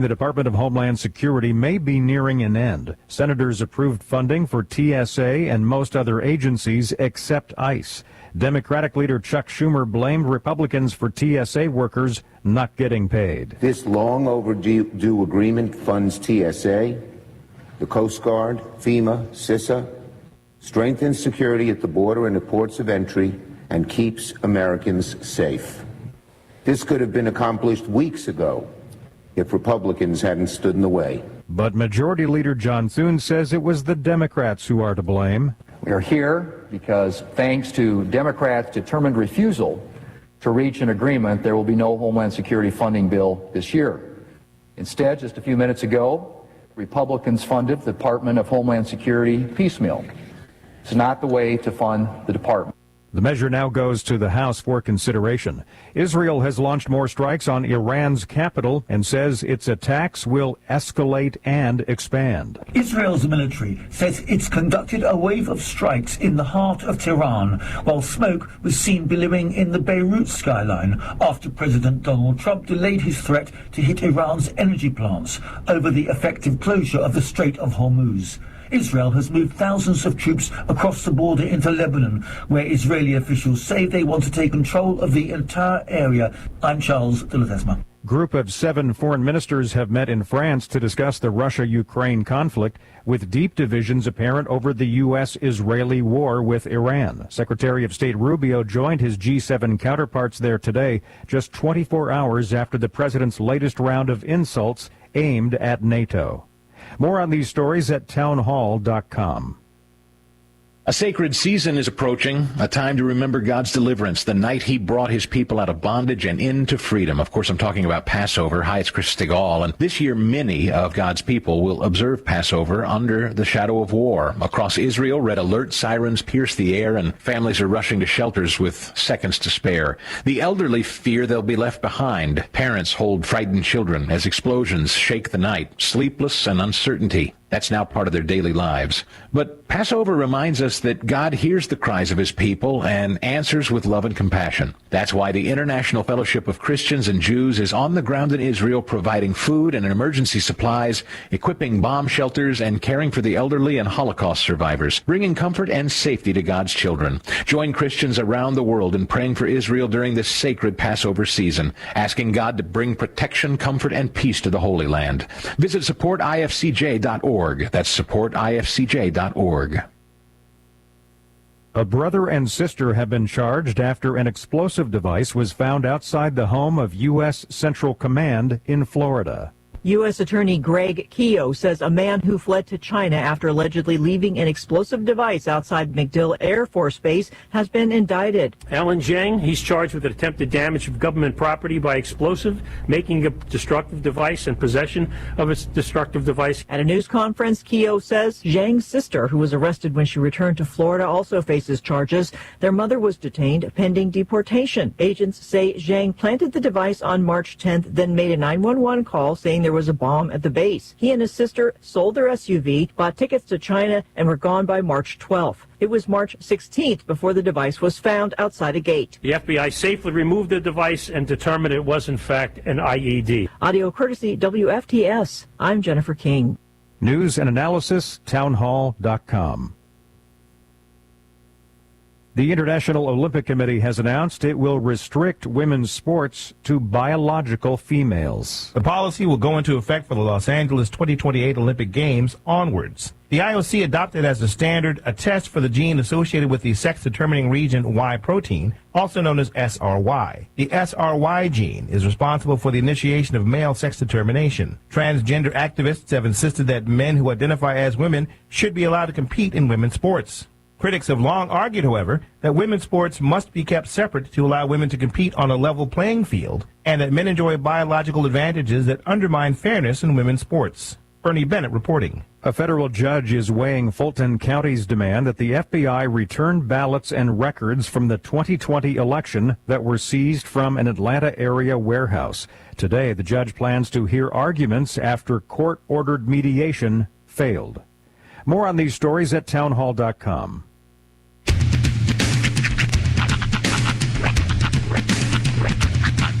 The Department of Homeland Security may be nearing an end. Senators approved funding for TSA and most other agencies except ICE. Democratic leader Chuck Schumer blamed Republicans for TSA workers not getting paid. This long overdue agreement funds TSA, the Coast Guard, FEMA, CISA, strengthens security at the border and the ports of entry, and keeps Americans safe. This could have been accomplished weeks ago if Republicans hadn't stood in the way. But Majority Leader John Thune says it was the Democrats who are to blame. We are here because, thanks to Democrats' determined refusal to reach an agreement, there will be no Homeland Security funding bill this year. Instead, just a few minutes ago, Republicans funded the Department of Homeland Security piecemeal. It's not the way to fund the department. The measure now goes to the House for consideration. Israel has launched more strikes on Iran's capital and says its attacks will escalate and expand. Israel's military says it's conducted a wave of strikes in the heart of Tehran, while smoke was seen billowing in the Beirut skyline after President Donald Trump delayed his threat to hit Iran's energy plants over the effective closure of the Strait of Hormuz. Israel has moved thousands of troops across the border into Lebanon, where Israeli officials say they want to take control of the entire area. I'm Charles de Ledesma. Group of 7 foreign ministers have met in France to discuss the Russia-Ukraine conflict, with deep divisions apparent over the U.S.-Israeli war with Iran. Secretary of State Rubio joined his G7 counterparts there today, just 24 hours after the president's latest round of insults aimed at NATO. More on these stories at townhall.com. A sacred season is approaching, a time to remember God's deliverance, the night he brought his people out of bondage and into freedom. Of course, I'm talking about Passover. Hi, it's Chris Stigall, and this year many of God's people will observe Passover under the shadow of war. Across Israel, red alert sirens pierce the air, and families are rushing to shelters with seconds to spare. The elderly fear they'll be left behind. Parents hold frightened children as explosions shake the night, sleepless and uncertainty. That's now part of their daily lives. But Passover reminds us that God hears the cries of his people and answers with love and compassion. That's why the International Fellowship of Christians and Jews is on the ground in Israel, providing food and emergency supplies, equipping bomb shelters, and caring for the elderly and Holocaust survivors, bringing comfort and safety to God's children. Join Christians around the world in praying for Israel during this sacred Passover season, asking God to bring protection, comfort, and peace to the Holy Land. Visit supportifcj.org. That's supportifcj.org. A brother and sister have been charged after an explosive device was found outside the home of U.S. Central Command in Florida. U.S. Attorney Greg Keogh says a man who fled to China after allegedly leaving an explosive device outside MacDill Air Force Base has been indicted. Alan Zhang, he's charged with attempted damage of government property by explosive, making a destructive device, and possession of a destructive device. At a news conference, Keogh says Zhang's sister, who was arrested when she returned to Florida, also faces charges. Their mother was detained pending deportation. Agents say Zhang planted the device on March 10th, then made a 911 call saying there was a bomb at the base. He and his sister sold their SUV, bought tickets to China, and were gone by March 12th. It was March 16th before the device was found outside a gate. The FBI safely removed the device and determined it was, in fact, an IED. Audio courtesy WFTS. I'm Jennifer King. News and analysis, townhall.com. The International Olympic Committee has announced it will restrict women's sports to biological females. The policy will go into effect for the Los Angeles 2028 Olympic Games onwards. The IOC adopted as a standard a test for the gene associated with the sex-determining region Y protein, also known as SRY. The SRY gene is responsible for the initiation of male sex determination. Transgender activists have insisted that men who identify as women should be allowed to compete in women's sports. Critics have long argued, however, that women's sports must be kept separate to allow women to compete on a level playing field, and that men enjoy biological advantages that undermine fairness in women's sports. Bernie Bennett reporting. A federal judge is weighing Fulton County's demand that the FBI return ballots and records from the 2020 election that were seized from an Atlanta area warehouse. Today, the judge plans to hear arguments after court-ordered mediation failed. More on these stories at townhall.com.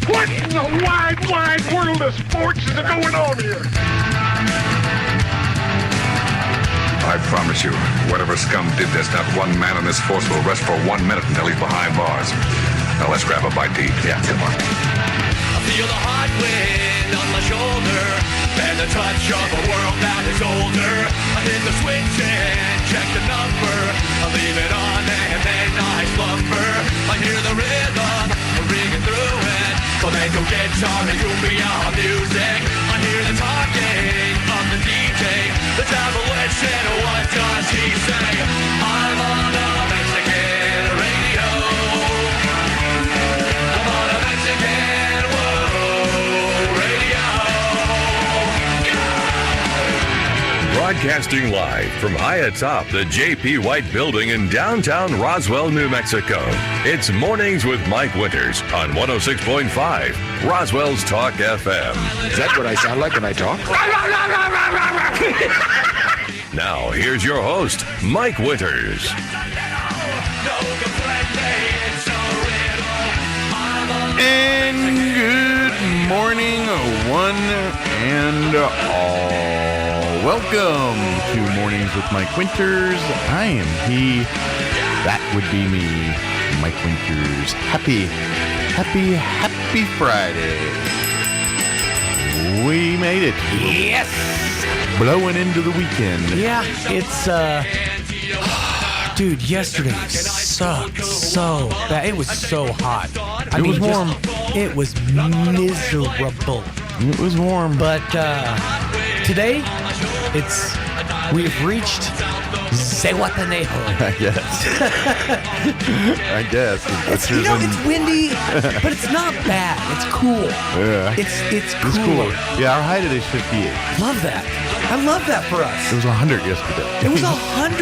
What in the wild? wide world of sports is going on here. I promise you, whatever scum did this, not one man in this force will rest for 1 minute until he's behind bars. Now let's grab a bite to eat. Yeah, come on. I feel the hot wind on my shoulder and the touch of a world that is older. I hit the switch and check the number. I leave it on and then I slumber. I hear the rhythm ringing through it. Flamenco guitar and cumbia music. I hear the talking of the DJ. The demolition, what does he say? I'm on a Mexican radio. I'm on a Mexican radio. Broadcasting live from high atop the J.P. White Building in downtown Roswell, New Mexico. It's Mornings with Mike Winters on 106.5 Roswell's Talk FM. Is that what I sound like when I talk? Now, here's your host, Mike Winters. And good morning, one and all. Welcome to Mornings with Mike Winters. I am he. That would be me, Mike Winters. Happy Friday. We made it. Yes. Blowing into the weekend. Yeah, it's, dude, yesterday sucked so bad. It was so hot. It was warm. It was miserable. It was warm. But today, we've reached Zihuatanejo. I guess. It's windy, but it's not bad. It's cool. Yeah. It's cooler. Yeah, our high today is 58. Love that. I love that for us. It was 100 yesterday. It was 101.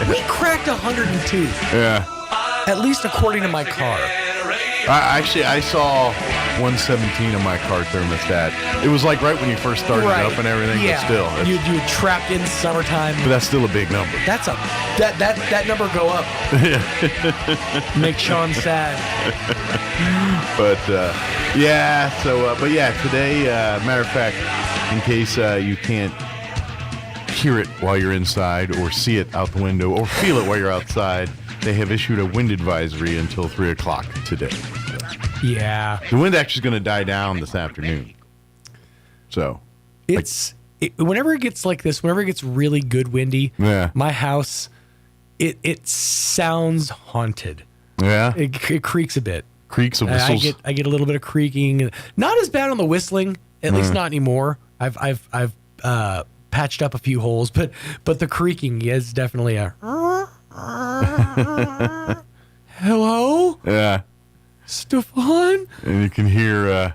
We cracked 102. Yeah. At least according to my car. I saw 117 on my car thermostat. It was like right when you first started up and everything, yeah. But still. You trapped in summertime. But that's still a big number. That's that number go up. Make Sean sad. But today, matter of fact, in case you can't hear it while you're inside or see it out the window or feel it while you're outside, they have issued a wind advisory until 3 o'clock today. Yeah. The wind actually is going to die down this afternoon. So. Whenever it gets like this, whenever it gets really good windy, my house, it sounds haunted. Yeah. It creaks a bit. Creaks and whistles. I get a little bit of creaking. Not as bad on the whistling, at least not anymore. I've patched up a few holes, but the creaking is definitely a hello? Yeah. Stefan? And you can hear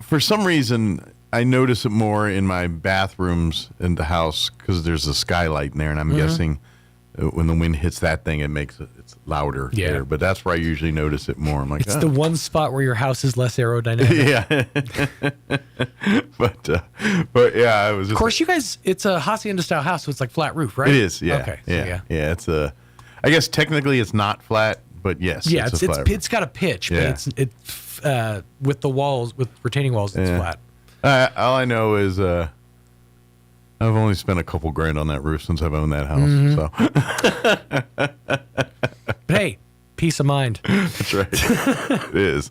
for some reason I notice it more in my bathrooms in the house because there's a skylight in there, and I'm guessing when the wind hits that thing, it's louder there. But that's where I usually notice it more. I'm like, it's the one spot where your house is less aerodynamic. Yeah. but yeah, it was. Of course, you guys, it's a hacienda style house, so it's like flat roof, right? It is. Yeah. Okay. Yeah. It's I guess technically it's not flat, but yes. Yeah. It's a flat roof. It's got a pitch, but it's with the walls, with retaining walls, it's flat. All I know is I've only spent a couple grand on that roof since I've owned that house. But hey, peace of mind. That's right. It is.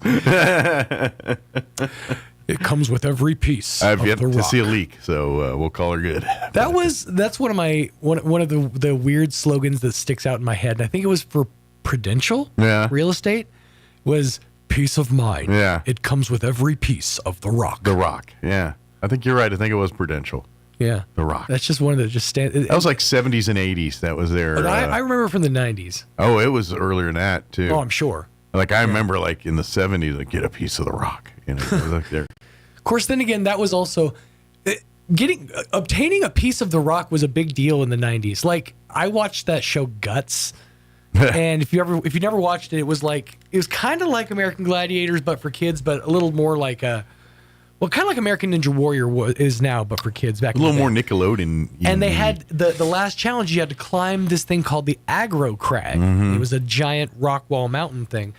It comes with every piece. I've of yet the to rock. see a leak, so we'll call her good. That's one of my one of the weird slogans that sticks out in my head. And I think it was for Prudential real estate. Was peace of mind. Yeah. It comes with every piece of the rock. The rock. Yeah. I think you're right. I think it was Prudential. Yeah. The rock. That's just one of the just stand. That was like 70s and 80s. That was their. I remember from the 90s. Oh, it was earlier than that too. Oh, I'm sure. Like I remember, like in the 70s, like get a piece of the rock. You know, it was like there. Of course, then again, that was also obtaining a piece of the rock was a big deal in the 90s. Like I watched that show Guts. And if you never watched it, it was kind of like American Gladiators, but for kids, but a little more like kind of like American Ninja Warrior is now, but for kids back. A little more Nickelodeon. And they had the last challenge. You had to climb this thing called the Aggro Crag. Mm-hmm. It was a giant rock wall mountain thing,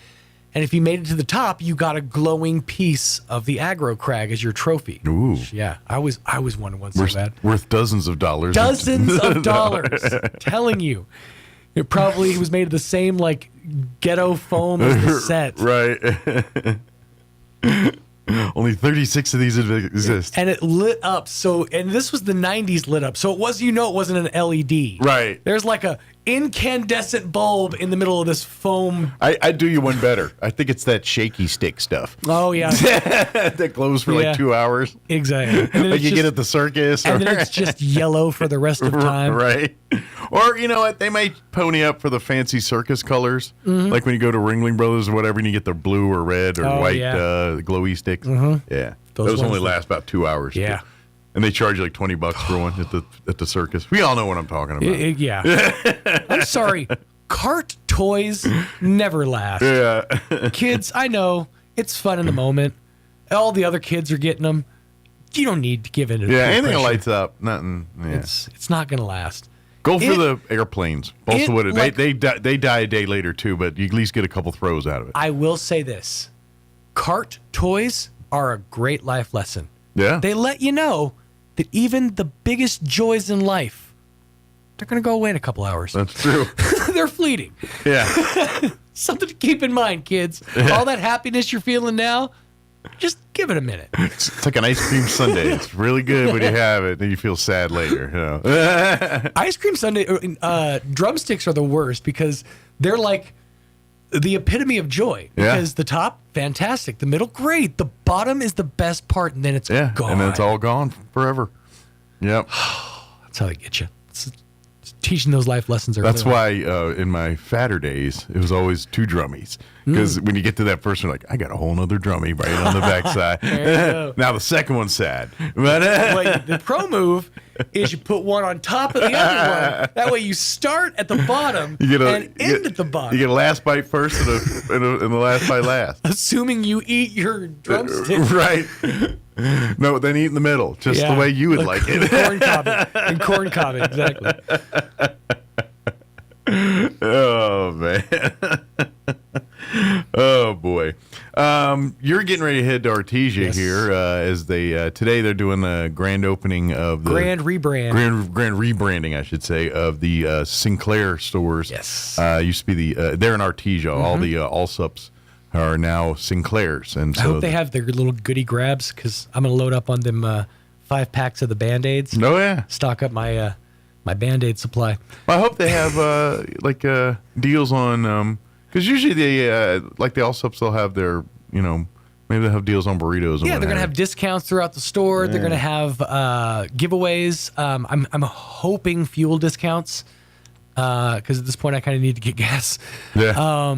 And if you made it to the top, you got a glowing piece of the aggro crag as your trophy. Ooh. Yeah, I was wanted one so bad. Worth dozens of dollars. Dozens of dollars. Telling you. It probably was made of the same, like, ghetto foam as the set. Right. Only 36 of these exist. And it lit up. And this was the 90s lit up. So it wasn't an LED. Right. There's like a incandescent bulb in the middle of this foam. I do you one better. I think it's that shaky stick stuff. Oh, yeah. That glows for like 2 hours. Exactly. Like you get at the circus. And then it's just yellow for the rest of time. Right. Or, you know what? They might pony up for the fancy circus colors. Mm-hmm. Like when you go to Ringling Brothers or whatever and you get the blue or red or white glowy sticks. Mm-hmm. Yeah. Those only last about 2 hours. Yeah. Too. And they charge you like $20 for one at the circus. We all know what I'm talking about. Yeah. I'm sorry. Cart toys never last. Yeah. Kids, I know. It's fun in the moment. All the other kids are getting them. You don't need to give in to anything pressure. that lights up. Nothing. Yeah. It's not going to last. Go for the airplanes. Also, like, they die a day later too, but you at least get a couple throws out of it. I will say this. Cart toys are a great life lesson. Yeah. They let you know that even the biggest joys in life, they're going to go away in a couple hours. That's true. They're fleeting. Yeah. Something to keep in mind, kids. All that happiness you're feeling now, just give it a minute. It's like an ice cream sundae. It's really good when you have it, and you feel sad later. You know? Ice cream sundae, drumsticks are the worst because they're like the epitome of joy. Because the top, fantastic. The middle, great. The bottom is the best part, and then it's gone. And then it's all gone forever. Yep. That's how they get you. It's teaching those life lessons early. That's why in my fatter days, it was always 2 drummies. Because when you get to that first one, like, I got a whole nother drummie right on the backside. Now the second one's sad. But the pro move is you put one on top of the other one. That way you start at the bottom and end at the bottom. You get a last bite first and the last bite last. Assuming you eat your drumstick. Right. No, then eat in the middle, just the way you would like it. Corn cob, exactly. Oh, man. Oh, boy. You're getting ready to head to Artesia here as they today they're doing the grand opening of the grand rebranding, I should say, of the Sinclair stores. Yes. Used to be they're in Artesia. Mm-hmm. All the Allsups are now Sinclairs, and so I hope they have their little goodie grabs because I'm gonna load up on them 5 packs of the Band-Aids. Oh yeah, stock up my my Band-Aid supply. Well, I hope they have deals on because usually they like the Allsups, they'll have their maybe they'll have deals on burritos. Yeah, they're gonna have discounts throughout the store. Yeah. They're gonna have giveaways. I'm hoping fuel discounts because at this point I kind of need to get gas. Yeah.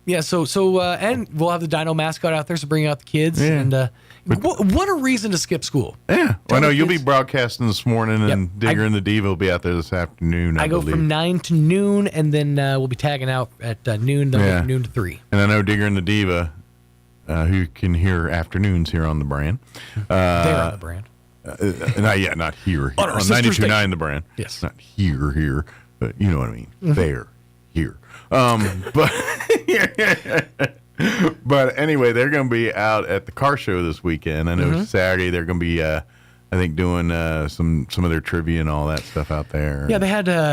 Yeah, so and we'll have the Dino mascot out there, so bring out the kids. Yeah. And what a reason to skip school. Yeah. Well, I know you'll be broadcasting this morning, and Digger and the Diva will be out there this afternoon, I go believe. from 9 to noon, and then we'll be tagging out at noon, then noon to 3. And I know Digger and the Diva, who can hear afternoons here on the brand. They're on the brand. Not here. On 92.9 the brand. Yes. Not here, but you know what I mean. Mm-hmm. There, here. But anyway, they're going to be out at the car show this weekend. I know Saturday they're going to be, I think, doing some of their trivia and all that stuff out there. Yeah,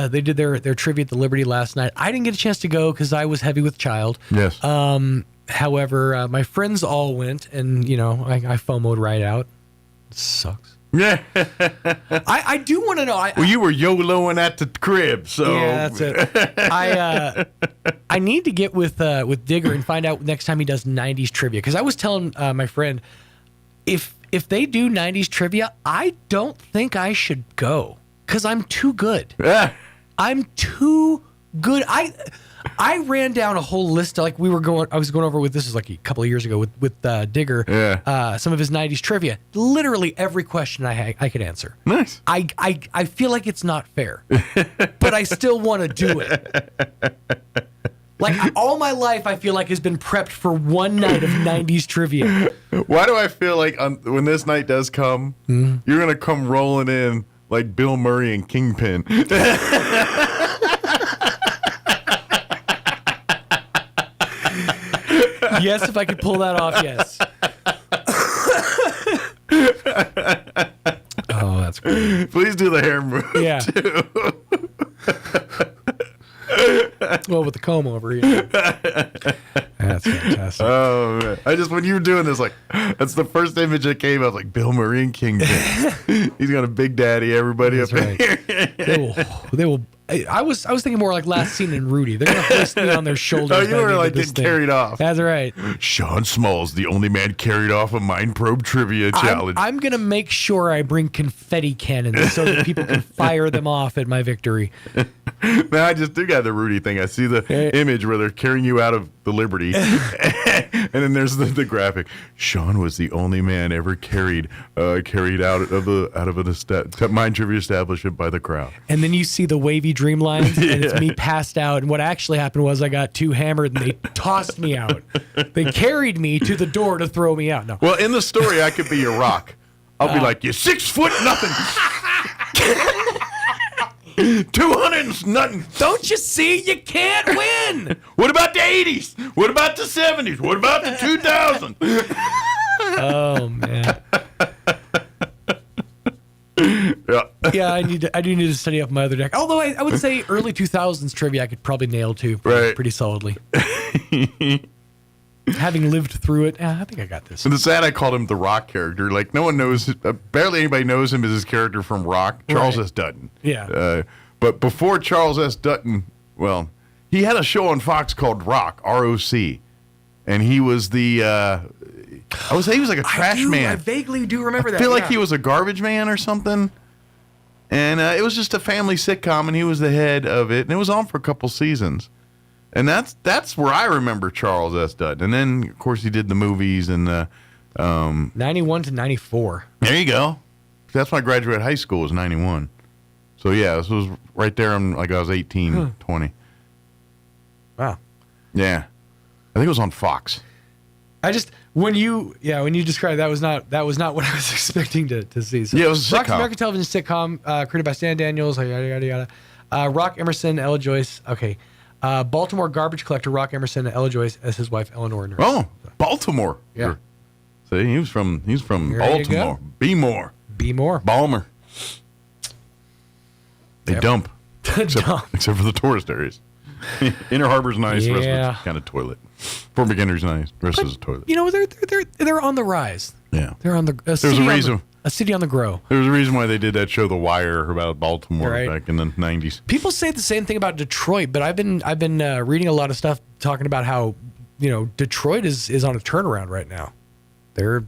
they did their trivia at the Liberty last night. I didn't get a chance to go because I was heavy with child. Yes. However, my friends all went, and I FOMO'd right out. It sucks. Yeah. I do want to know. Well, you were YOLOing at the crib, so yeah, that's it. I need to get with Digger and find out next time he does 90s trivia, because I was telling my friend if they do 90s trivia, I don't think I should go because I'm too good. I'm too good. I ran down a whole list I was going over with this like a couple of years ago with Digger. Yeah. Some of his 90s trivia. Literally every question I could answer. Nice. I feel like it's not fair, but I still want to do it. Like all my life, I feel like has been prepped for one night of 90s trivia. Why do I feel like when this night does come, you're gonna come rolling in like Bill Murray and Kingpin? Yes, if I could pull that off, yes. Oh, that's great. Please do the hair move. Yeah. Too. Well, with the comb over here. That's fantastic. Oh, man. When you were doing this, like, that's the first image that came up, like Bill Murray and Kingpin. He's got a big daddy, everybody That's up right. here. They will. I was thinking more like last scene in Rudy. They're going to hoist me on their shoulders. Oh, you were like getting carried off. That's right. Sean Small's the only man carried off a Mind Probe Trivia Challenge. I'm going to make sure I bring confetti cannons so that people can fire them off at my victory. Now, I just do got the Rudy thing. I see the image where they're carrying you out of the Liberty. And then there's the graphic. Sean was the only man ever carried out of a Mind Trivia establishment by the crowd. And then you see the wavy dreamlines, and it's me passed out. And what actually happened was I got too hammered, and they tossed me out. They carried me to the door to throw me out. No. Well, in the story, I could be your rock. I'll be like, you 6 foot nothing. 200 nothing. Don't you see? You can't win. What about the 80s? What about the 70s? What about the 2000s? Oh, man. Yeah, I do need to study up my other deck. Although I would say early 2000s trivia I could probably nail too, pretty solidly. Having lived through it, I think I got this. And the sad I called him the Rock character. Like, no one knows, barely anybody knows him as his character from Rock, Charles S. Dutton. Yeah. But before Charles S. Dutton, well, he had a show on Fox called Rock, R-O-C. And he was he was like a trash man. I vaguely do remember that. I feel like he was a garbage man or something. And it was just a family sitcom, and he was the head of it. And it was on for a couple seasons. And that's where I remember Charles S. Dutton. And then, of course, he did the movies and 91 to 94. There you go. That's when I graduated high school, was 91. So, yeah, this was right there. I was 18, 20. Wow. Yeah. I think it was on Fox. When you described that was not what I was expecting to see. So, yeah, it was a Rock's sitcom. American television sitcom created by Stan Daniels, yada yada yada. Rock Emerson, Ella Joyce. Okay, Baltimore garbage collector Rock Emerson, Ella Joyce as his wife Eleanor. Nurse. Oh, Baltimore. Yeah. See, he's from There Baltimore. B-more. Balmer. They dump. Except for the tourist areas. Inner Harbor's nice. The rest of it's kind of toilet. Fort McHenry's nice. The rest is a toilet. You know, they're on the rise. Yeah. They're on the. There's a reason. A city on the grow. There's a reason why they did that show, The Wire, about Baltimore Right. back in the 90s. People say the same thing about Detroit, but I've been reading a lot of stuff talking about how Detroit is on a turnaround right now. They're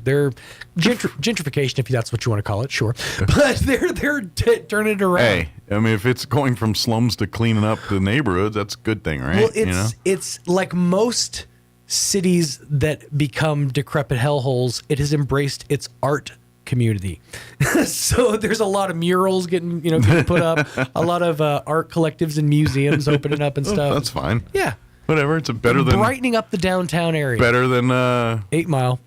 gentrification, if that's what you want to call it, sure, but they're turning it around. Hey, I mean, if it's going from slums to cleaning up the neighborhoods, that's a good thing, right? Well, it's like most cities that become decrepit hellholes. It has embraced its art community. So there's a lot of murals getting put up, a lot of art collectives and museums opening up and stuff. That's fine. Yeah. Whatever. It's better than brightening up the downtown area. Better than 8 Mile.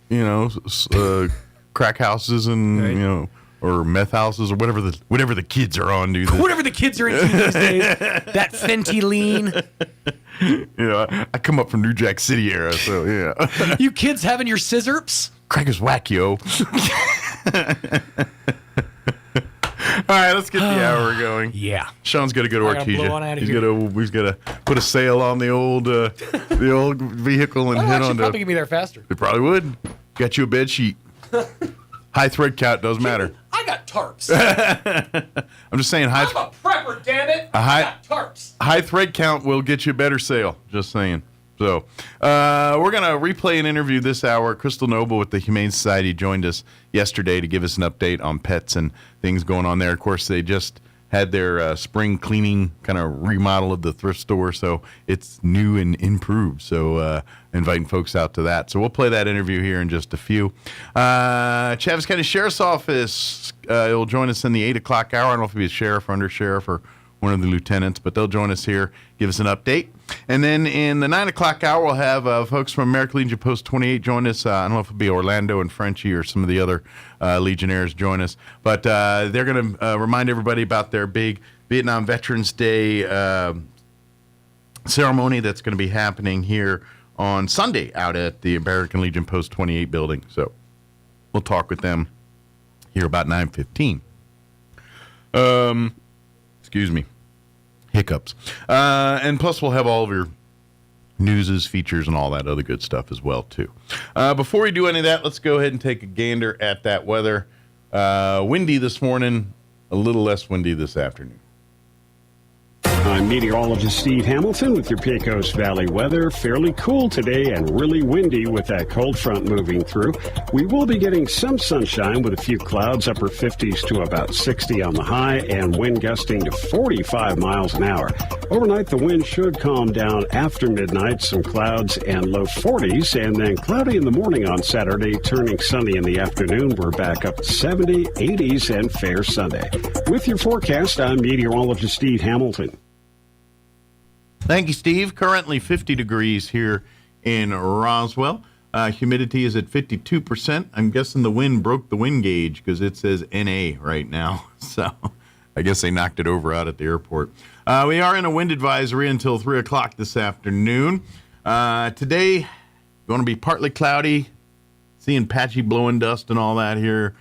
Crack houses and Right. or meth houses or whatever the kids are on. Whatever the kids are into these days. That Fenty lean. I come up from New Jack City era, so yeah. You kids having your scissorps? Crack is whack, yo. All right, let's get the hour going. Yeah. Sean's got to go to I gotta blow on out of Artesia. He's got to put a sail on the old vehicle and hit on probably get me there faster. It probably would. Got you a bed sheet. High thread count doesn't matter. I got tarps. I'm just saying I'm a prepper, damn it. I got tarps. High thread count will get you a better sale. Just saying. So we're going to replay an interview this hour. Crystal Noble with the Humane Society joined us yesterday to give us an update on pets and things going on there. Of course, they just had their spring cleaning kind of remodel of the thrift store, so it's new and improved. So inviting folks out to that. So we'll play that interview here in just a few. Chaves County Sheriff's Office will join us in the 8 o'clock hour. I don't know if it'll be a sheriff or under sheriff or one of the lieutenants, but they'll join us here, give us an update. And then in the 9 o'clock hour, we'll have folks from American Legion Post 28 join us. I don't know if it'll be Orlando and Frenchie or some of the other Legionnaires join us. But they're going to remind everybody about their big Vietnam Veterans Day ceremony that's going to be happening here on Sunday out at the American Legion Post 28 building. So we'll talk with them here about 9:15. Excuse me. Hiccups. And plus we'll have all of your newses, features, and all that other good stuff as well, too. Before we do any of that, let's go ahead and take a gander at that weather. Windy this morning, a little less windy this afternoon. I'm meteorologist Steve Hamilton with your Pecos Valley weather. Fairly cool today and really windy with that cold front moving through. We will be getting some sunshine with a few clouds, upper 50s to about 60 on the high, and wind gusting to 45 miles an hour. Overnight, the wind should calm down after midnight, some clouds and low 40s, and then cloudy in the morning on Saturday, turning sunny in the afternoon. We're back up to 70, 80s, and fair Sunday. With your forecast, I'm meteorologist Steve Hamilton. Thank you, Steve. Currently 50 degrees here in Roswell. Humidity is at 52%. I'm guessing the wind broke the wind gauge because it says NA right now. So I guess they knocked it over out at the airport. We are in a wind advisory until 3 o'clock this afternoon. Today, going to be partly cloudy, seeing patchy blowing dust and all that here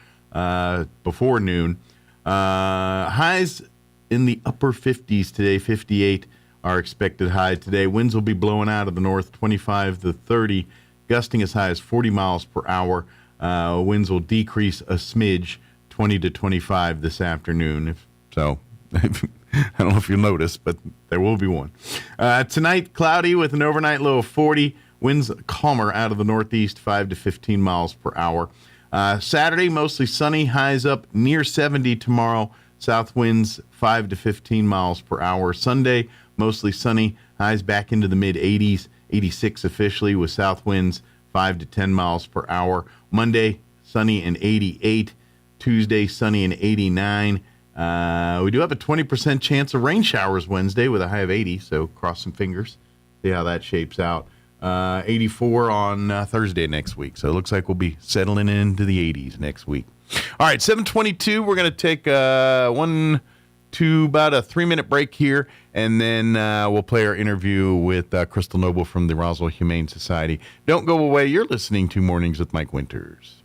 before noon. Highs in the upper 50s today, 58. Our expected high today. Winds will be blowing out of the north 25 to 30, gusting as high as 40 miles per hour. Winds will decrease a smidge, 20 to 25 this afternoon. I don't know if you'll notice, but there will be one. Tonight, cloudy with an overnight low of 40. Winds calmer out of the northeast, 5 to 15 miles per hour. Saturday, mostly sunny, highs up near 70 tomorrow. South winds 5 to 15 miles per hour. Sunday, mostly sunny, highs back into the mid-80s, 86 officially with south winds 5 to 10 miles per hour. Monday, sunny and 88. Tuesday, sunny and 89. We do have a 20% chance of rain showers Wednesday with a high of 80, so cross some fingers, see how that shapes out. 84 on Thursday next week, so it looks like we'll be settling into the 80s next week. All right, 7:22, we're going to take about a 3-minute break here, and then we'll play our interview with Crystal Noble from the Roswell Humane Society. Don't go away. You're listening to Mornings with Mike Winters.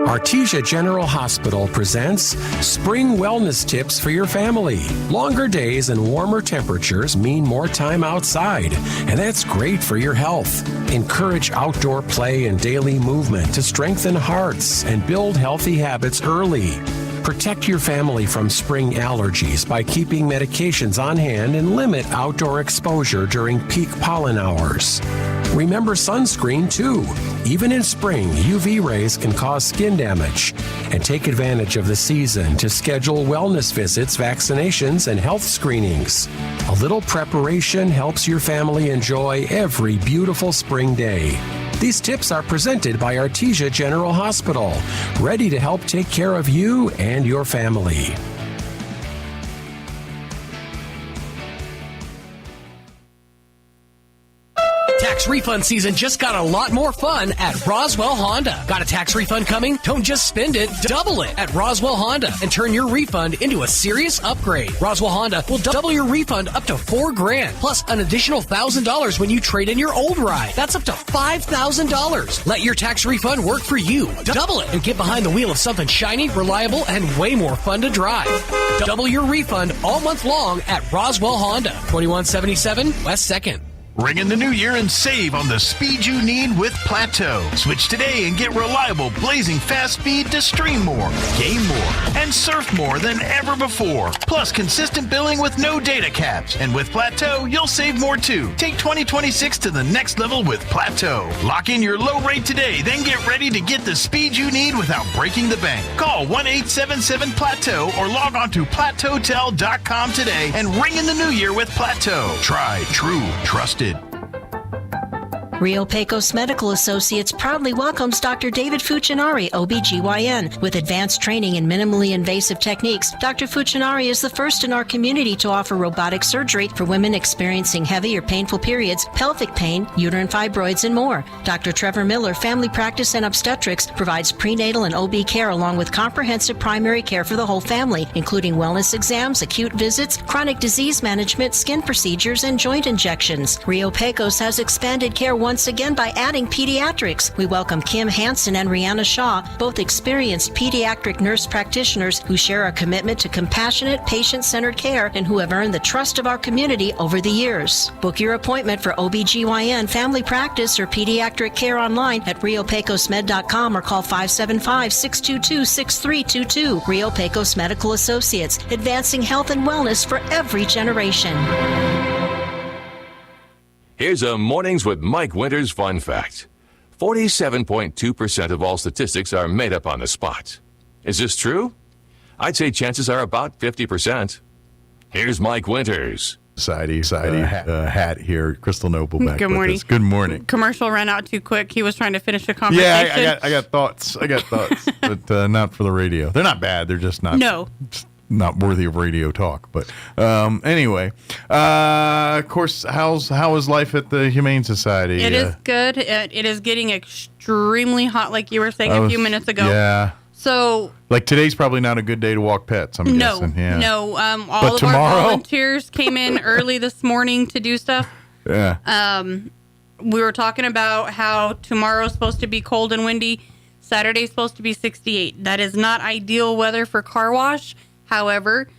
Artesia General Hospital presents Spring Wellness Tips for your family. Longer days and warmer temperatures mean more time outside, and that's great for your health. Encourage outdoor play and daily movement to strengthen hearts and build healthy habits early. Protect your family from spring allergies by keeping medications on hand and limit outdoor exposure during peak pollen hours. Remember sunscreen too. Even in spring, UV rays can cause skin damage. And take advantage of the season to schedule wellness visits, vaccinations, and health screenings. A little preparation helps your family enjoy every beautiful spring day. These tips are presented by Artesia General Hospital, ready to help take care of you and your family. Tax refund season just got a lot more fun at Roswell Honda. Got a tax refund coming? Don't just spend it, double it at Roswell Honda and turn your refund into a serious upgrade. Roswell Honda will double your refund up to $4,000 plus an additional $1,000 when you trade in your old ride. That's up to $5,000. Let your tax refund work for you. Double it and get behind the wheel of something shiny, reliable, and way more fun to drive. Double your refund all month long at Roswell Honda, 2177 West 2nd. Ring in the new year and save on the speed you need with Plateau. Switch today and get reliable, blazing fast speed to stream more, game more, and surf more than ever before. Plus, consistent billing with no data caps. And with Plateau, you'll save more too. Take 2026 to the next level with Plateau. Lock in your low rate today, then get ready to get the speed you need without breaking the bank. Call 1-877-PLATEAU or log on to plateautel.com today and ring in the new year with Plateau. Tried, true, trusted. Rio Pecos Medical Associates proudly welcomes Dr. David Fucinari, OBGYN. With advanced training in minimally invasive techniques, Dr. Fucinari is the first in our community to offer robotic surgery for women experiencing heavy or painful periods, pelvic pain, uterine fibroids, and more. Dr. Trevor Miller, Family Practice and Obstetrics, provides prenatal and OB care along with comprehensive primary care for the whole family, including wellness exams, acute visits, chronic disease management, skin procedures, and joint injections. Rio Pecos has expanded care once again by adding pediatrics. We welcome Kim Hansen and Rihanna Shaw, both experienced pediatric nurse practitioners who share a commitment to compassionate, patient-centered care and who have earned the trust of our community over the years. Book your appointment for OBGYN, family practice, or pediatric care online at riopecosmed.com or call 575-622-6322. Rio Pecos Medical Associates, advancing health and wellness for every generation. Here's a Mornings with Mike Winters fun fact. 47.2% of all statistics are made up on the spot. Is this true? I'd say chances are about 50%. Here's Mike Winters. Society hat here. Crystal Noble back Good with morning. us. Good morning. Commercial ran out too quick. He was trying to finish the conversation. Yeah, I got thoughts. But not for the radio. They're not bad. They're just not. No. Not worthy of radio talk, but anyway, of course, how is life at the Humane Society? It is good. It is getting extremely hot, like you were saying a few minutes ago. Yeah. So, like today's probably not a good day to walk pets. I'm guessing. Yeah. No. All of our volunteers came in early this morning to do stuff. Yeah. We were talking about how tomorrow's supposed to be cold and windy. Saturday's supposed to be 68. That is not ideal weather for car wash. However,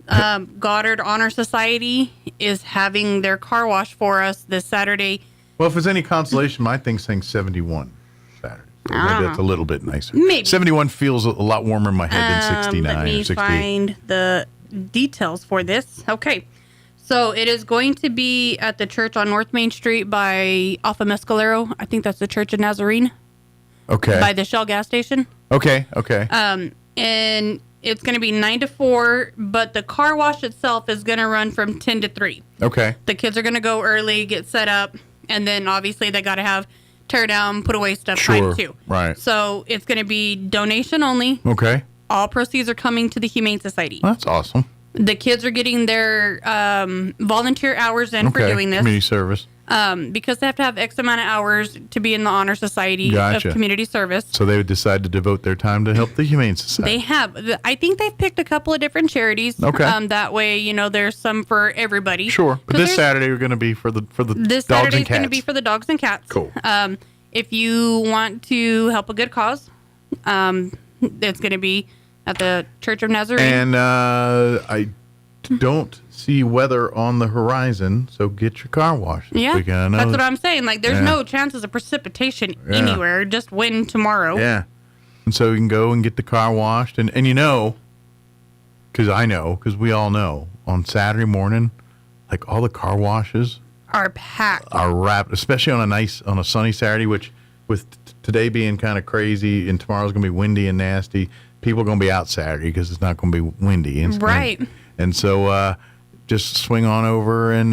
Goddard Honor Society is having their car wash for us this Saturday. Well, if it's any consolation, my thing's saying 71 Saturday. So maybe that's a little bit nicer. Maybe. 71 feels a lot warmer in my head than 69 let me or 68. find the details for this. Okay. So it is going to be at the church on North Main Street by off of Mescalero. I think that's the Church of Nazarene. Okay. By the Shell gas station. Okay. And it's going to be 9 to 4, but the car wash itself is going to run from 10 to 3. Okay. The kids are going to go early, get set up, and then obviously they got to have tear down, put away stuff time too. Right. So it's going to be donation only. Okay. All proceeds are coming to the Humane Society. Well, that's awesome. The kids are getting their volunteer hours in for doing this. Community service. Because they have to have X amount of hours to be in the Honor Society Gotcha. of Community Service. So they would decide to devote their time to help the Humane Society. They have. I think they've picked a couple of different charities. Okay. That way, there's some for everybody. Sure. But this Saturday we're going to be for the this dogs and Saturday is cats. going to be for the dogs and cats. Cool. If you want to help a good cause, it's going to be at the Church of Nazarene. And I don't see weather on the horizon, so get your car washed. Yeah, that's what I'm saying. Like, there's no chances of precipitation anywhere. Just wind tomorrow. Yeah. And so you can go and get the car washed. And because we all know, on Saturday morning, like all the car washes Are packed. are wrapped, especially on a sunny Saturday, which with today being kind of crazy and tomorrow's going to be windy and nasty, people are going to be out Saturday because it's not going to be windy. Right. And so just swing on over and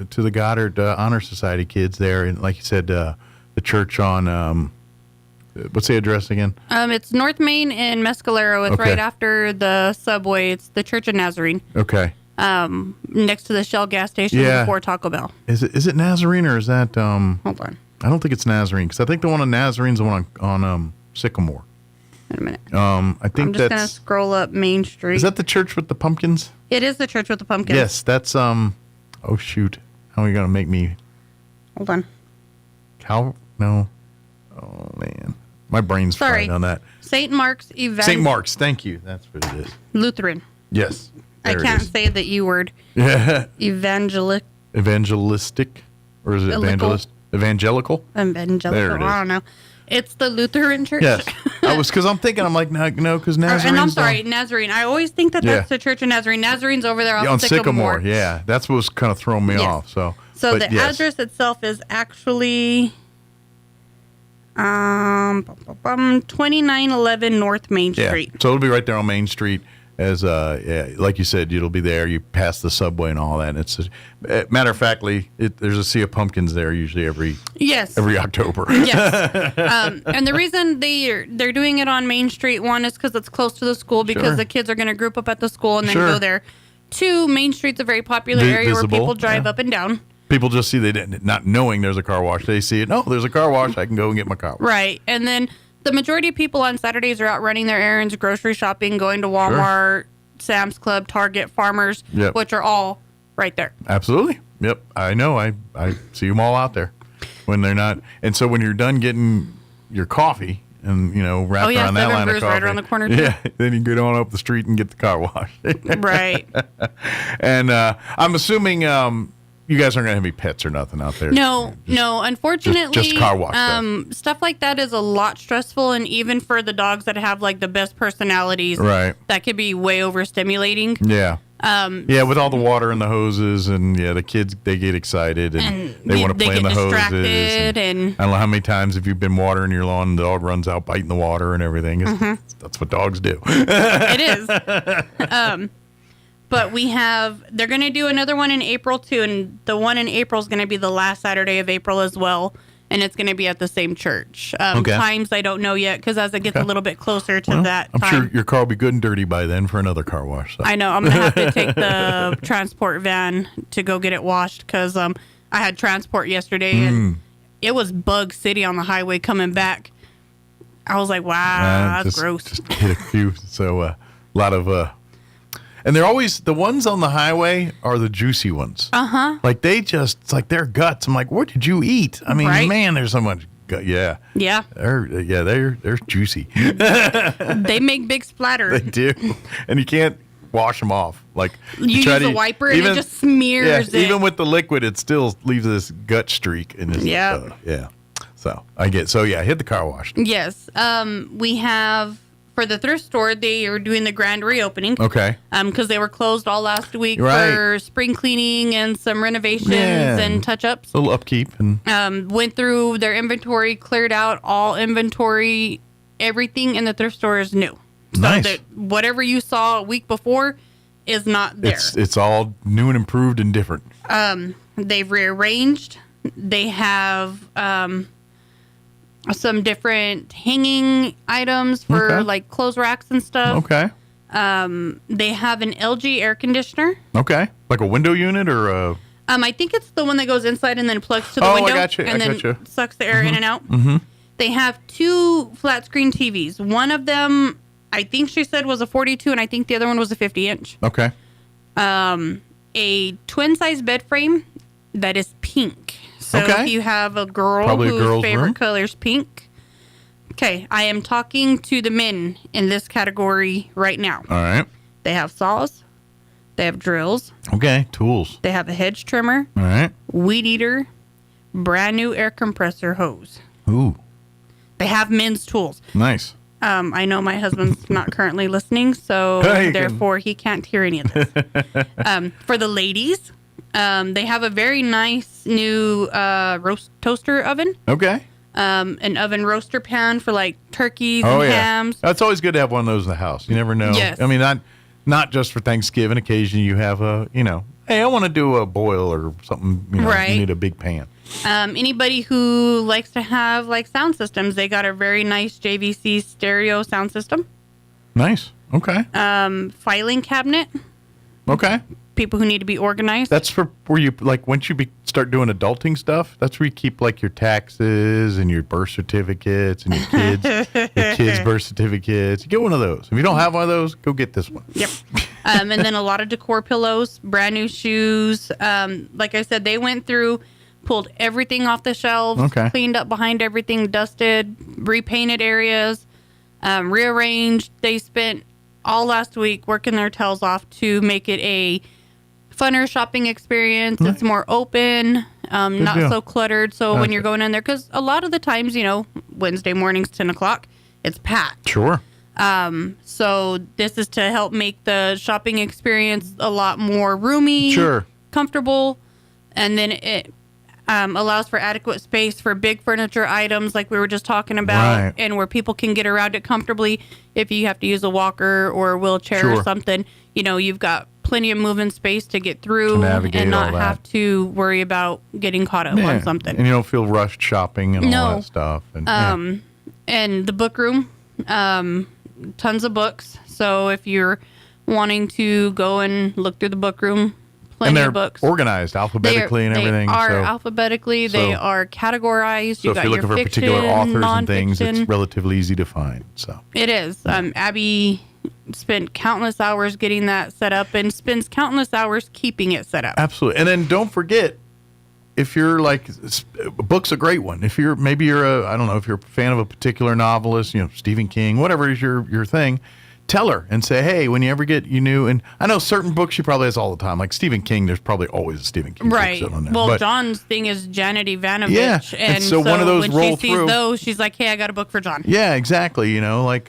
to the Goddard Honor Society kids there. And like you said, the church on, what's the address again? It's North Main and Mescalero. It's right after the subway. It's the Church of Nazarene. Okay. Next to the Shell gas station before Taco Bell. Is it Nazarene or is that? Hold on. I don't think it's Nazarene because I think the one on Nazarene's the one on Sycamore. Wait a minute. I think I'm just going to scroll up Main Street. Is that the church with the pumpkins? It is the church with the pumpkins. Yes, that's oh shoot. How are you going to make me? Hold on. No. Oh man. My brain's fried on that. St. Mark's St. Mark's, thank you. That's what it is. Lutheran. Yes. I can't say the E word. Yeah. Evangelistic. Or is it evangelist? Evangelical? Evangelical. There it is. I don't know. It's the Lutheran church. Yes. I'm like, no, because Nazarene. And I'm sorry, Nazarene. I always think that's the Church of Nazarene. Nazarene's over there on Sycamore. Yeah, that's what was kind of throwing me off. So the address itself is actually 2911 North Main Street. So it'll be right there on Main Street. as like you said, it'll be there. You pass the subway and all that. And it's matter of factly, there's a sea of pumpkins there usually every October. Yes. And the reason they're doing it on Main Street, one is because it's close to the school because the kids are going to group up at the school and then go there. Two, Main Street's a very popular area where people drive up and down. People just see not knowing there's a car wash. They see it. No, there's a car wash. I can go and get my car wash. Right. And then the majority of people on Saturdays are out running their errands, grocery shopping, going to Walmart, Sam's Club, Target, Farmers, which are all right there. Absolutely. Yep. I know. I see them all out there when they're not. And so when you're done getting your coffee and, wrapped around that line of coffee. Right around the corner, too. Yeah. Then you go on up the street and get the car wash. Right. And I'm assuming you guys aren't going to have any pets or nothing out there. No. Unfortunately, just car wash stuff like that is a lot stressful, and even for the dogs that have like the best personalities, that could be way overstimulating. Yeah. With all the water and the hoses, and the kids, they get excited and they want to play in the hoses. And I don't know how many times if you've been watering your lawn, and the dog runs out biting the water and everything. That's what dogs do. It is. But they're going to do another one in April too, and the one in April is going to be the last Saturday of April as well, and it's going to be at the same church. Times I don't know yet, because as it gets a little bit closer to that I'm time. sure your car will be good and dirty by then for another car wash. So. I know. I'm going to have to take the transport van to go get it washed, because I had transport yesterday, and it was Bug City on the highway coming back. I was like, wow, that's gross. Just hit a few. So a lot of... And they're always, the ones on the highway are the juicy ones. Like it's like their guts. I'm like, what did you eat? I mean, man, there's so much gut. Yeah. Yeah. They're juicy. They make big splatter. They do. And you can't wash them off. Like you use a wiper and it just smears it. Even with the liquid, it still leaves this gut streak. And So I get, hit the car wash. Yes. We have... For the thrift store, they are doing the grand reopening. Okay. Because they were closed all last week for spring cleaning and some renovations and touch-ups. A little upkeep. And went through their inventory, cleared out all inventory. Everything in the thrift store is new. Nice. So that whatever you saw a week before is not there. It's all new and improved and different. They've rearranged. They have... some different hanging items for like clothes racks and stuff. Okay. They have an LG air conditioner. Okay. Like a window unit or a... I think it's the one that goes inside and then plugs to the window. I got you. And then sucks the air in and out. Mm-hmm. They have 2 flat screen TVs. One of them, I think she said was a 42, and I think the other one was a 50-inch. Okay. A twin-size bed frame that is pink. So if you have a girl whose favorite color is pink. Okay, I am talking to the men in this category right now. All right. They have saws. They have drills. Okay, tools. They have a hedge trimmer. All right. Weed eater. Brand new air compressor hose. Ooh. They have men's tools. Nice. I know my husband's not currently listening, so therefore he can't hear any of this. For the ladies... they have a very nice new roast toaster oven. Okay. An oven roaster pan for like turkeys and hams. That's always good to have one of those in the house. You never know. Yes. I mean, not just for Thanksgiving. Occasionally you have hey, I want to do a boil or something. You need a big pan. Anybody who likes to have like sound systems, they got a very nice JVC stereo sound system. Nice. Okay. Filing cabinet. Okay. People who need to be organized. That's for where you, like, once you start doing adulting stuff, that's where you keep, like, your taxes and your birth certificates and your kids' birth certificates. You get one of those. If you don't have one of those, go get this one. Yep. And then a lot of decor pillows, brand new shoes. Like I said, they went through, pulled everything off the shelves, cleaned up behind everything, dusted, repainted areas, rearranged. They spent all last week working their tails off to make it a funner shopping experience. It's more open, not so cluttered. So when you're going in there, because a lot of the times, Wednesday mornings, 10 o'clock, it's packed. Sure. So this is to help make the shopping experience a lot more roomy, comfortable. And then allows for adequate space for big furniture items like we were just talking about, Right. and where people can get around it comfortably. If you have to use a walker or a wheelchair Sure. or something, you've got plenty of moving space to get through To navigate and not all that. have to worry about getting caught up on something. And you don't feel rushed shopping and all No. that stuff. And, And the book room, tons of books. So if you're wanting to go and look through the book room, plenty they're of books. organized alphabetically and everything. They are so, alphabetically. They are categorized. so You if got you're looking your for fiction, particular authors and things, nonfiction. it's relatively easy to find. So It is. Abby spent countless hours getting that set up and spends countless hours keeping it set up. absolutely. And then don't forget, if you're like, a book's a great one. If you're maybe you're I don't know if you're a fan of a particular novelist, Stephen King, whatever is your thing. Tell her and say, hey, when you ever get new, and I know certain books she probably has all the time. Like Stephen King, there's probably always a Stephen King Right. book sitting on there. Well, But- John's thing is Janet Ivanovich. Yeah, And and so one of those when roll she sees through. those, she's like, hey, I got a book for John. Yeah, exactly. Like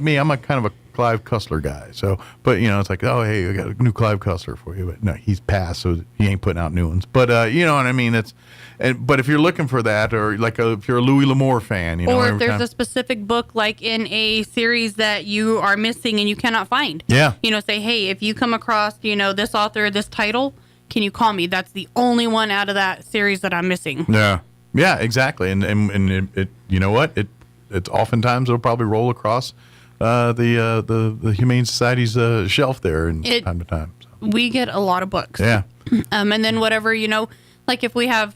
me, I'm a kind of a Clive Cussler guy. So, but it's like, oh, hey, I got a new Clive Cussler for you. But no, he's passed, so he ain't putting out new ones. But you know what I mean? But if you're looking for that, or like if you're a Louis L'Amour fan, Or if every there's time- a specific book like in a series that you are missing and you cannot find. Yeah. Say, hey, if you come across, this author, this title, can you call me? That's the only one out of that series that I'm missing. Yeah, exactly. And it you know what? It's oftentimes it'll probably roll across the Humane Society's shelf there in time to time. We get a lot of books. Yeah. And then whatever, like if we have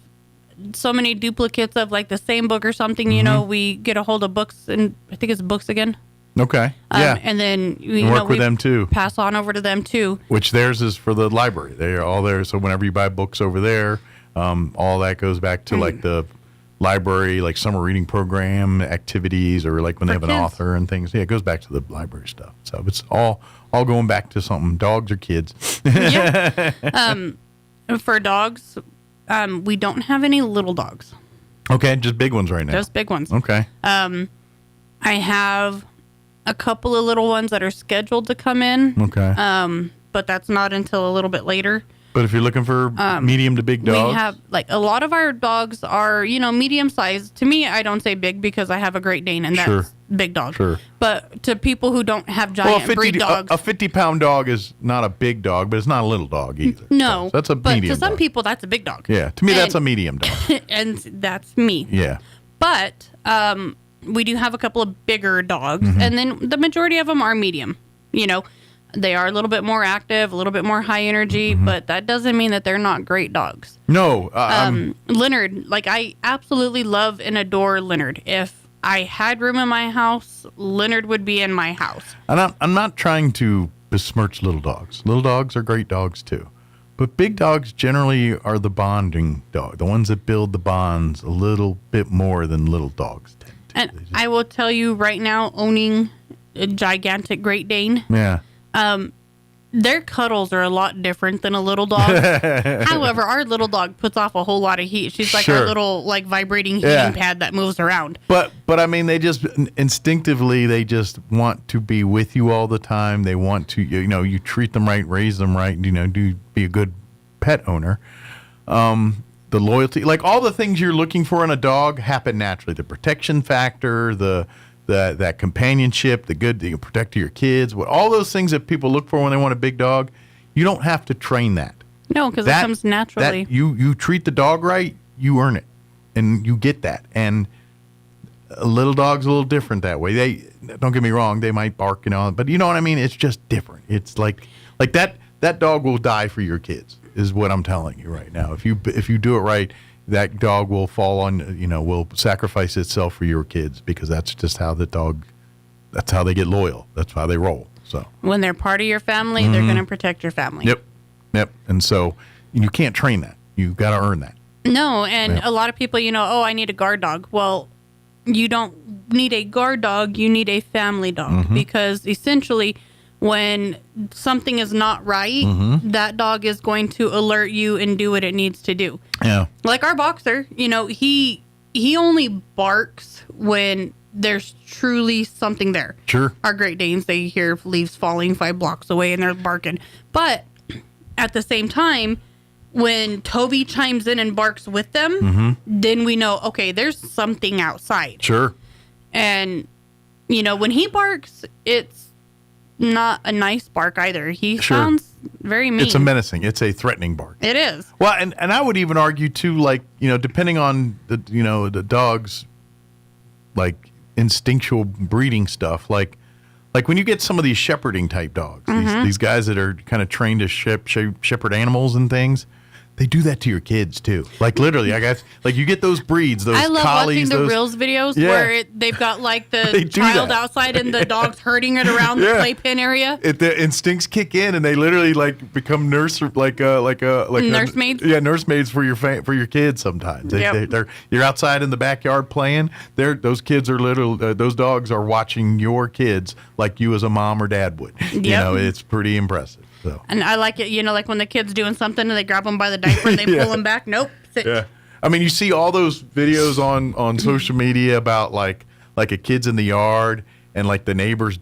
so many duplicates of like the same book or something, we get a hold of books, and I think it's Books Again. Okay. Yeah. And then we work with them too. Pass on over to them too. Which theirs is for the library. They are all there. So whenever you buy books over there, all that goes back to like the library, like summer reading program activities, or like when they have an author and things. Yeah, it goes back to the library stuff. So it's all going back to something. Dogs or kids. Yeah. For dogs, we don't have any little dogs. Okay, just big ones right now. Just big ones. Okay. I have a couple of little ones that are scheduled to come in. Okay. But that's not until a little bit later. But if you're looking for medium to big dogs, We have like a lot of our dogs are, medium sized. To me, I don't say big because I have a Great Dane and that's big dog. Sure. But to people who don't have giant breed dogs, a 50-pound dog is not a big dog, but it's not a little dog either. no. So that's a but medium to some dog. people, that's a big dog. Yeah, to me, that's a medium dog. And that's me. Yeah. But we do have a couple of bigger dogs, Mhm. and then the majority of them are medium. They are a little bit more active, a little bit more high energy, but that doesn't mean that they're not great dogs. No. Leonard, I absolutely love and adore Leonard. If I had room in my house, Leonard would be in my house. I'm not trying to besmirch little dogs. Little dogs are great dogs too. But big dogs generally are the bonding dog, the ones that build the bonds a little bit more than little dogs tend. And I will tell you right now, owning a gigantic Great Dane, Yeah. their cuddles are a lot different than a little dog. However, our little dog puts off a whole lot of heat. She's like our Sure. little vibrating heating Yeah. pad that moves around. But I mean, they just instinctively they just want to be with you all the time. They want to you treat them right, raise them right, do be a good pet owner. The loyalty, like all the things you're looking for in a dog, happen naturally. The protection factor, that companionship, the good that you protect your kids, all those things that people look for when they want a big dog. You don't have to train that. No, because it comes naturally. You treat the dog right, you earn it, and you get that. And a little dog's a little different that way. They don't get me wrong; they might bark and all, but you know what I mean. It's just different. It's like that dog will die for your kids, is what I'm telling you right now. If you do it right, that dog will fall on, will sacrifice itself for your kids, because that's just how that's how they get loyal. That's how they roll. So When they're part of your family, they're going to protect your family. Yep. And so you can't train that. You got to earn that. No, and Yeah. a lot of people, I need a guard dog. Well, you don't need a guard dog. You need a family dog, because essentially when something is not right, that dog is going to alert you and do what it needs to do. Yeah. Like our boxer, he only barks when there's truly something there. Sure. Our Great Danes, they hear leaves falling 5 blocks away and they're barking. But at the same time, when Toby chimes in and barks with them, then we know, okay, there's something outside. Sure. And, you know, when he barks, it's not a nice bark either. He sounds very mean. It's a menacing. It's a threatening bark. It is. Well, and I would even argue too, like, you know, depending on the, you know, the dog's like instinctual breeding stuff, like when you get some of these shepherding type dogs, these guys that are kind of trained to shepherd animals and things, they do that to your kids too. Like literally, I guess, like you get those breeds, those I love collies, watching the Reels videos where they've got like the child outside and the dog's herding it around the playpen area. The instincts kick in and they literally like become nursemaids. Yeah, nursemaids for your kids. Sometimes you're outside in the backyard playing. Those kids are those dogs are watching your kids like you as a mom or dad would. You know, it's pretty impressive. So. And I like it, you know, like when the kid's doing something and they grab them by the diaper and they pull them back. Nope. Sit. Yeah. I mean, you see all those videos on social media about like a kid's in the yard and like the neighbor's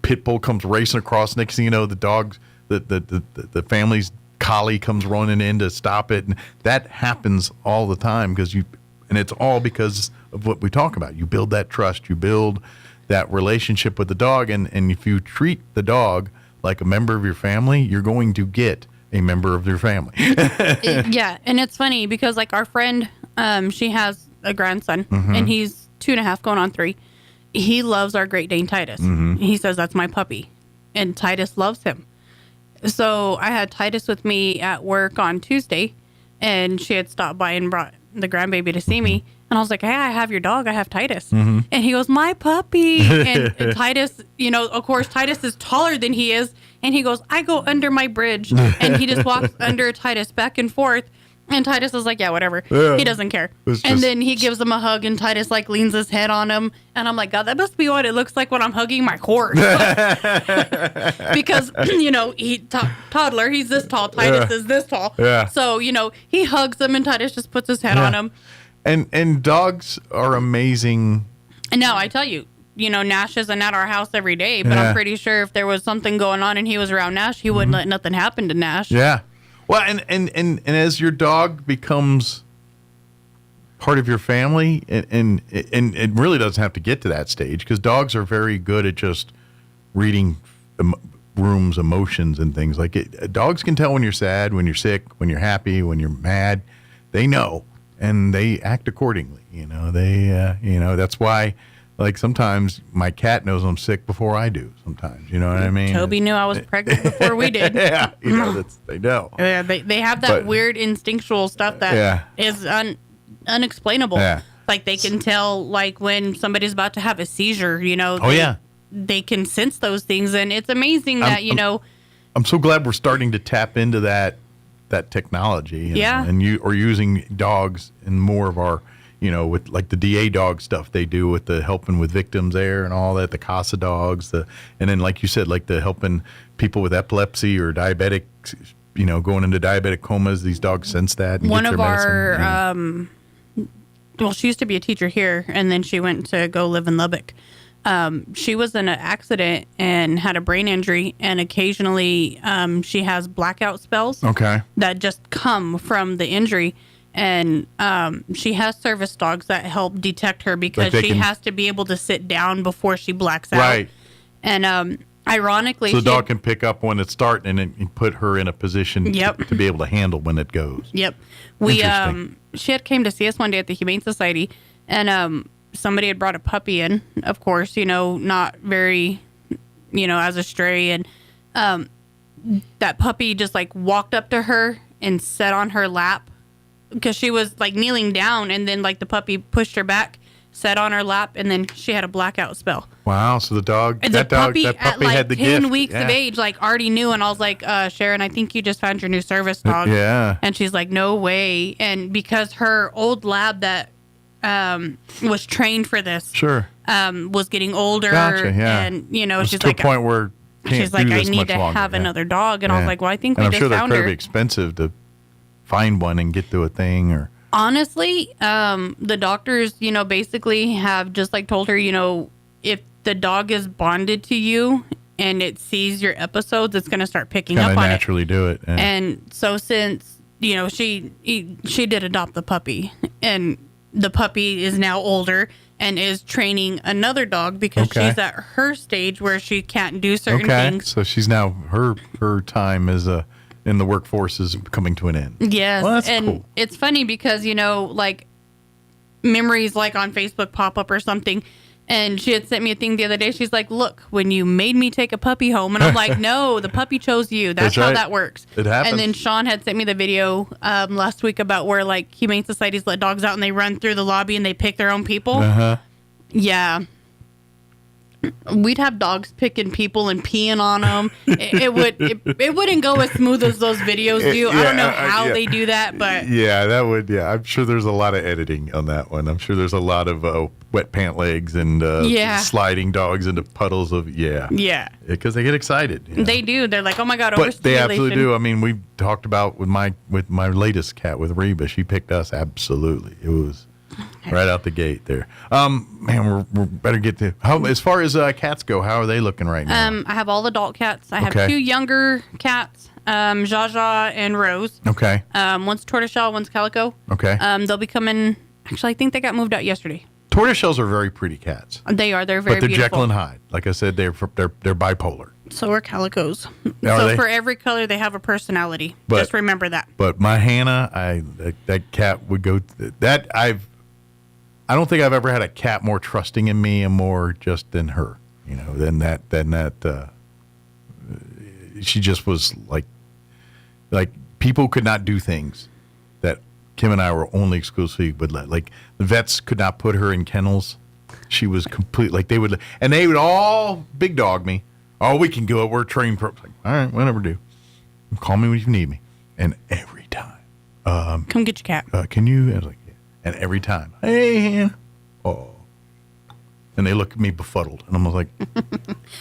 pit bull comes racing across. Next thing you know, the dog's the family's collie comes running in to stop it. And that happens all the time and it's all because of what we talk about. You build that trust, you build that relationship with the dog. And if you treat the dog like a member of your family, you're going to get a member of your family. Yeah, and it's funny because like our friend, she has a grandson, and he's 2.5 going on 3. He loves our Great Dane Titus. He says that's my puppy, and Titus loves him. So I had Titus with me at work on Tuesday, and she had stopped by and brought the grandbaby to see me. And I was like, hey, I have your dog. I have Titus. And he goes, my puppy. And Titus, you know, of course, Titus is taller than he is. And he goes, I go under my bridge. And he just walks under Titus back and forth. And Titus is like, yeah, whatever. Yeah. He doesn't care. And then he gives him a hug and Titus like leans his head on him. And I'm like, God, that must be what it looks like when I'm hugging my horse. Because, you know, toddler, he's this tall. Titus is this tall. Yeah. So, you know, he hugs him and Titus just puts his head on him. And dogs are amazing. And now I tell you, you know, Nash isn't at our house every day, but I'm pretty sure if there was something going on and he was around Nash, he wouldn't let nothing happen to Nash. Yeah. Well, and as your dog becomes part of your family, and it really doesn't have to get to that stage because dogs are very good at just reading rooms, emotions, and things like it. Dogs can tell when you're sad, when you're sick, when you're happy, when you're mad. They know. And they act accordingly, you know. That's why, like, sometimes my cat knows I'm sick before I do. Sometimes, you know what I mean. Toby knew I was pregnant before we did. Yeah, you know, they know. Yeah, they have that weird instinctual stuff that is unexplainable. Yeah. Like they can tell, like when somebody's about to have a seizure, you know. They can sense those things, and it's amazing that I'm so glad we're starting to tap into that technology and you are using dogs in more of our, you know, with like the DA dog stuff they do with the helping with victims there and all that, the CASA dogs, and then like you said, like the helping people with epilepsy or diabetics, you know, going into diabetic comas. These dogs sense that. And one of our, well, she used to be a teacher here, and then she went to go live in Lubbock. She was in an accident and had a brain injury, and occasionally she has blackout spells that just come from the injury. And she has service dogs that help detect her because she has to be able to sit down before she blacks out. Right. And ironically, so the dog can pick up when it's starting and put her in a position to be able to handle when it goes. Yep. She had came to see us one day at the Humane Society, and somebody had brought a puppy in, of course, you know, not very, you know, as a stray. And that puppy just like walked up to her and sat on her lap because she was like kneeling down. And then like the puppy pushed her back, sat on her lap, and then she had a blackout spell. Wow. So that puppy at like had the 10 gift. weeks of age, like already knew. And I was like, Sharon, I think you just found your new service dog. Yeah. And she's like, no way. And because her old lab that was trained for this. Was getting older. Gotcha, yeah. And, you know, it's she's to like, a point where she's like, I need to have another dog. And I was like, well, I think we just found her. I'm sure they're incredibly expensive to find one and get to a thing. Or honestly, the doctors, you know, basically have just like told her, you know, if the dog is bonded to you and it sees your episodes, it's going to start picking Kinda up on naturally do it. Yeah. And so since, she did adopt the puppy, and the puppy is now older and is training another dog because she's at her stage where she can't do certain things. So she's now, her time is in the workforce is coming to an end. Yes. Well, that's and cool. it's funny because, memories like on Facebook pop up or something. And she had sent me a thing the other day. She's like, look, when you made me take a puppy home. And I'm like, no, the puppy chose you. That's how that works. It happens. And then Sean had sent me the video last week about where, humane societies let dogs out and they run through the lobby and they pick their own people. Uh-huh. Yeah. We'd have dogs picking people and peeing on them. It wouldn't go as smooth as those videos do. I don't know how they do that, but Yeah, that would, I'm sure there's a lot of editing on that one. I'm sure there's a lot of wet pant legs and sliding dogs into puddles of, Yeah. Because they get excited. They do. They're like, oh my God, But overstimulation. they absolutely do. I mean, we talked about with my latest cat, with Reba. She picked us, absolutely. It was right out the gate there. Man, we're better get to, as far as cats go, how are they looking right now? I have all adult cats. I have 2 younger cats, Jaja and Rose. Okay. One's tortoiseshell, one's calico. Okay. They'll be coming. Actually, I think they got moved out yesterday. Tortoiseshells are very pretty cats. They are. They're very but they're beautiful. Jekyll and Hyde. Like I said, they're bipolar. So are calicos. Are they? For every color, they have a personality. But- Just remember that. But my Hannah, that cat would go. I don't think I've ever had a cat more trusting in me and more just than her. Than that. She just was like people could not do things that Kim and I were only exclusively would let. Like the vets could not put her in kennels. She was complete. Like they would all big dog me. Oh, we can go. We're trained. All right, whatever. Do. Call me when you need me. And every time, come get your cat. Can you? I was like, yeah. And every time, hey, Hannah. Oh. And they look at me befuddled, and I'm like,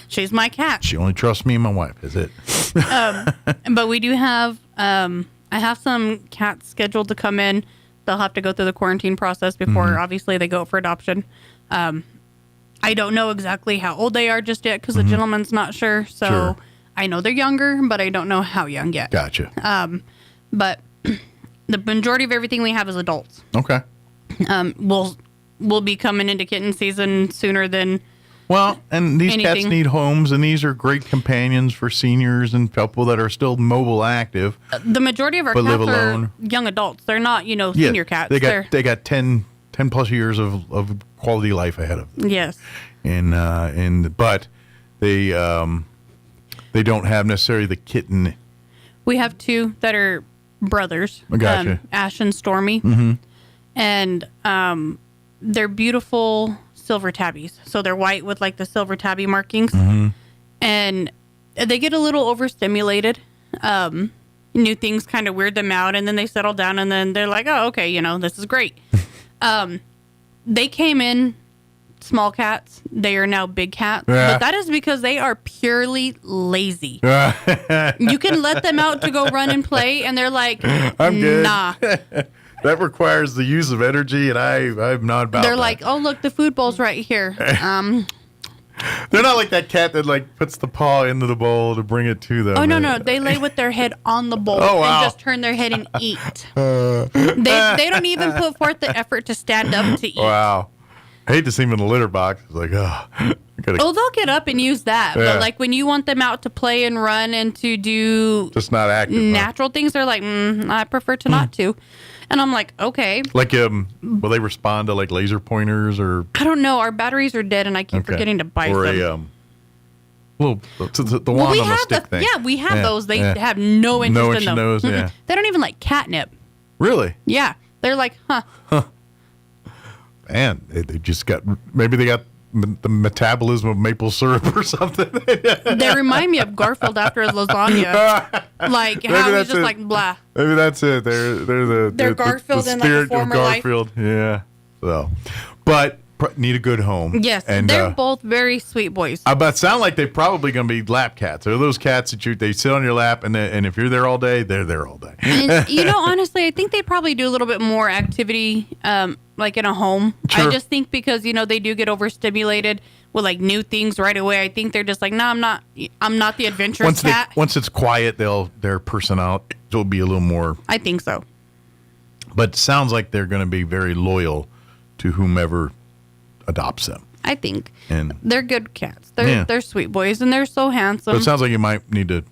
she's my cat. She only trusts me and my wife. Is it? But we do have. I have some cats scheduled to come in. They'll have to go through the quarantine process before, obviously, they go for adoption. I don't know exactly how old they are just yet because the gentleman's not sure. So I know they're younger, but I don't know how young yet. Gotcha. But the majority of everything we have is adults. Okay. We'll be coming into kitten season sooner than. Well, and these cats anything. need homes, and these are great companions for seniors and people that are still mobile active. The majority of our But cats live alone. are young adults. They're not, senior cats. They got 10 plus years of quality life ahead of them. Yes. But they don't have necessarily the kitten. We have 2 that are brothers. I gotcha. Ash and Stormy. Mm-hmm. And they're beautiful silver tabbies. So they're white with the silver tabby markings. Mm-hmm. And they get a little overstimulated. New things kind of weird them out, and then they settle down, and then they're like, oh, okay, this is great. They came in small cats. They are now big cats. But that is because they are purely lazy. You can let them out to go run and play, and they're like, I'm good. Nah. That requires the use of energy, and I'm not about They're that. like, oh, look, the food bowl's right here. They're not like that cat that puts the paw into the bowl to bring it to them. Oh, no. They lay with their head on the bowl and just turn their head and eat. They don't even put forth the effort to stand up to eat. Wow. I hate to see them in the litter box. It's like, they'll get up and use that. Yeah. But when you want them out to play and run and to do just not active, natural things, they're like, I prefer to not to. And I'm like, okay. Will they respond to laser pointers or? I don't know. Our batteries are dead, and I keep forgetting to buy or them. the wand on the stick thing. Yeah, we have those. They have no interest in them. Those, yeah. They don't even like catnip. Really? Yeah. They're like, huh. Man, they just got, maybe they got the metabolism of maple syrup or something. They remind me of Garfield after his lasagna. How he's just like, blah. Maybe that's it. They're Garfield the in spirit a former of Garfield. life. Yeah. So, but need a good home. Yes, and they're both very sweet boys. But sound like they're probably going to be lap cats. They're those cats that they sit on your lap, and if you're there all day, they're there all day. And, honestly, I think they probably do a little bit more activity, like in a home. Sure. I just think because they do get overstimulated with like new things right away. I think they're just like, no, I'm not the adventurous cat. Once it's quiet, their personality will be a little more. I think so. But it sounds like they're going to be very loyal to whomever adopts them. I think. And they're good cats. They're sweet boys, and they're so handsome. But it sounds like you might need to,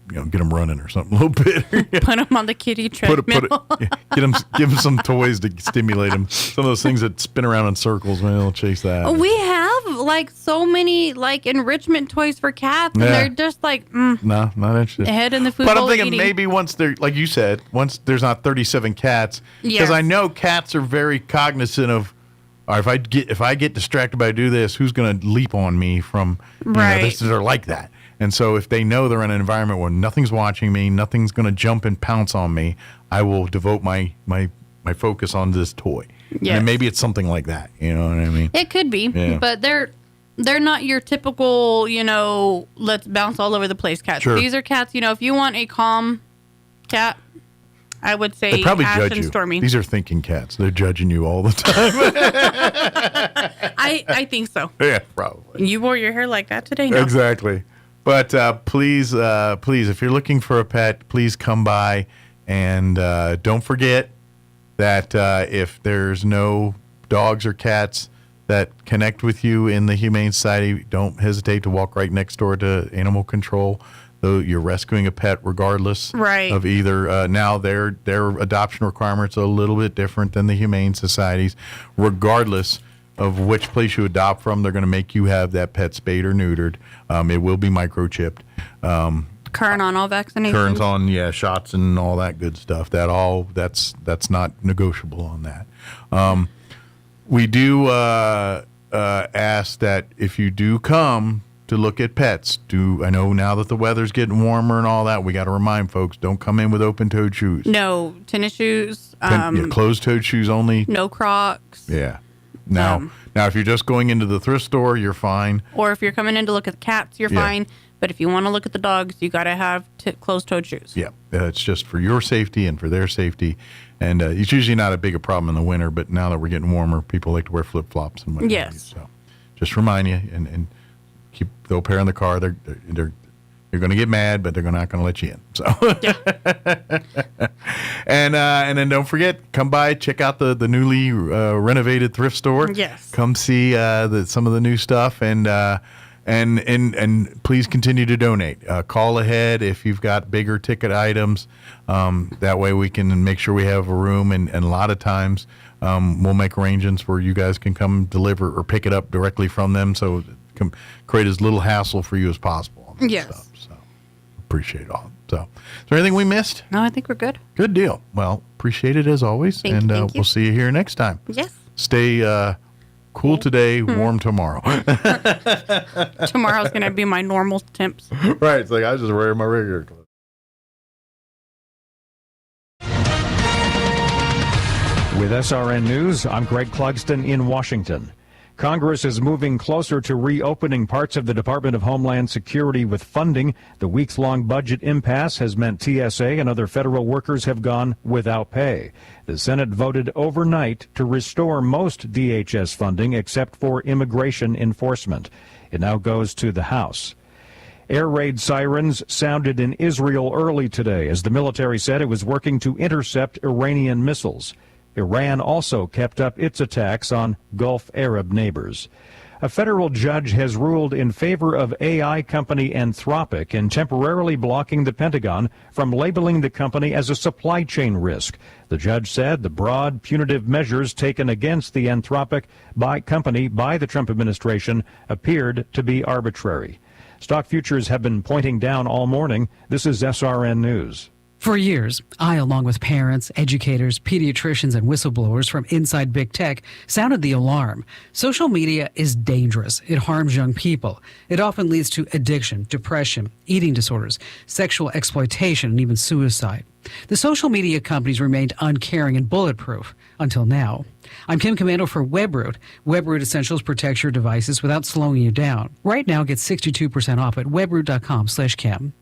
get them running or something a little bit. Put them on the kitty treadmill. Give them some toys to stimulate them. Some of those things that spin around in circles, man, they'll chase that. We have like so many like enrichment toys for cats, and they're just like, no, not interested. Head in the food But I'm bowl thinking eating. maybe once they're, like you said, once there's not 37 cats, because Yes. I know cats are very cognizant of, all right, if I get distracted by do this, who's going to leap on me from, Right. they're like that. And so if they know they're in an environment where nothing's watching me, nothing's going to jump and pounce on me, I will devote my focus on this toy. Yes. And maybe it's something like that. You know what I mean? It could be, Yeah. but they're not your typical, let's bounce all over the place cats. Sure. These are cats, if you want a calm cat, I would say They probably Ash judge and you. Stormy. These are thinking cats. They're judging you all the time. I think so. Yeah, probably. You wore your hair like that today? No. Exactly. But please, if you're looking for a pet, please come by. And don't forget that if there's no dogs or cats that connect with you in the Humane Society, don't hesitate to walk right next door to Animal Control. Though you're rescuing a pet regardless Right. of either. Now their adoption requirements are a little bit different than the Humane Society's. Regardless of which place you adopt from, they're going to make you have that pet spayed or neutered. It will be microchipped. Current on all vaccinations. Current on, shots and all that good stuff. That's not negotiable on that. We do ask that if you do come to look at pets, I know now that the weather's getting warmer and all that, we got to remind folks, don't come in with open-toed shoes. No tennis shoes. Closed-toed shoes only. No Crocs. Yeah. Now, if you're just going into the thrift store, you're fine. Or if you're coming in to look at the cats, you're fine. But if you want to look at the dogs, you got to have closed-toed shoes. Yeah, it's just for your safety and for their safety. And it's usually not a big a problem in the winter, but now that we're getting warmer, people like to wear flip-flops and whatnot. Yes. So just remind you and keep the pair in the car. You're going to get mad, but they're not going to let you in. So, and then don't forget, come by, check out the newly renovated thrift store. Yes. Come see some of the new stuff, and please continue to donate. Call ahead if you've got bigger ticket items. That way we can make sure we have a room, and a lot of times we'll make arrangements where you guys can come deliver or pick it up directly from them, so it can create as little hassle for you as possible on that Yes. stuff. So appreciate it all. So is there anything we missed? No, I think we're good. Good deal. Well, appreciate it as always. Thank you. We'll see you here next time. Yes. Stay cool today, warm tomorrow. Tomorrow's going to be my normal temps. Right. It's like I was just wearing my regular clothes. With SRN News, I'm Greg Clugston in Washington. Congress is moving closer to reopening parts of the Department of Homeland Security with funding. The weeks-long budget impasse has meant TSA and other federal workers have gone without pay. The Senate voted overnight to restore most DHS funding except for immigration enforcement. It now goes to the House. Air raid sirens sounded in Israel early today as the military said it was working to intercept Iranian missiles. Iran also kept up its attacks on Gulf Arab neighbors. A federal judge has ruled in favor of AI company Anthropic in temporarily blocking the Pentagon from labeling the company as a supply chain risk. The judge said the broad punitive measures taken against the Anthropic company by the Trump administration appeared to be arbitrary. Stock futures have been pointing down all morning. This is SRN News. For years, I, along with parents, educators, pediatricians, and whistleblowers from inside big tech, sounded the alarm. Social media is dangerous. It harms young people. It often leads to addiction, depression, eating disorders, sexual exploitation, and even suicide. The social media companies remained uncaring and bulletproof. until now. I'm Kim Commando for WebRoot. WebRoot Essentials protects your devices without slowing you down. Right now, get 62% off at webroot.com/Kim.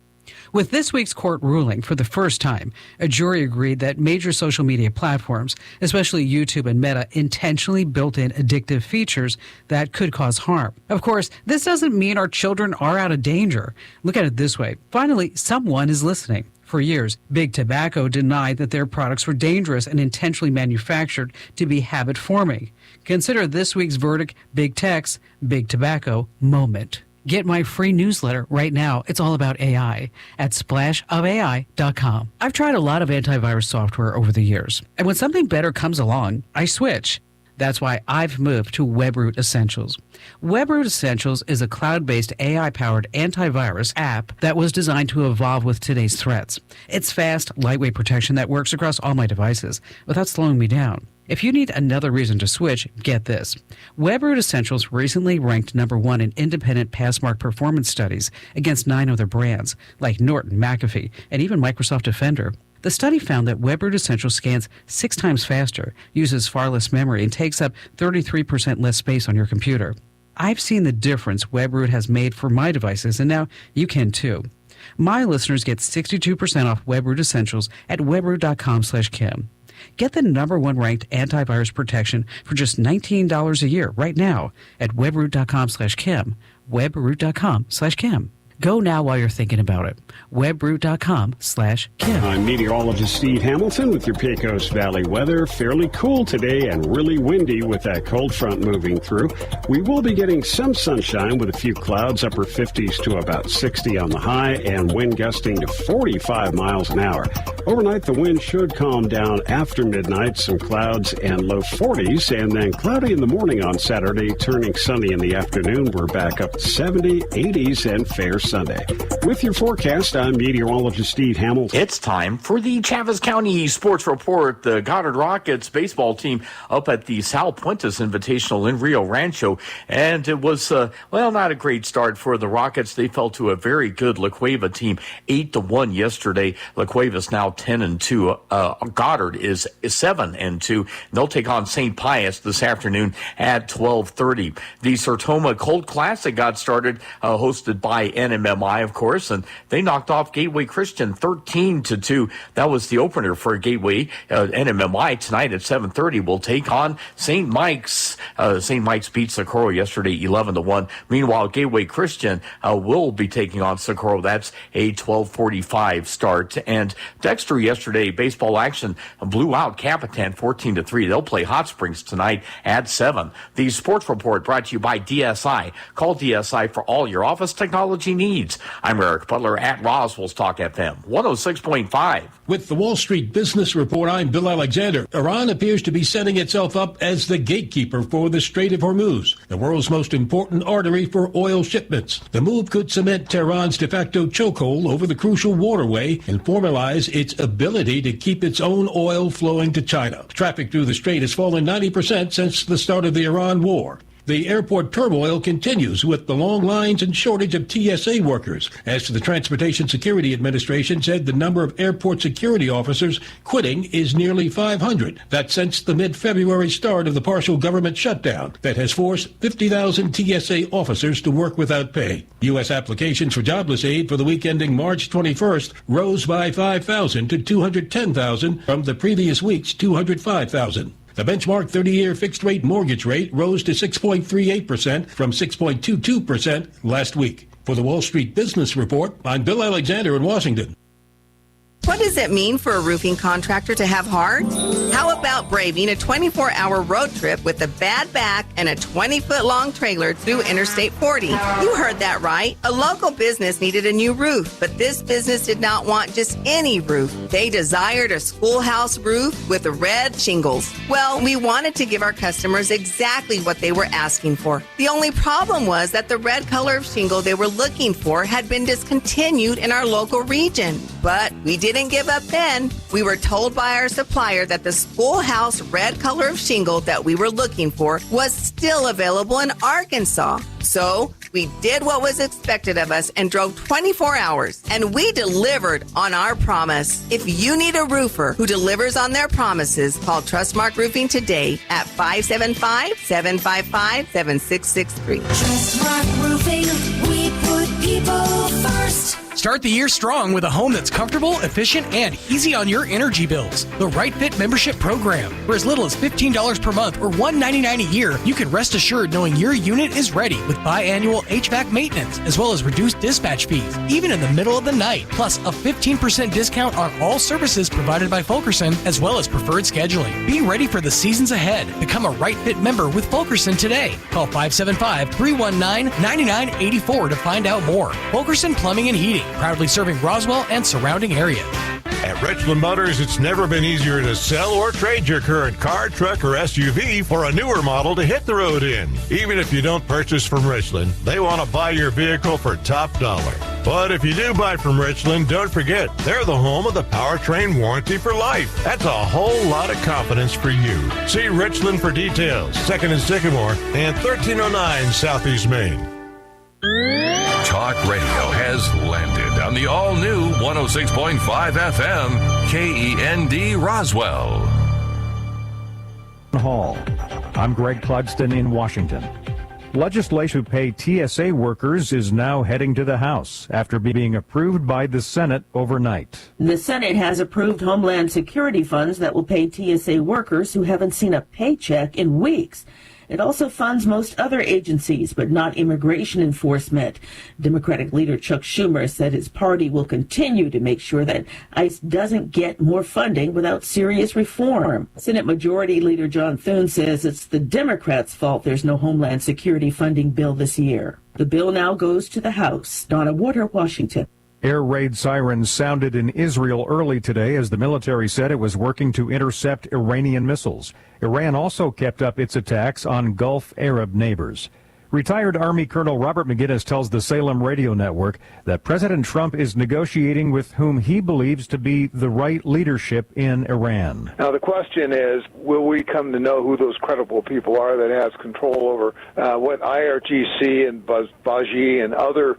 With this week's court ruling, for the first time, a jury agreed that major social media platforms, especially YouTube and Meta, intentionally built in addictive features that could cause harm. Of course, this doesn't mean our children are out of danger. Look at it this way. Finally, someone is listening. For years, Big Tobacco denied that their products were dangerous and intentionally manufactured to be habit-forming. Consider this week's verdict, Big Tech's Big Tobacco moment. Get my free newsletter right now. It's all about AI at splashofai.com. I've tried a lot of antivirus software over the years, and when something better comes along, I switch. That's why I've moved to WebRoot Essentials. WebRoot Essentials is a cloud-based AI-powered antivirus app that was designed to evolve with today's threats. It's fast, lightweight protection that works across all my devices without slowing me down. If you need another reason to switch, get this. WebRoot Essentials recently ranked #1 in independent Passmark performance studies against 9 other brands, like Norton, McAfee, and even Microsoft Defender. The study found that WebRoot Essentials scans 6 times faster, uses far less memory, and takes up 33% less space on your computer. I've seen the difference WebRoot has made for my devices, and now you can too. My listeners get 62% off WebRoot Essentials at webroot.com/Kim. Get the #1 ranked antivirus protection for just $19 a year right now at webroot.com/Kim. Webroot.com/Kim. Go now while you're thinking about it. Webroot.com/Kim. I'm meteorologist Steve Hamilton with your Pecos Valley weather. Fairly cool today and really windy with that cold front moving through. We will be getting some sunshine with a few clouds, upper 50s to about 60 on the high, and wind gusting to 45 miles an hour. Overnight, the wind should calm down after midnight, some clouds and low 40s, and then cloudy in the morning on Saturday, turning sunny in the afternoon. We're back up to 70, 80s, and fair Sunday. With your forecast, I'm meteorologist Steve Hamilton. It's time for the Chaves County Sports Report. The Goddard Rockets baseball team up at the Sal Puentes Invitational in Rio Rancho, and it was, not a great start for the Rockets. They fell to a very good La Cueva team, 8-1 yesterday. La Cueva's now 10-2. Goddard is 7-2. They'll take on St. Pius this afternoon at 12:30. The Sertoma Cold Classic got started, hosted by NMMI, of course, and they knocked off Gateway Christian 13-2. That was the opener for Gateway. NMMI tonight at 7:30 will take on St. Mike's. St. Mike's beat Socorro yesterday 11-1. Meanwhile, Gateway Christian will be taking on Socorro. That's a 12:45 start. And Dexter yesterday, baseball action blew out Capitan 14-3. They'll play Hot Springs tonight at 7. The Sports Report brought to you by DSI. Call DSI for all your office technology needs. I'm Eric Butler at Roswell's Talk FM 106.5. With the Wall Street Business Report, I'm Bill Alexander. Iran appears to be setting itself up as the gatekeeper for the Strait of Hormuz, the world's most important artery for oil shipments. The move could cement Tehran's de facto chokehold over the crucial waterway and formalize its ability to keep its own oil flowing to China. Traffic through the strait has fallen 90% since the start of the Iran war. The airport turmoil continues with the long lines and shortage of TSA workers. As to the Transportation Security Administration said the number of airport security officers quitting is nearly 500. That's since the mid-February start of the partial government shutdown that has forced 50,000 TSA officers to work without pay. U.S. applications for jobless aid for the week ending March 21st rose by 5,000 to 210,000 from the previous week's 205,000. The benchmark 30-year fixed-rate mortgage rate rose to 6.38% from 6.22% last week. For the Wall Street Business Report, I'm Bill Alexander in Washington. What does it mean for a roofing contractor to have heart? How about braving a 24-hour road trip with a bad back and a 20-foot-long trailer through Interstate 40? You heard that right. A local business needed a new roof, but this business did not want just any roof. They desired a schoolhouse roof with red shingles. Well, we wanted to give our customers exactly what they were asking for. The only problem was that the red color of shingle they were looking for had been discontinued in our local region. But we didn't give up then. We were told by our supplier that the schoolhouse red color of shingle that we were looking for was still available in Arkansas. So We did what was expected of us and drove 24 hours. And we delivered on our promise. If you need a roofer who delivers on their promises, call Trustmark Roofing today at 575-755-7663. Trustmark Roofing, we put people first. Start the year strong with a home that's comfortable, efficient, and easy on your energy bills. The Right Fit membership program. For as little as $15 per month or $199 a year, you can rest assured knowing your unit is ready with biannual HVAC maintenance, as well as reduced dispatch fees, even in the middle of the night, plus a 15% discount on all services provided by Fulkerson, as well as preferred scheduling. Be ready for the seasons ahead. Become a Right Fit member with Fulkerson today. Call 575-319-9984 to find out more. Fulkerson Plumbing and Heating, proudly serving Roswell and surrounding areas. At Richland Motors, it's never been easier to sell or trade your current car, truck, or SUV for a newer model to hit the road in. Even if you don't purchase from Richland, they want to buy your vehicle for top dollar. But if you do buy from Richland, don't forget, they're the home of the powertrain warranty for life. That's a whole lot of confidence for you. See Richland for details. 2nd and Sycamore and 1309 Southeast Main. Talk radio has landed on the all-new 106.5 FM KEND Roswell. Hall. I'm Greg Clugston in Washington. Legislation to pay TSA workers is now heading to the House after being approved by the Senate overnight. The Senate has approved Homeland Security funds that will pay TSA workers who haven't seen a paycheck in weeks. It also funds most other agencies, but not immigration enforcement. Democratic leader Chuck Schumer said his party will continue to make sure that ICE doesn't get more funding without serious reform. Senate Majority Leader John Thune says it's the Democrats' fault there's no Homeland Security funding bill this year. The bill now goes to the House. Donna Water, Washington. Air raid sirens sounded in Israel early today as the military said it was working to intercept Iranian missiles. Iran also kept up its attacks on Gulf Arab neighbors. Retired Army Colonel Robert McGinnis tells the Salem Radio Network that President Trump is negotiating with whom he believes to be the right leadership in Iran. Now the question is, will we come to know who those credible people are that has control over what IRGC and Baji and other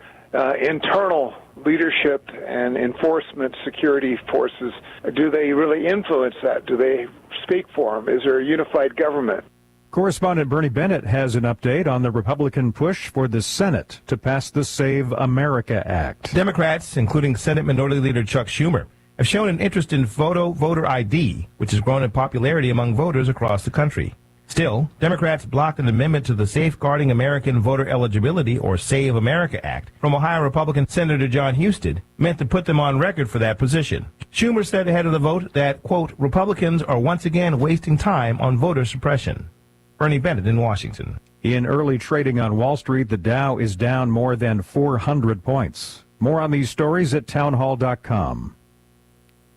internal leadership and enforcement security forces, do they really influence that? Do they speak for them? Is there a unified government? Correspondent Bernie Bennett has an update on the Republican push for the Senate to pass the Save America Act. Democrats, including Senate Minority Leader Chuck Schumer, have shown an interest in voter ID, which has grown in popularity among voters across the country. Still, Democrats blocked an amendment to the Safeguarding American Voter Eligibility, or Save America Act, from Ohio Republican Senator John Husted, meant to put them on record for that position. Schumer said ahead of the vote that, quote, Republicans are once again wasting time on voter suppression. Bernie Bennett in Washington. In early trading on Wall Street, the Dow is down more than 400 points. More on these stories at townhall.com.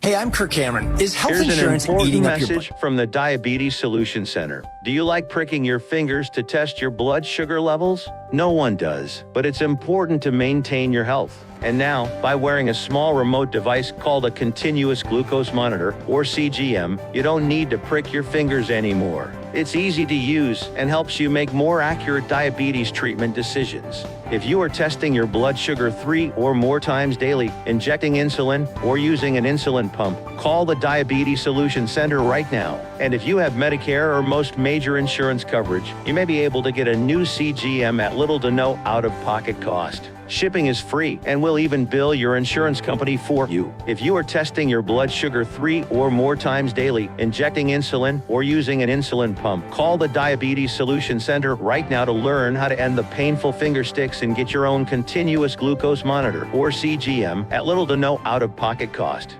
Hey, I'm Kirk Cameron. Is health Here's insurance an important eating up your message from the Diabetes Solution Center. Do you like pricking your fingers to test your blood sugar levels? No one does, but it's important to maintain your health. And now, by wearing a small remote device called a continuous glucose monitor, or CGM, you don't need to prick your fingers anymore. It's easy to use and helps you make more accurate diabetes treatment decisions. If you are testing your blood sugar 3 or more times daily, injecting insulin, or using an insulin pump, call the Diabetes Solution Center right now. And if you have Medicare or most major insurance coverage, you may be able to get a new CGM at little to no out-of-pocket cost. Shipping is free, and we'll even bill your insurance company for you. If you are testing your blood sugar 3 or more times daily, injecting insulin, or using an insulin pump, call the Diabetes Solution Center right now to learn how to end the painful finger sticks and get your own continuous glucose monitor, or CGM, at little to no out-of-pocket cost.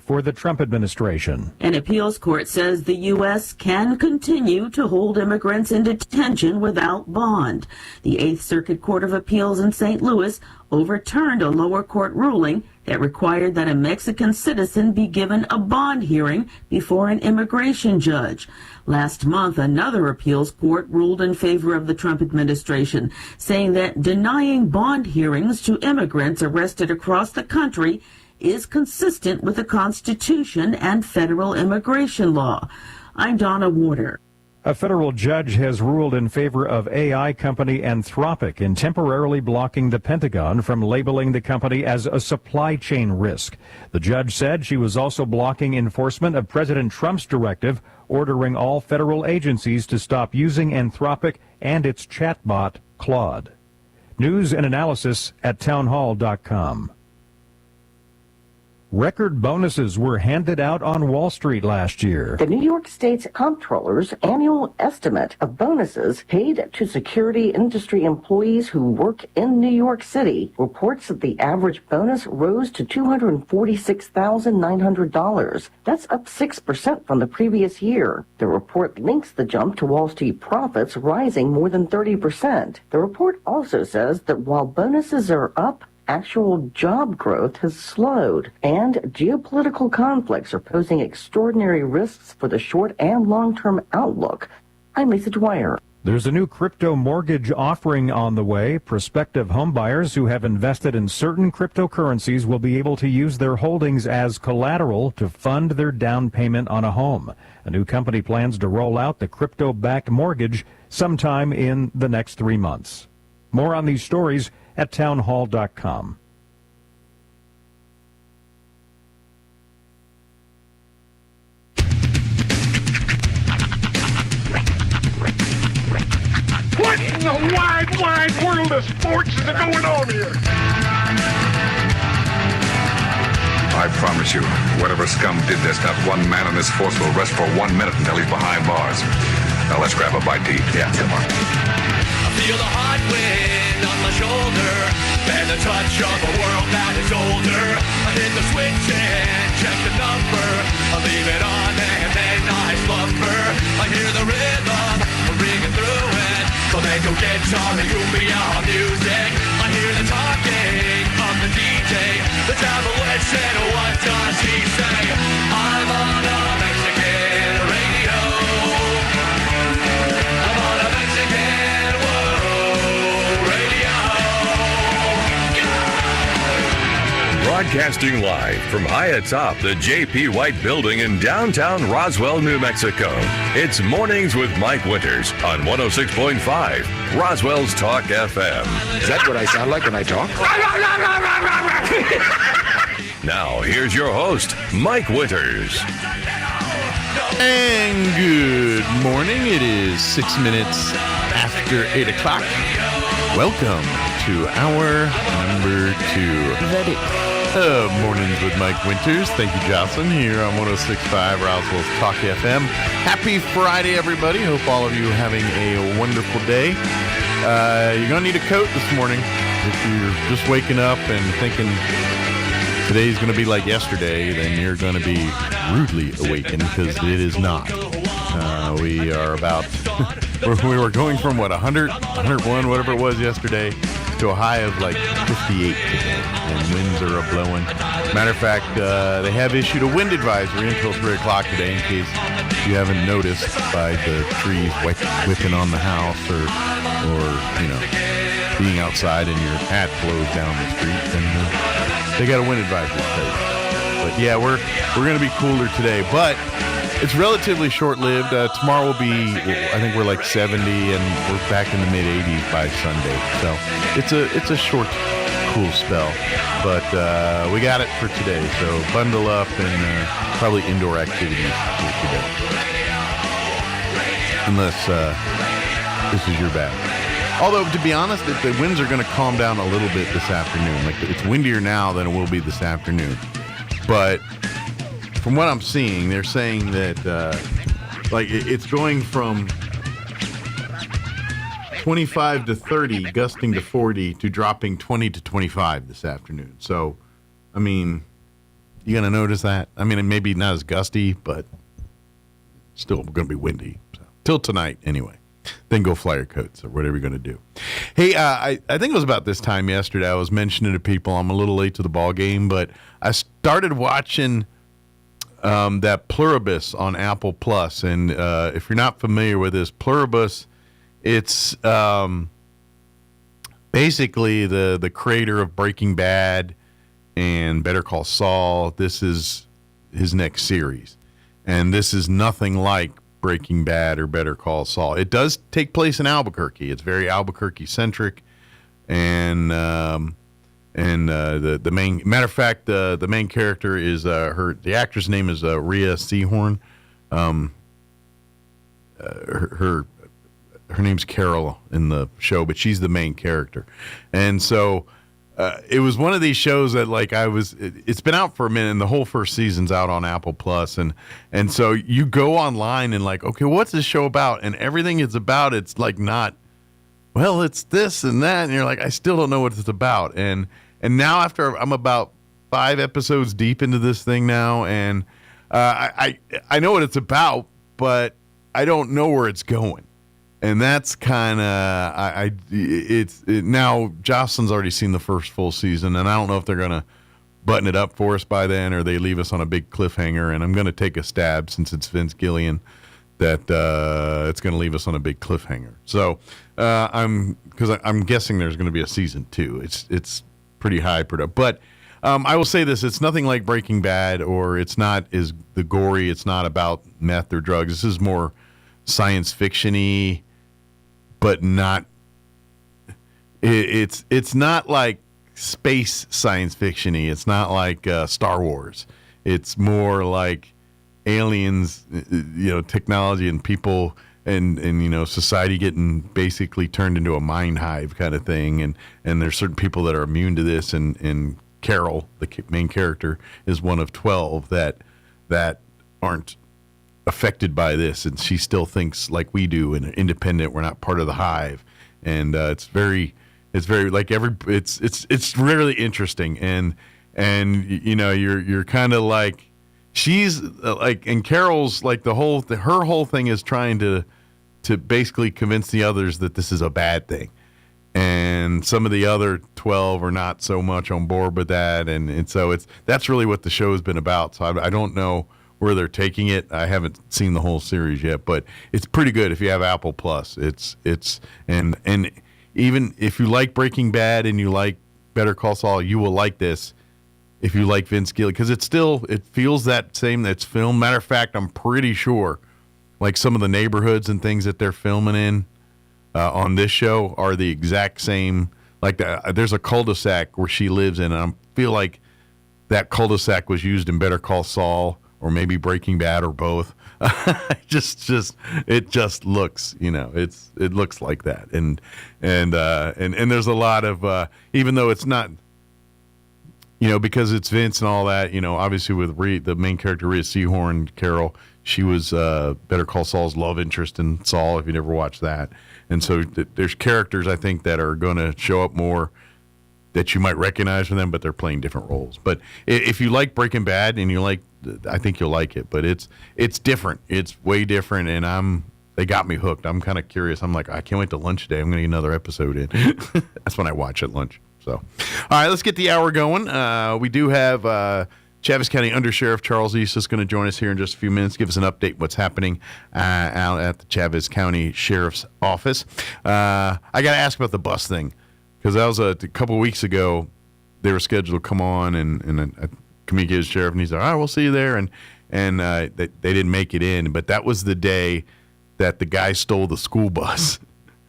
For the Trump administration. An appeals court says the U.S. can continue to hold immigrants in detention without bond. The Eighth Circuit Court of Appeals in St. Louis overturned a lower court ruling that required that a Mexican citizen be given a bond hearing before an immigration judge. Last month, another appeals court ruled in favor of the Trump administration, saying that denying bond hearings to immigrants arrested across the country is consistent with the Constitution and federal immigration law. I'm Donna Water. A federal judge has ruled in favor of AI company Anthropic in temporarily blocking the Pentagon from labeling the company as a supply chain risk. The judge said she was also blocking enforcement of President Trump's directive ordering all federal agencies to stop using Anthropic and its chatbot, Claude. News and analysis at townhall.com. Record bonuses were handed out on Wall Street last year. The New York State's comptroller's annual estimate of bonuses paid to security industry employees who work in New York City reports that the average bonus rose to $246,900. That's up 6% from the previous year. The report links the jump to Wall Street profits rising more than 30%. The report also says that while bonuses are up, actual job growth has slowed, and geopolitical conflicts are posing extraordinary risks for the short and long-term outlook. I'm Lisa Dwyer. There's a new crypto mortgage offering on the way. Prospective homebuyers who have invested in certain cryptocurrencies will be able to use their holdings as collateral to fund their down payment on a home. A new company plans to roll out the crypto-backed mortgage sometime in the next 3 months. More on these stories at townhall.com. What in the wide world of sports is going on here? I promise you, whatever scum did this, not one man in this force will rest for 1 minute until he's behind bars. Now let's grab a bite to eat. Yeah, come on. I feel the hot wind on my shoulder and the touch of a world that is older. I hit the switch and check the number. I leave it on and then I slumber. I hear the rhythm ringing through it. Flamenco guitar and cumbia music. I hear the talking of the DJ. The tabloid said, what does he say? I'm on a Mexican radio. I'm on a Mexican world radio. Broadcasting live from high atop the J.P. White Building in downtown Roswell, New Mexico. It's Mornings with Mike Winters on 106.5 Roswell's Talk FM. Is that what I sound like when I talk? Now, here's your host, Mike Winters. And good morning. It is 6 minutes after 8 o'clock. Welcome to hour number 2. Mornings with Mike Winters. Thank you, Jocelyn, here on 106.5 Roswell's Talk FM. Happy Friday, everybody. Hope all of you are having a wonderful day. You're going to need a coat this morning. If you're just waking up and thinking today's going to be like yesterday, then you're going to be rudely awakened, because it is not. We are about, we were going from, 100, 101, whatever it was yesterday, to a high of like 58 today, and winds are blowing. Matter of fact, they have issued a wind advisory until 3 o'clock today, in case you haven't noticed by the trees whipping on the house, or being outside and your hat blows down the street, and they got a wind advisory place. But yeah, we're going to be cooler today, but it's relatively short-lived. Tomorrow will be, I think we're like 70, and we're back in the mid-80s by Sunday. So it's a short, cool spell. But we got it for today. So bundle up, and probably indoor activities for today. Unless this is your bad. Although, to be honest, the winds are going to calm down a little bit this afternoon. Like, it's windier now than it will be this afternoon. But from what I'm seeing, they're saying that it's going from 25 to 30, gusting to 40, to dropping 20 to 25 this afternoon. So, I mean, you going to notice that? I mean, it may be not as gusty, but still going to be windy. So, till tonight, anyway. Then go fly your coats or whatever you're going to do. Hey, I think it was about this time yesterday I was mentioning to people I'm a little late to the ball game, but I started watching that Pluribus on Apple Plus. And if you're not familiar with this, Pluribus, it's basically the creator of Breaking Bad and Better Call Saul. This is his next series. And this is nothing like Breaking Bad or Better Call Saul. It does take place in Albuquerque. It's very Albuquerque-centric. And the main... Matter of fact, the main character is... the actor's name is Rhea Seehorn. Her name's Carol in the show, but she's the main character. And so it was one of these shows that it's been out for a minute, and the whole first season's out on Apple Plus. And so you go online and okay, what's this show about? And everything it's about, it's not, well, it's this and that. And you're like, I still don't know what it's about. And now after I'm about 5 episodes deep into this thing now, and I know what it's about, but I don't know where it's going. And that's kind of now Jocelyn's already seen the first full season, and I don't know if they're going to button it up for us by then or they leave us on a big cliffhanger. And I'm going to take a stab, since it's Vince Gilligan, that it's going to leave us on a big cliffhanger. So I'm guessing there's going to be a season 2. It's pretty high product, but I will say this: it's nothing like Breaking Bad, or it's not as the gory. It's not about meth or drugs. This is more science fiction-y, but not. It's not like space science fiction-y. It's not like Star Wars. It's more like aliens, technology and people and society getting basically turned into a mind hive kind of thing. And there's certain people that are immune to this. And Carol, the main character, is one of 12 that aren't affected by this, and she still thinks like we do and independent. We're not part of the hive, and it's really really interesting. And you're kind of like, she's and Carol's her whole thing is trying to basically convince the others that this is a bad thing, and some of the other 12 are not so much on board with that, and so that's really what the show has been about. So I don't know where they're taking it. I haven't seen the whole series yet, but it's pretty good if you have Apple Plus. And even if you like Breaking Bad and you like Better Call Saul, you will like this if you like Vince Gilligan, because it feels that same that's filmed. Matter of fact, I'm pretty sure some of the neighborhoods and things that they're filming in on this show are the exact same. There's a cul-de-sac where she lives in, and I feel like that cul-de-sac was used in Better Call Saul, or maybe Breaking Bad, or both. It just looks, it looks like that. And there's a lot of, even though it's not, because it's Vince and all that, obviously with the main character, Rhea Seehorn, Carol, she was Better Call Saul's love interest in Saul, if you never watched that. And so there's characters, I think, that are going to show up more that you might recognize from them, but they're playing different roles. But if you like Breaking Bad and I think you'll like it. But it's different. It's way different, and they got me hooked. I'm kind of curious. I'm like, I can't wait to lunch today. I'm going to get another episode in. That's when I watch at lunch. So, all right, let's get the hour going. We do have Chaves County Undersheriff Charles East is going to join us here in just a few minutes, give us an update what's happening out at the Chaves County Sheriff's Office. I got to ask about the bus thing, because that was a couple of weeks ago. They were scheduled to come on and communicate with the sheriff, and he said, all right, we'll see you there. And they didn't make it in, but that was the day that the guy stole the school bus.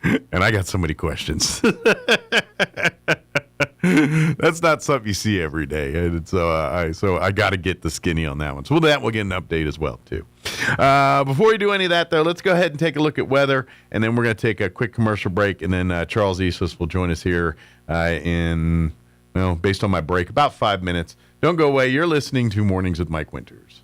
And I got so many questions. That's not something you see every day. And so I got to get the skinny on that one. So we'll get an update as well, too. Before we do any of that, though, let's go ahead and take a look at weather, and then we're going to take a quick commercial break, and then Charles Eastless will join us here based on my break, about 5 minutes. Don't go away. You're listening to Mornings with Mike Winters.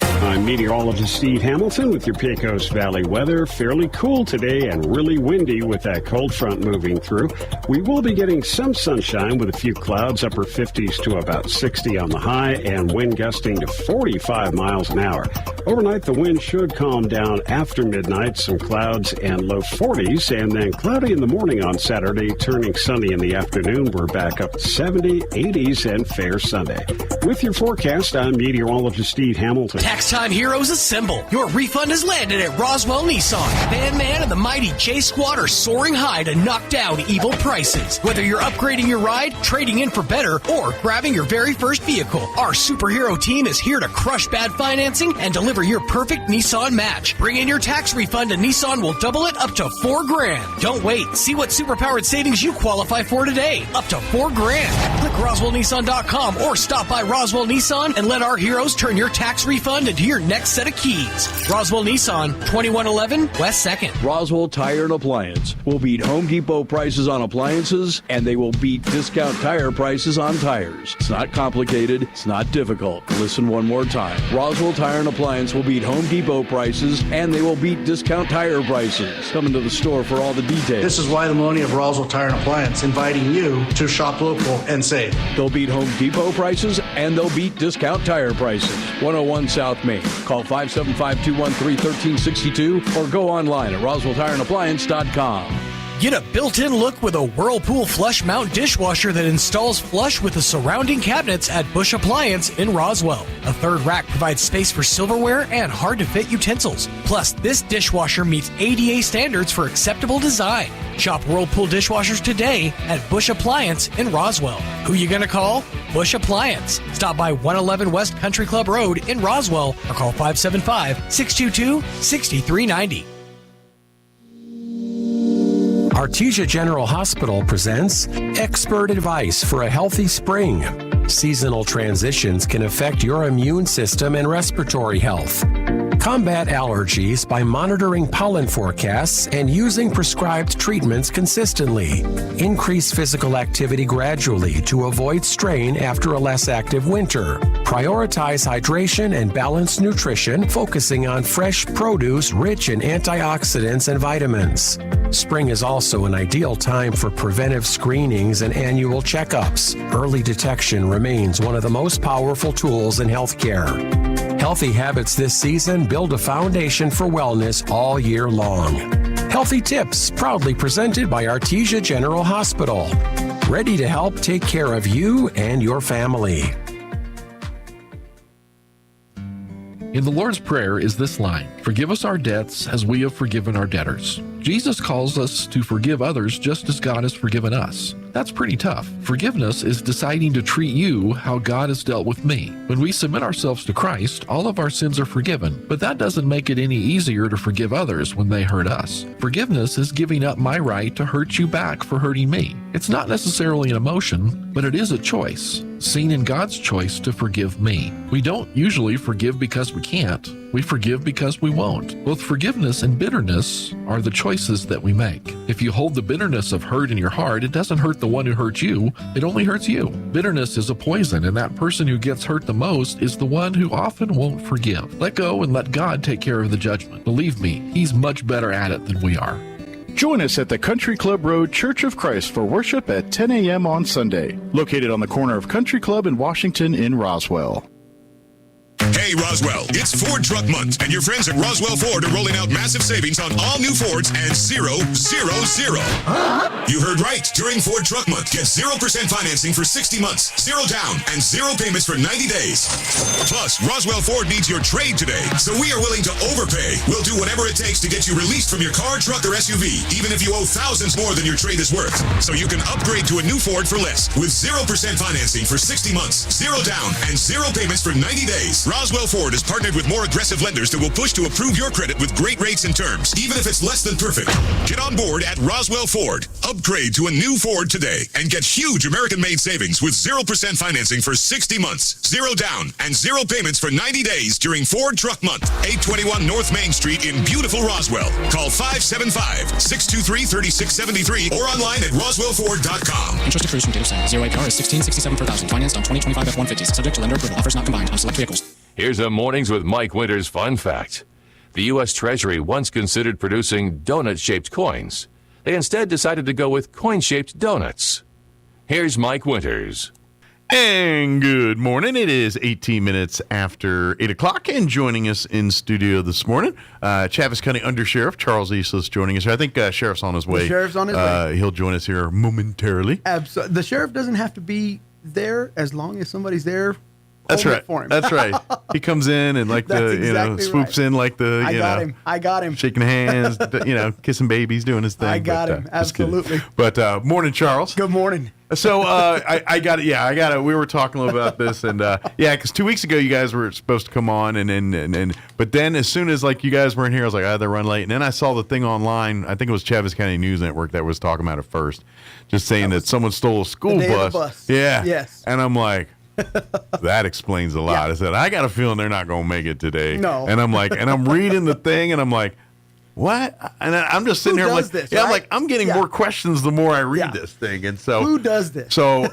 I'm meteorologist Steve Hamilton with your Pecos Valley weather. Fairly cool today and really windy with that cold front moving through. We will be getting some sunshine with a few clouds, upper 50s to about 60 on the high, and wind gusting to 45 miles an hour. Overnight, the wind should calm down after midnight, some clouds and low 40s, and then cloudy in the morning on Saturday, turning sunny in the afternoon. We're back up to 70, 80s, and fair Sunday. With your forecast, I'm meteorologist Steve Hamilton. Tax time time heroes assemble. Your refund has landed at Roswell Nissan. Van Man and the mighty J Squad are soaring high to knock down evil prices. Whether you're upgrading your ride, trading in for better, or grabbing your very first vehicle, our superhero team is here to crush bad financing and deliver your perfect Nissan match. Bring in your tax refund and Nissan will double it up to $4,000. Don't wait. See what superpowered savings you qualify for today. Up to $4,000. Click RoswellNissan.com or stop by Roswell Nissan and let our heroes turn your tax refund into your next set of keys. Roswell Nissan, 2111 West 2nd. Roswell Tire and Appliance will beat Home Depot prices on appliances, and they will beat discount tire prices on tires. It's not complicated. It's not difficult. Listen one more time. Roswell Tire and Appliance will beat Home Depot prices, and they will beat discount tire prices. Come into the store for all the details. This is why the Maloney of Roswell Tire and Appliance inviting you to shop local and save. They'll beat Home Depot prices, and they'll beat discount tire prices. 101 South Main. Call 575-213-1362 or go online at RoswellTireandAppliance.com. Get a built-in look with a Whirlpool flush mount dishwasher that installs flush with the surrounding cabinets at Bush Appliance in Roswell. A third rack provides space for silverware and hard-to-fit utensils. Plus, this dishwasher meets ADA standards for acceptable design. Shop Whirlpool dishwashers today at Bush Appliance in Roswell. Who you gonna call? Bush Appliance. Stop by 111 West Country Club Road in Roswell or call 575-622-6390. Artesia General Hospital presents expert advice for a healthy spring. Seasonal transitions can affect your immune system and respiratory health. Combat allergies by monitoring pollen forecasts and using prescribed treatments consistently. Increase physical activity gradually to avoid strain after a less active winter. Prioritize hydration and balanced nutrition, focusing on fresh produce rich in antioxidants and vitamins. Spring is also an ideal time for preventive screenings and annual checkups. Early detection remains one of the most powerful tools in healthcare. Healthy habits this season build a foundation for wellness all year long. Healthy Tips, proudly presented by Artesia General Hospital. Ready to help take care of you and your family. In the Lord's Prayer is this line: "Forgive us our debts as we have forgiven our debtors." Jesus calls us to forgive others just as God has forgiven us. That's pretty tough. Forgiveness is deciding to treat you how God has dealt with me. When we submit ourselves to Christ, all of our sins are forgiven, but that doesn't make it any easier to forgive others when they hurt us. Forgiveness is giving up my right to hurt you back for hurting me. It's not necessarily an emotion, but it is a choice, seen in God's choice to forgive me. We don't usually forgive because we can't. We forgive because we won't. Both forgiveness and bitterness are the choices that we make. If you hold the bitterness of hurt in your heart, it doesn't hurt the one who hurt you, it only hurts you. Bitterness is a poison, and that person who gets hurt the most is the one who often won't forgive. Let go and let God take care of the judgment. Believe me, He's much better at it than we are. Join us at the Country Club Road Church of Christ for worship at 10 a.m. on Sunday, located on the corner of Country Club and Washington in Roswell. Hey Roswell, it's Ford Truck Month, and your friends at Roswell Ford are rolling out massive savings on all new Fords and 000. You heard right. During Ford Truck Month, get 0% financing for 60 months, 0 down, and 0 payments for 90 days. Plus, Roswell Ford needs your trade today, so we are willing to overpay. We'll do whatever it takes to get you released from your car, truck, or SUV, even if you owe thousands more than your trade is worth. So you can upgrade to a new Ford for less, with 0% financing for 60 months, 0 down, and 0 payments for 90 days. Roswell Ford has partnered with more aggressive lenders that will push to approve your credit with great rates and terms, even if it's less than perfect. Get on board at Roswell Ford. Upgrade to a new Ford today and get huge American-made savings with 0% financing for 60 months, 0 down, and 0 payments for 90 days during Ford Truck Month. 821 North Main Street in beautiful Roswell. Call 575-623-3673 or online at roswellford.com. Interest accrues from date of sale. 0 APR is $16.67 per thousand. Financed on 2025 F-150s. Subject to lender approval. Offers not combined on select vehicles. Here's a Mornings with Mike Winters fun fact. The U.S. Treasury once considered producing donut-shaped coins. They instead decided to go with coin-shaped donuts. Here's Mike Winters. And good morning. It is 18 minutes after 8 o'clock, and joining us in studio this morning, Chaffetz County Undersheriff Charles Eastlis joining us here. I think Sheriff's on his way. The Sheriff's on his way. He'll join us here momentarily. Absolutely. The Sheriff doesn't have to be there as long as somebody's there That's hold right. it for him. That's right. He comes in and swoops in like the I got him. shaking hands, kissing babies, doing his thing. I got him. Absolutely. But morning, Charles. Good morning. So I got it. Yeah, I got it. We were talking a little about this, and because 2 weeks ago you guys were supposed to come on, but then as soon as you guys weren't here, I was like, I had to run late, and then I saw the thing online. I think it was Chaves County News Network that was talking about it first, just saying that someone stole a school bus. Yeah. Yes. And I'm like, that explains a lot. I said, I got a feeling they're not going to make it today. No. And I'm like, and I'm reading the thing, and I'm like, what? And I'm just sitting here like, this, I'm right? like, I'm getting more questions the more I read this thing. And so who does this? So,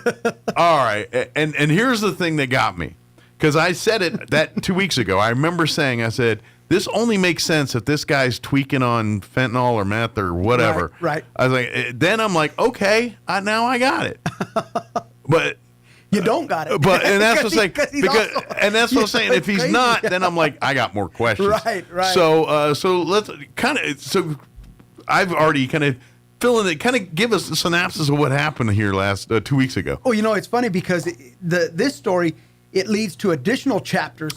all right. And here's the thing that got me, because I said it that 2 weeks ago. I remember saying, I said, this only makes sense if this guy's tweaking on fentanyl or meth or whatever. Right. I was like, then I'm like, okay, now I got it. But you don't got it. But and that's what I'm saying. And that's what I'm saying. If he's crazy. not, then I'm like, I got more questions. Right. So let's so I've already kind of fill in it. Kind of give us a synopsis of what happened here last 2 weeks ago. Oh, it's funny because this story, it leads to additional chapters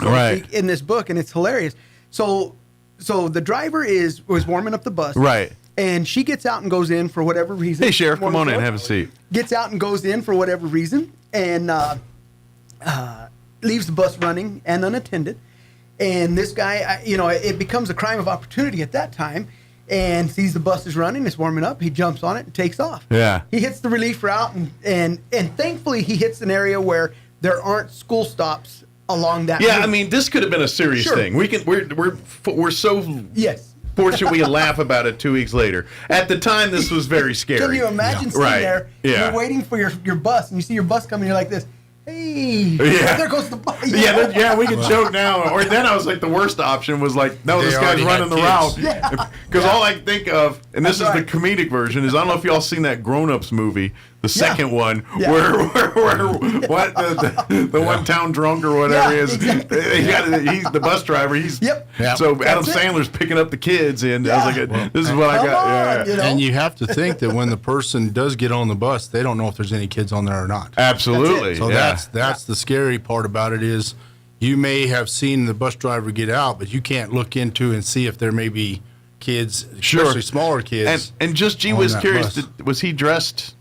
in this book, and it's hilarious. So the driver was warming up the bus. Right. And she gets out and goes in for whatever reason. Hey, Sheriff, come on in, have a seat. Gets out and goes in for whatever reason, and leaves the bus running and unattended. And this guy, it becomes a crime of opportunity at that time, and sees the bus is running, it's warming up, he jumps on it and takes off. Yeah. He hits the relief route, and thankfully he hits an area where there aren't school stops along that route. I mean, this could have been a serious thing. We're so fortunate we can laugh about it 2 weeks later. At the time, this was very scary. Can you imagine sitting there, you're waiting for your bus, and you see your bus coming, you're like this, hey, there goes the bus. We can joke now. Or then I was like, the worst option was like, no, this guy's running the route. Because all I think of, and this is the comedic version, is I don't know if y'all seen that Grown Ups movie, the second one, where the one town drunk or whatever he is, he's the bus driver. So Adam Sandler's picking up the kids, and I was like, this is what I got. And you have to think that when the person does get on the bus, they don't know if there's any kids on there or not. Absolutely. So that's the scary part about it is you may have seen the bus driver get out, but you can't look into and see if there may be kids, especially smaller kids. And just, was curious, was he dressed?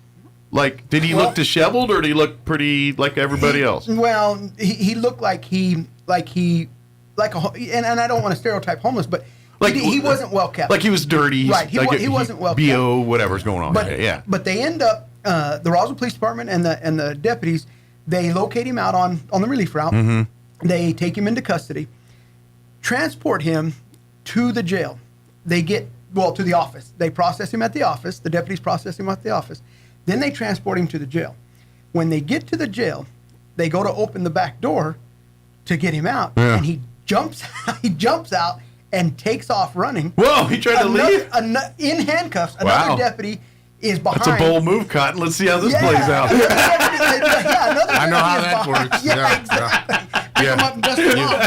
Did he look disheveled, or did he look pretty like everybody else? Well, he looked like and I don't want to stereotype homeless, but he wasn't well kept. Like he was dirty. Right, he wasn't well kept. BO, whatever's going on. But they end up, the Roswell Police Department and the deputies, they locate him out on the relief route. Mm-hmm. They take him into custody, transport him to the jail. They get, to the office. They process him at the office. The deputies process him at the office. Then they transport him to the jail. When they get to the jail, they go to open the back door to get him out, and he jumps out and takes off running. Whoa, he tried to leave? In handcuffs. Another deputy is behind. That's a bold move, Cotton. Let's see how this plays out. I know how that works. Exactly. Pick him up and dust him off,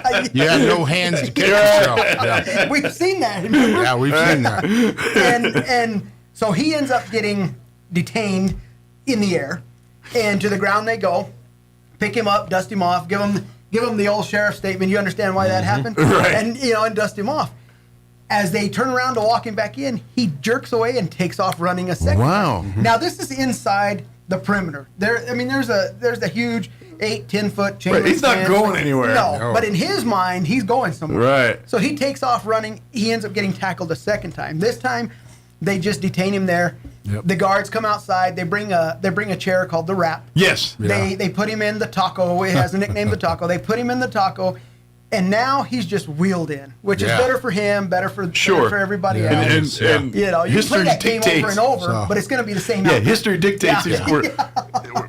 right? You have no hands to catch yourself. We've seen that. Remember? Yeah, we've seen that. And so he ends up getting detained in the air, and to the ground they go, pick him up, dust him off, give him the old sheriff's statement. You understand why that happened? Right. And dust him off. As they turn around to walk him back in, he jerks away and takes off running a second time. Now this is inside the perimeter. There's a huge 8-10 foot chain. Right, he's not going anywhere. No, but in his mind, he's going somewhere. Right. So he takes off running. He ends up getting tackled a second time. This time, they just detain him there. Yep. The guards come outside. They bring a chair called the Wrap. Yes. They put him in the taco. It has a nickname, the Taco. They put him in the Taco, and now he's just wheeled in, which is better for him, better for everybody else. And you can play that game over and over, but it's going to be the same. Yeah, history dictates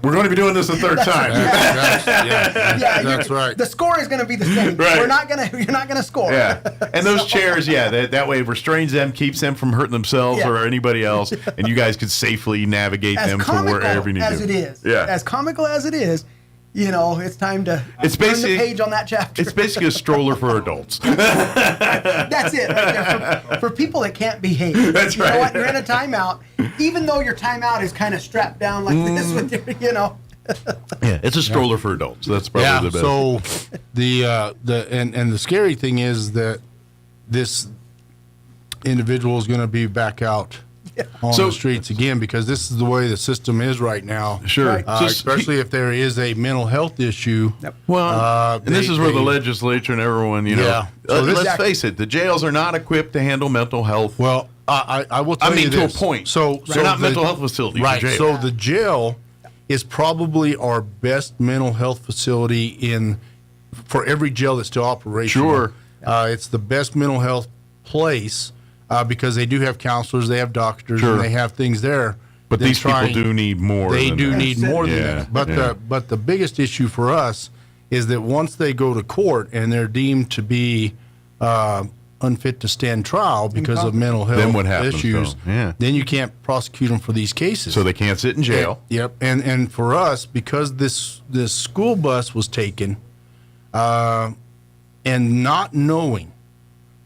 we're going to be doing this a third time. That's right. The score is going to be the same. Right. You're not going to score. Yeah, and those chairs, that way restrains them, keeps them from hurting themselves or anybody else, and you guys could safely navigate them to wherever you need to. As it is, yeah, as comical as it is. It's time to turn the page on that chapter. It's basically a stroller for adults. That's it, right there. For people that can't behave. That's right. You know what? You're in a timeout, even though your timeout is kind of strapped down like this with your, Yeah, it's a stroller for adults. That's probably the best. So the scary thing is that this individual is going to be back out on the streets again, because this is the way the system is right now. Sure. Especially if there is a mental health issue. Well, and this is where the legislature and everyone, So let's face it, the jails are not equipped to handle mental health. Well, I will tell you this. To a point. So they're not mental health facilities. Right. Jail. So the jail is probably our best mental health facility for every jail that's still operational. Sure. It's the best mental health place because they do have counselors, they have doctors, and they have things there. But these people do need more. They do need more than that. But the biggest issue for us is that once they go to court and they're deemed to be unfit to stand trial because of mental health then what happens, issues, then you can't prosecute them for these cases. So they can't sit in jail. And for us, because this school bus was taken, and not knowing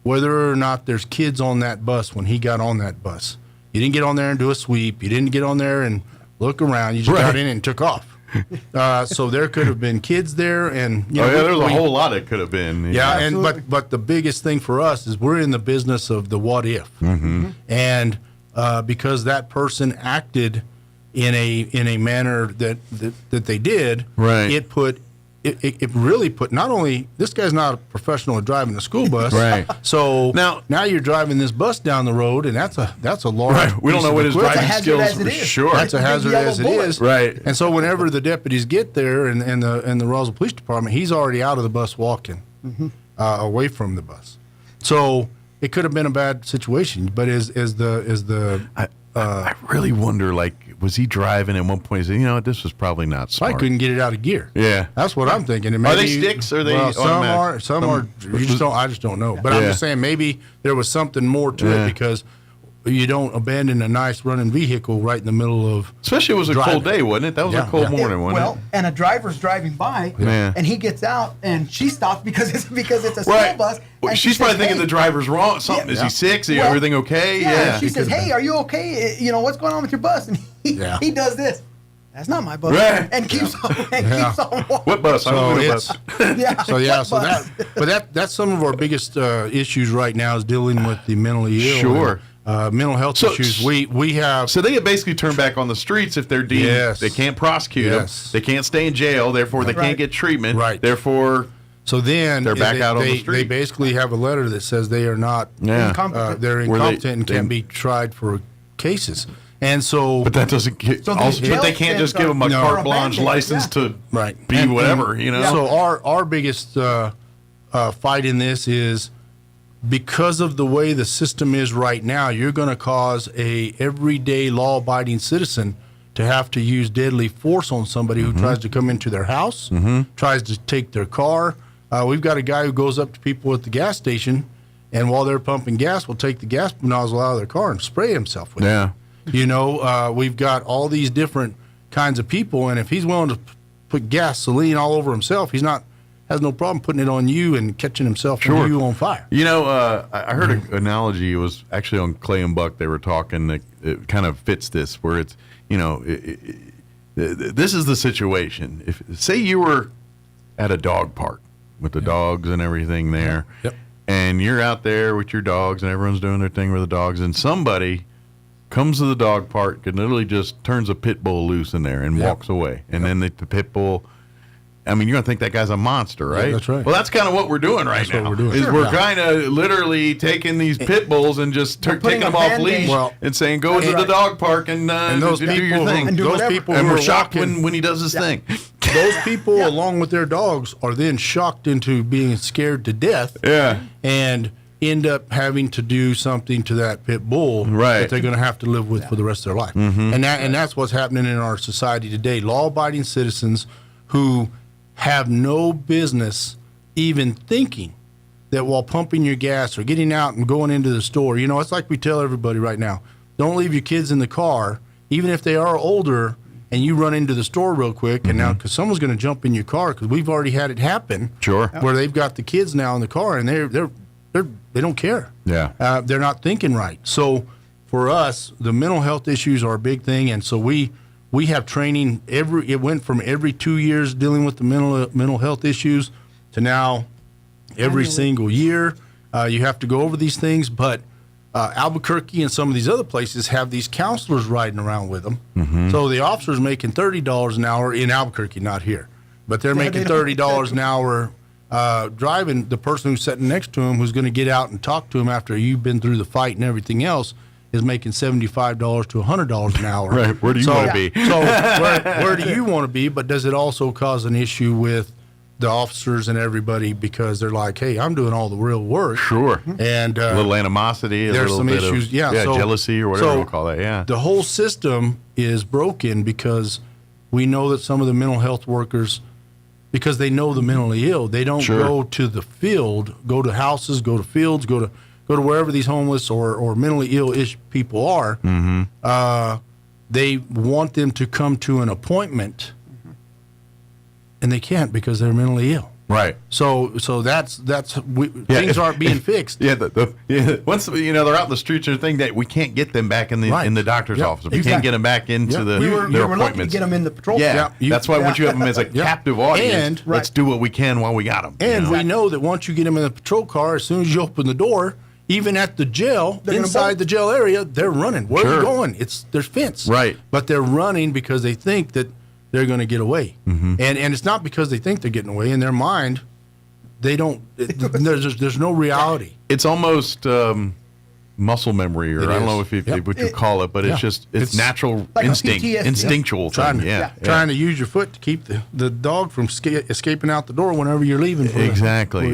whether or not there's kids on that bus when he got on that bus. You didn't get on there and do a sweep. You didn't get on there and look around. You just got in and took off. So there could have been kids there, and there's a whole lot it could have been. But the biggest thing for us is we're in the business of the what if, and because that person acted in a manner that they did, it really put, not only, this guy's not a professional at driving a school bus. Right. So now you're driving this bus down the road, and that's a large. Right. We don't know what his driving skills. Sure. That's a hazard as it is. Right. And so whenever the deputies get there and the Roswell Police Department, he's already out of the bus walking away from the bus. So it could have been a bad situation, but I really wonder, was he driving at one point? He said, this was probably not smart. I couldn't get it out of gear. Yeah, that's what I'm thinking. Are they sticks? Or are they automatic? Some are. I just don't know. But I'm just saying maybe there was something more to it, because you don't abandon a nice running vehicle right in the middle of. Especially it was a cold day, wasn't it? That was a cold morning, wasn't it? And a driver's driving by, and he gets out, and she stops because it's a school bus. Well, she's probably thinking the driver's wrong. Something is he sick? Is everything okay? Yeah. She says, "Hey, are you okay? What's going on with your bus?" And he does this. That's not my bus. Right. And keeps on walking. What bus? That's some of our biggest issues right now is dealing with the mentally ill. Sure. Mental health issues. We have. So they get basically turned back on the streets if they're deemed they can't prosecute them. They can't stay in jail. Therefore, they can't get treatment. Right. Therefore, so then they're back out on the street. They basically have a letter that says they are not. They're incompetent and can't be tried for cases. And so, but that doesn't get. But they can't just give them a carte blanche license to be whatever. So our biggest fight in this is, because of the way the system is right now, you're going to cause a everyday law-abiding citizen to have to use deadly force on somebody who tries to come into their house, tries to take their car. We've got a guy who goes up to people at the gas station, and while they're pumping gas, will take the gas nozzle out of their car and spray himself with it. We've got all these different kinds of people, and if he's willing to put gasoline all over himself, has no problem putting it on you and catching himself and you on fire. I heard an analogy. It was actually on Clay and Buck. They were talking that it kind of fits this, where it's, this is the situation. If say you were at a dog park with the dogs and everything there, and you're out there with your dogs and everyone's doing their thing with the dogs, and somebody comes to the dog park and literally just turns a pit bull loose in there and walks away, and then the pit bull. I mean, you're going to think that guy's a monster, right? Yeah, that's right. Well, that's kind of what we're doing right now. We're kind of literally taking these pit bulls and just taking them off leash and saying, go into the dog park and those do people, your thing. And those people and who we're are shocked walking, when he does his thing. Those people, along with their dogs, are then shocked into being scared to death. And end up having to do something to that pit bull that they're going to have to live with for the rest of their life. And that's what's happening in our society today. Law-abiding citizens who have no business even thinking that while pumping your gas or getting out and going into the store, it's like we tell everybody right now, don't leave your kids in the car, even if they are older, and you run into the store real quick, and now because someone's going to jump in your car, because we've already had it happen, where they've got the kids now in the car, and they don't care. They're not thinking right. So for us, the mental health issues are a big thing, and so we we have training it went from every 2 years dealing with the mental health issues to now every single year. You have to go over these things, but Albuquerque and some of these other places have these counselors riding around with them. Mm-hmm. So the officer's making $30 an hour in Albuquerque, not here, but they're making $30 an hour driving the person who's sitting next to him, who's going to get out and talk to him after you've been through the fight and everything else, is making $75 to $100 an hour. Right. Where do you want to be? So where do you want to be? But does it also cause an issue with the officers and everybody, because they're like, hey, I'm doing all the real work. Sure. And a little animosity, there's little some bit issues. of jealousy or whatever we'll call that. Yeah. The whole system is broken because we know that some of the mental health workers, because they know the mentally ill, they don't go to the field, go to houses, go to fields, go to wherever these homeless or mentally ill-ish people are. Mm-hmm. They want them to come to an appointment, and they can't because they're mentally ill. Right. So things aren't being fixed. Yeah. Once they're out in the streets or thing, that we can't get them back in the doctor's office. We can't get them back into their lucky to appointments. get them in the patrol. Yeah. That's why once you have them as a captive audience, And let's do what we can while we got them. And we know that once you get them in the patrol car, as soon as you open the door, even at the jail, inside the jail area, they're running. Where are you going? There's fence. Right. But they're running because they think that they're going to get away. Mm-hmm. And it's not because they think they're getting away. In their mind, they don't. There's no reality. It's almost muscle memory, or I don't know if what you call it, but it's natural like instinct, instinctual thing. Trying to use your foot to keep the dog from escaping out the door whenever you're leaving. Exactly.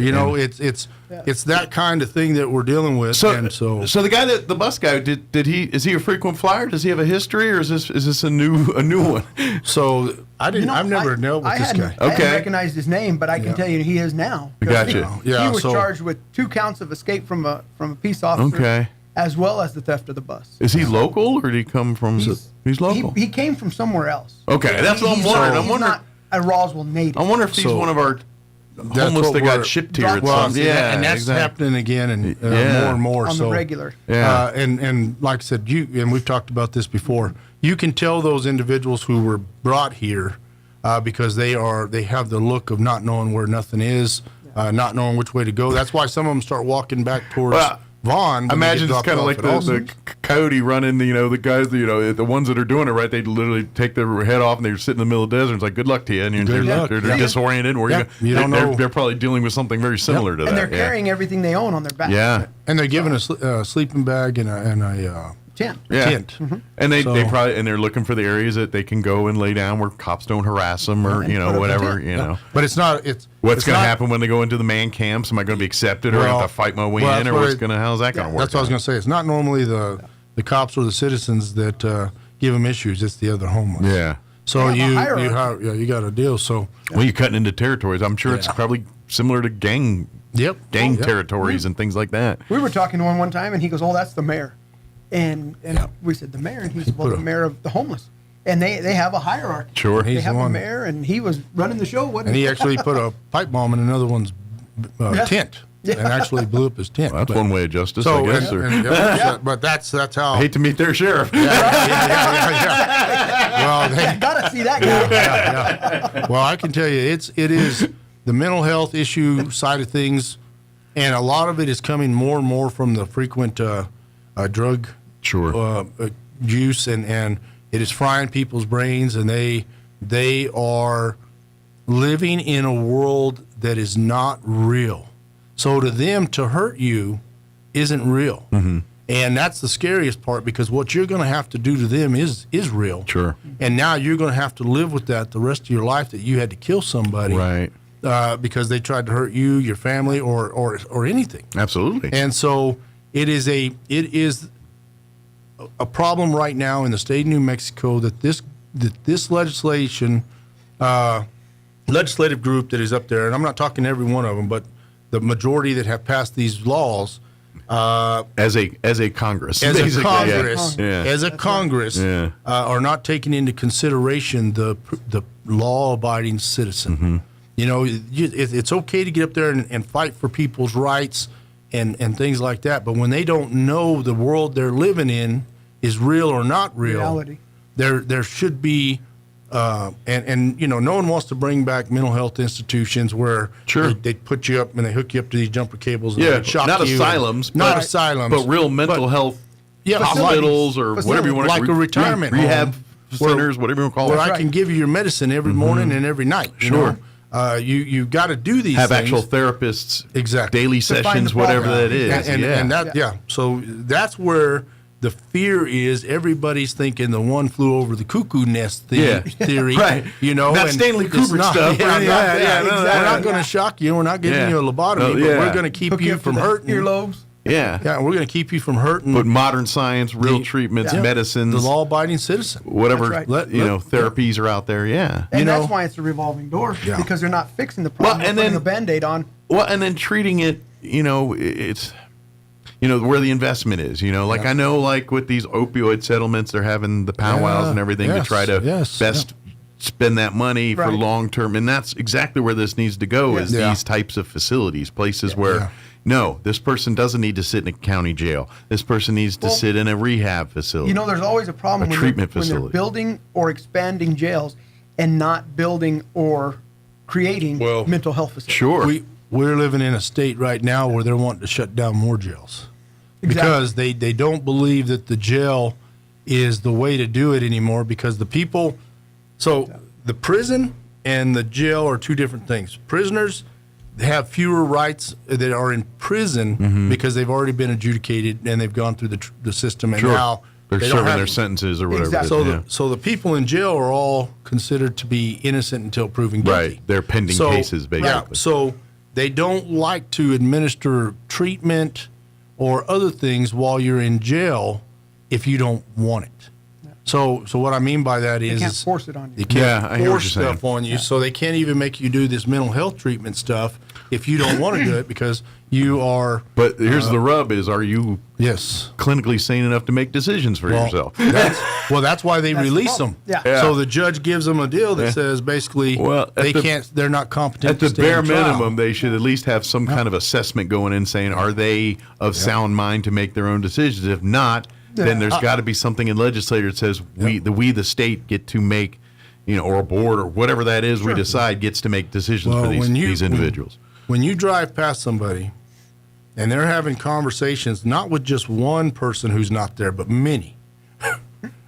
It's that kind of thing that we're dealing with. So the guy the bus guy is he a frequent flyer? Does he have a history, or is this a new one? So I've never dealt with this guy. I hadn't recognized his name, but I can tell you he is now. Gotcha. He was charged with 2 counts of escape from a peace officer. Okay. As well as the theft of the bus. Is he local, or did he come from? He's local. He came from somewhere else. Okay, that's what I'm wondering. He's not a Roswell native. I wonder if he's one of our homeless that got shipped here. And that's happening again, and more and more. On the regular. Yeah. And like I said, and we've talked about this before. You can tell those individuals who were brought here because they have the look of not knowing where nothing is, not knowing which way to go. That's why some of them start walking back towards Vaughn. I imagine it's kind of like the coyote running. The guys, the ones that are doing it right. They literally take their head off and they're sitting in the middle of the desert. It's like, good luck to you, and they're disoriented. You don't know. They're probably dealing with something very similar to that. And they're carrying everything they own on their back. Yeah, and they're given a sleeping bag and a tent. Tent. Mm-hmm. And they probably they're looking for the areas that they can go and lay down where cops don't harass them or whatever. But it's not. What's going to happen when they go into the man camps? Am I going to be accepted, or have to fight my way in, or how's that going to work? That's what I was going to say. It's not normally the cops or the citizens that give them issues. It's the other homeless. Yeah. So you got a deal. So you're cutting into territories. I'm sure it's probably similar to gang territories and things like that. We were talking to him one time, and he goes, "Oh, that's the mayor." And we said, the mayor? And he said, well, the mayor of the homeless. And they have a hierarchy. Sure. They have a mayor, and he was running the show, wasn't he? And he actually put a pipe bomb in another one's tent. Yeah. And actually blew up his tent. Well, that's one way of justice, I guess. But that's how. I hate to meet their sheriff. Well, gotta see that guy. Well, I can tell you, it is the mental health issue side of things, and a lot of it is coming more and more from the frequent drug juice, and it is frying people's brains, and they are living in a world that is not real. So to them, to hurt you isn't real. Mm-hmm. And that's the scariest part, because what you're going to have to do to them is real. Sure. And now you're going to have to live with that the rest of your life, that you had to kill somebody. Right. Because they tried to hurt you, your family, or anything. Absolutely. And so it is a problem right now in the state of New Mexico that this legislative group that is up there, and I'm not talking every one of them, but the majority that have passed these laws as a Congress, as a Congress, are not taking into consideration the law-abiding citizen. Mm-hmm. It's okay to get up there and fight for people's rights and things like that, but when they don't know the world they're living in is real or not real, there should be, and no one wants to bring back mental health institutions where they put you up and they hook you up to these jumper cables. And they shock not you asylums, not asylums, but real mental health hospitals or whatever you want to like a retirement rehab home, centers, whatever you want to call it. Where I can give you your medicine every morning and every night. Sure. You got to do these have things. actual therapists, exactly, daily sessions, whatever that is. So that's where the fear is. Everybody's thinking the one flew over the cuckoo nest theory, right? That Stanley Kubrick stuff. We're not going to shock you. We're not giving you a lobotomy, but we're going to keep you from hurting. Earlobes. Yeah, we're going to keep you from hurting. But modern science, real treatments, medicines, the law-abiding citizen, whatever therapies are out there. Yeah, and that's why it's a revolving door because they're not fixing the problem. And putting then a Band-Aid on. Well, and then treating it. It's where the investment is. I know, like with these opioid settlements, they're having the powwows and everything to try to best spend that money for long term, and that's exactly where this needs to go. Is these types of facilities, places where. No, this person doesn't need to sit in a county jail. This person needs to sit in a rehab facility. There's always a problem when they're building or expanding jails and not building or creating mental health facilities. Sure. We're living in a state right now where they're wanting to shut down more jails. Because they don't believe that the jail is the way to do it anymore because the people... So the prison and the jail are two different things. Prisoners... have fewer rights that are in prison because they've already been adjudicated and they've gone through the system and now they're serving their sentences or whatever. Exactly. So the people in jail are all considered to be innocent until proven guilty. Right, they're pending cases basically. Yeah, so they don't like to administer treatment or other things while you're in jail if you don't want it. So what I mean by that is... They can't force it on you. They can't force stuff on you, so they can't even make you do this mental health treatment stuff if you don't want to do it because you are... But here's the rub is, are you clinically sane enough to make decisions for yourself? That's why they release them. Yeah. So the judge gives them a deal that says basically they're not competent at the bare minimum, they should at least have some kind of assessment going in saying, are they of sound mind to make their own decisions? If not... then there's got to be something in legislature that says we the state get to make, or a board or whatever that is we decide gets to make decisions for these individuals. When you drive past somebody and they're having conversations, not with just one person who's not there, but many,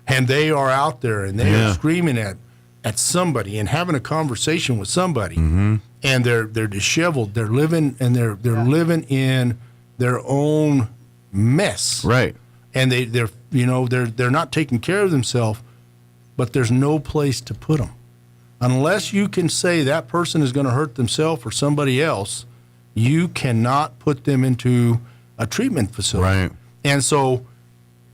and they are out there and they are screaming at somebody and having a conversation with somebody, and they're disheveled, they're living and they're living in their own mess, right? And they're not taking care of themselves, but there's no place to put them. Unless you can say that person is going to hurt themselves or somebody else, you cannot put them into a treatment facility. Right. And so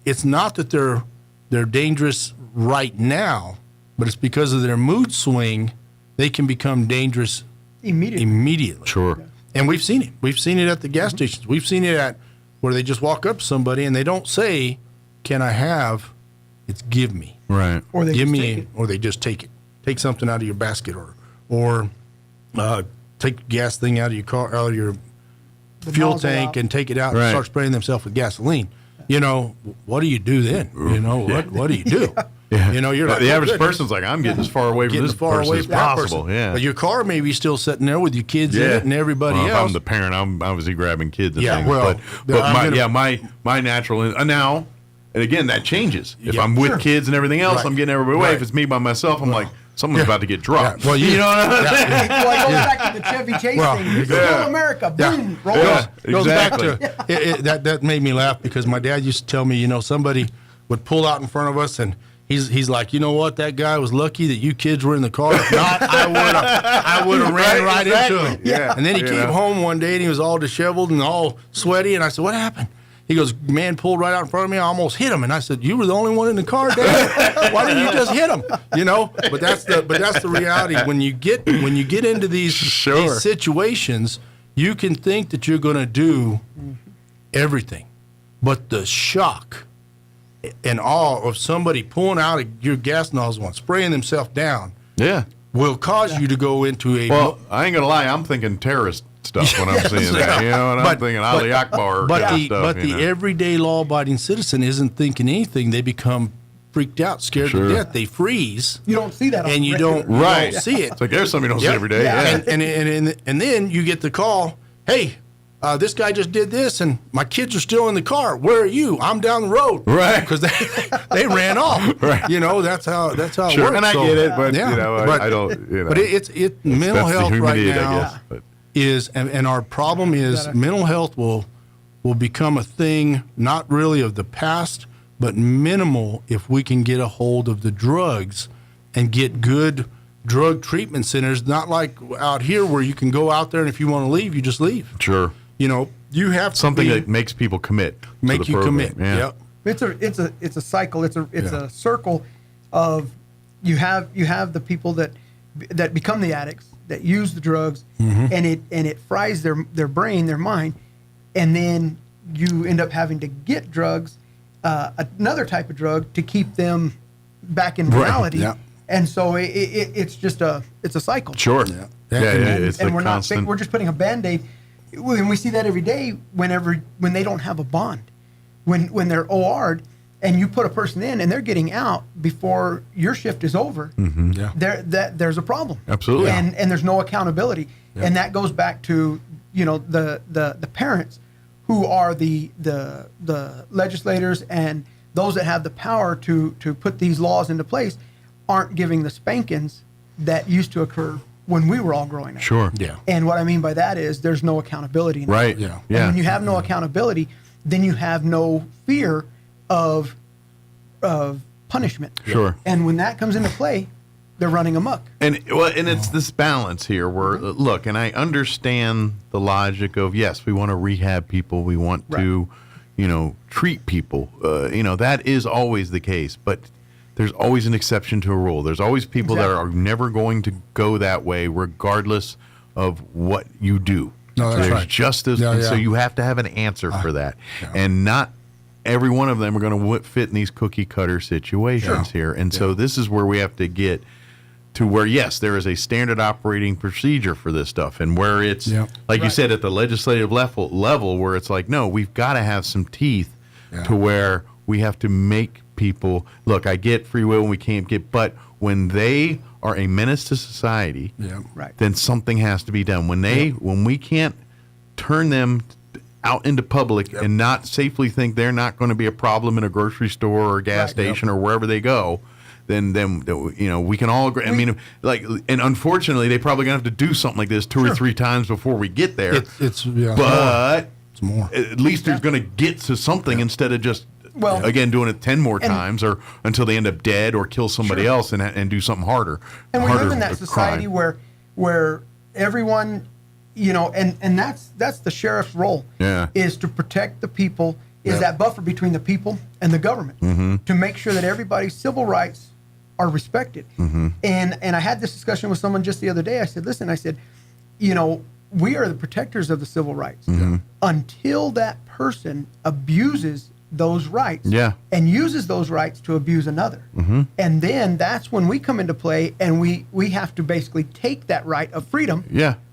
it's not that they're dangerous right now, but it's because of their mood swing, they can become dangerous immediately. Sure. And we've seen it. We've seen it at the gas stations. We've seen it at where they just walk up to somebody and they don't say, "Can I have?" It's "Give me." Right. Or they give just me, take it. or they just take it. Take something out of your basket, or take the gas thing out of your car, out of your fuel tank, and take it out and start spraying themselves with gasoline. What do you do then? What do you do? Yeah. You're like, the average person's like, I'm getting as far away from this person as possible. Yeah. But your car may be still sitting there with your kids in it and everybody else. If I'm the parent, I'm obviously grabbing kids and things. Well, my natural now, and again, that changes. If I'm with kids and everything else, I'm getting everybody away. If it's me by myself, I'm like, someone's about to get dropped. Well, you know what I'm saying? Well, it goes back to the Chevy Chase thing. This is still America. Boom. Roll goes back to that made me laugh because my dad used to tell me, somebody would pull out in front of us and he's like, you know what? That guy was lucky that you kids were in the car. If not, I would have ran right into him. Yeah. And then he came home one day and he was all disheveled and all sweaty. And I said, what happened? He goes, man pulled right out in front of me. I almost hit him. And I said, you were the only one in the car, Dad. Why didn't you just hit him? But that's the reality. When you get into these situations, you can think that you're going to do everything, but the shock and awe of somebody pulling out your gas nozzle and spraying themselves down, will cause you to go into a. Well, I ain't gonna lie, I'm thinking terrorist stuff when I'm seeing that. And I'm thinking Ali Akbar but kind of stuff. But the everyday law-abiding citizen isn't thinking anything. They become freaked out, scared to death. They freeze. You don't see that on and you record. don't see it. It's like there's something you don't see every day. Yeah. And then you get the call, hey, this guy just did this, and my kids are still in the car. Where are you? I'm down the road. Right. Because they ran off. Right. You know, that's how it works. And I get it, but I don't. But it's mental health right now is, and our problem is mental health will become a thing not really of the past, but minimal if we can get a hold of the drugs and get good drug treatment centers, not like out here where you can go out there and if you want to leave, you just leave. Sure. You know, you have something that makes people commit. Make you program. commit. Yeah. Yep. It's a cycle. It's a circle of you have the people that become the addicts, that use the drugs, and it fries their brain, their mind, and then you end up having to get drugs, another type of drug to keep them back in reality. Yeah. And so it's just a cycle. Sure. Yeah. And we're constant. We're just putting a Band-Aid, and we see that every day when they don't have a bond, when they're OR'd and you put a person in and they're getting out before your shift is over. There's a problem. Absolutely. And there's no accountability. Yeah. And that goes back to the parents who are the legislators and those that have the power to put these laws into place aren't giving the spankings that used to occur when we were all growing up. Sure. Yeah. And what I mean by that is there's no accountability. Right. Yeah. And when you have no accountability, then you have no fear of punishment. Sure. And when that comes into play, they're running amok. And it's this balance here where look, and I understand the logic of yes, we want to rehab people, we want to, treat people. That is always the case, but there's always an exception to a rule. There's always people that are never going to go that way, regardless of what you do. No, that's there's right. justice, and so you have to have an answer for that, and not every one of them are going to fit in these cookie cutter situations here. And so this is where we have to get to where, yes, there is a standard operating procedure for this stuff, and where it's like you said at the legislative level, where it's like, no, we've got to have some teeth to where we have to make people look. I get free will and we can't get, but when they are a menace to society, then something has to be done. When we can't turn them out into public and not safely think they're not going to be a problem in a grocery store or a gas station or wherever they go, then we can all agree. I mean, and unfortunately, they probably gonna have to do something like this 2 or 3 times before we get there. It's more. At least they're going to get to something instead of just again doing it 10 more times or until they end up dead or kill somebody else and do something harder. And we live in that society where everyone, and that's the sheriff's role is to protect the people, is that buffer between the people and the government to make sure that everybody's civil rights are respected. And I had this discussion with someone just the other day. I said, listen, we are the protectors of the civil rights until that person abuses those rights and uses those rights to abuse another. And then that's when we come into play and we have to basically take that right of freedom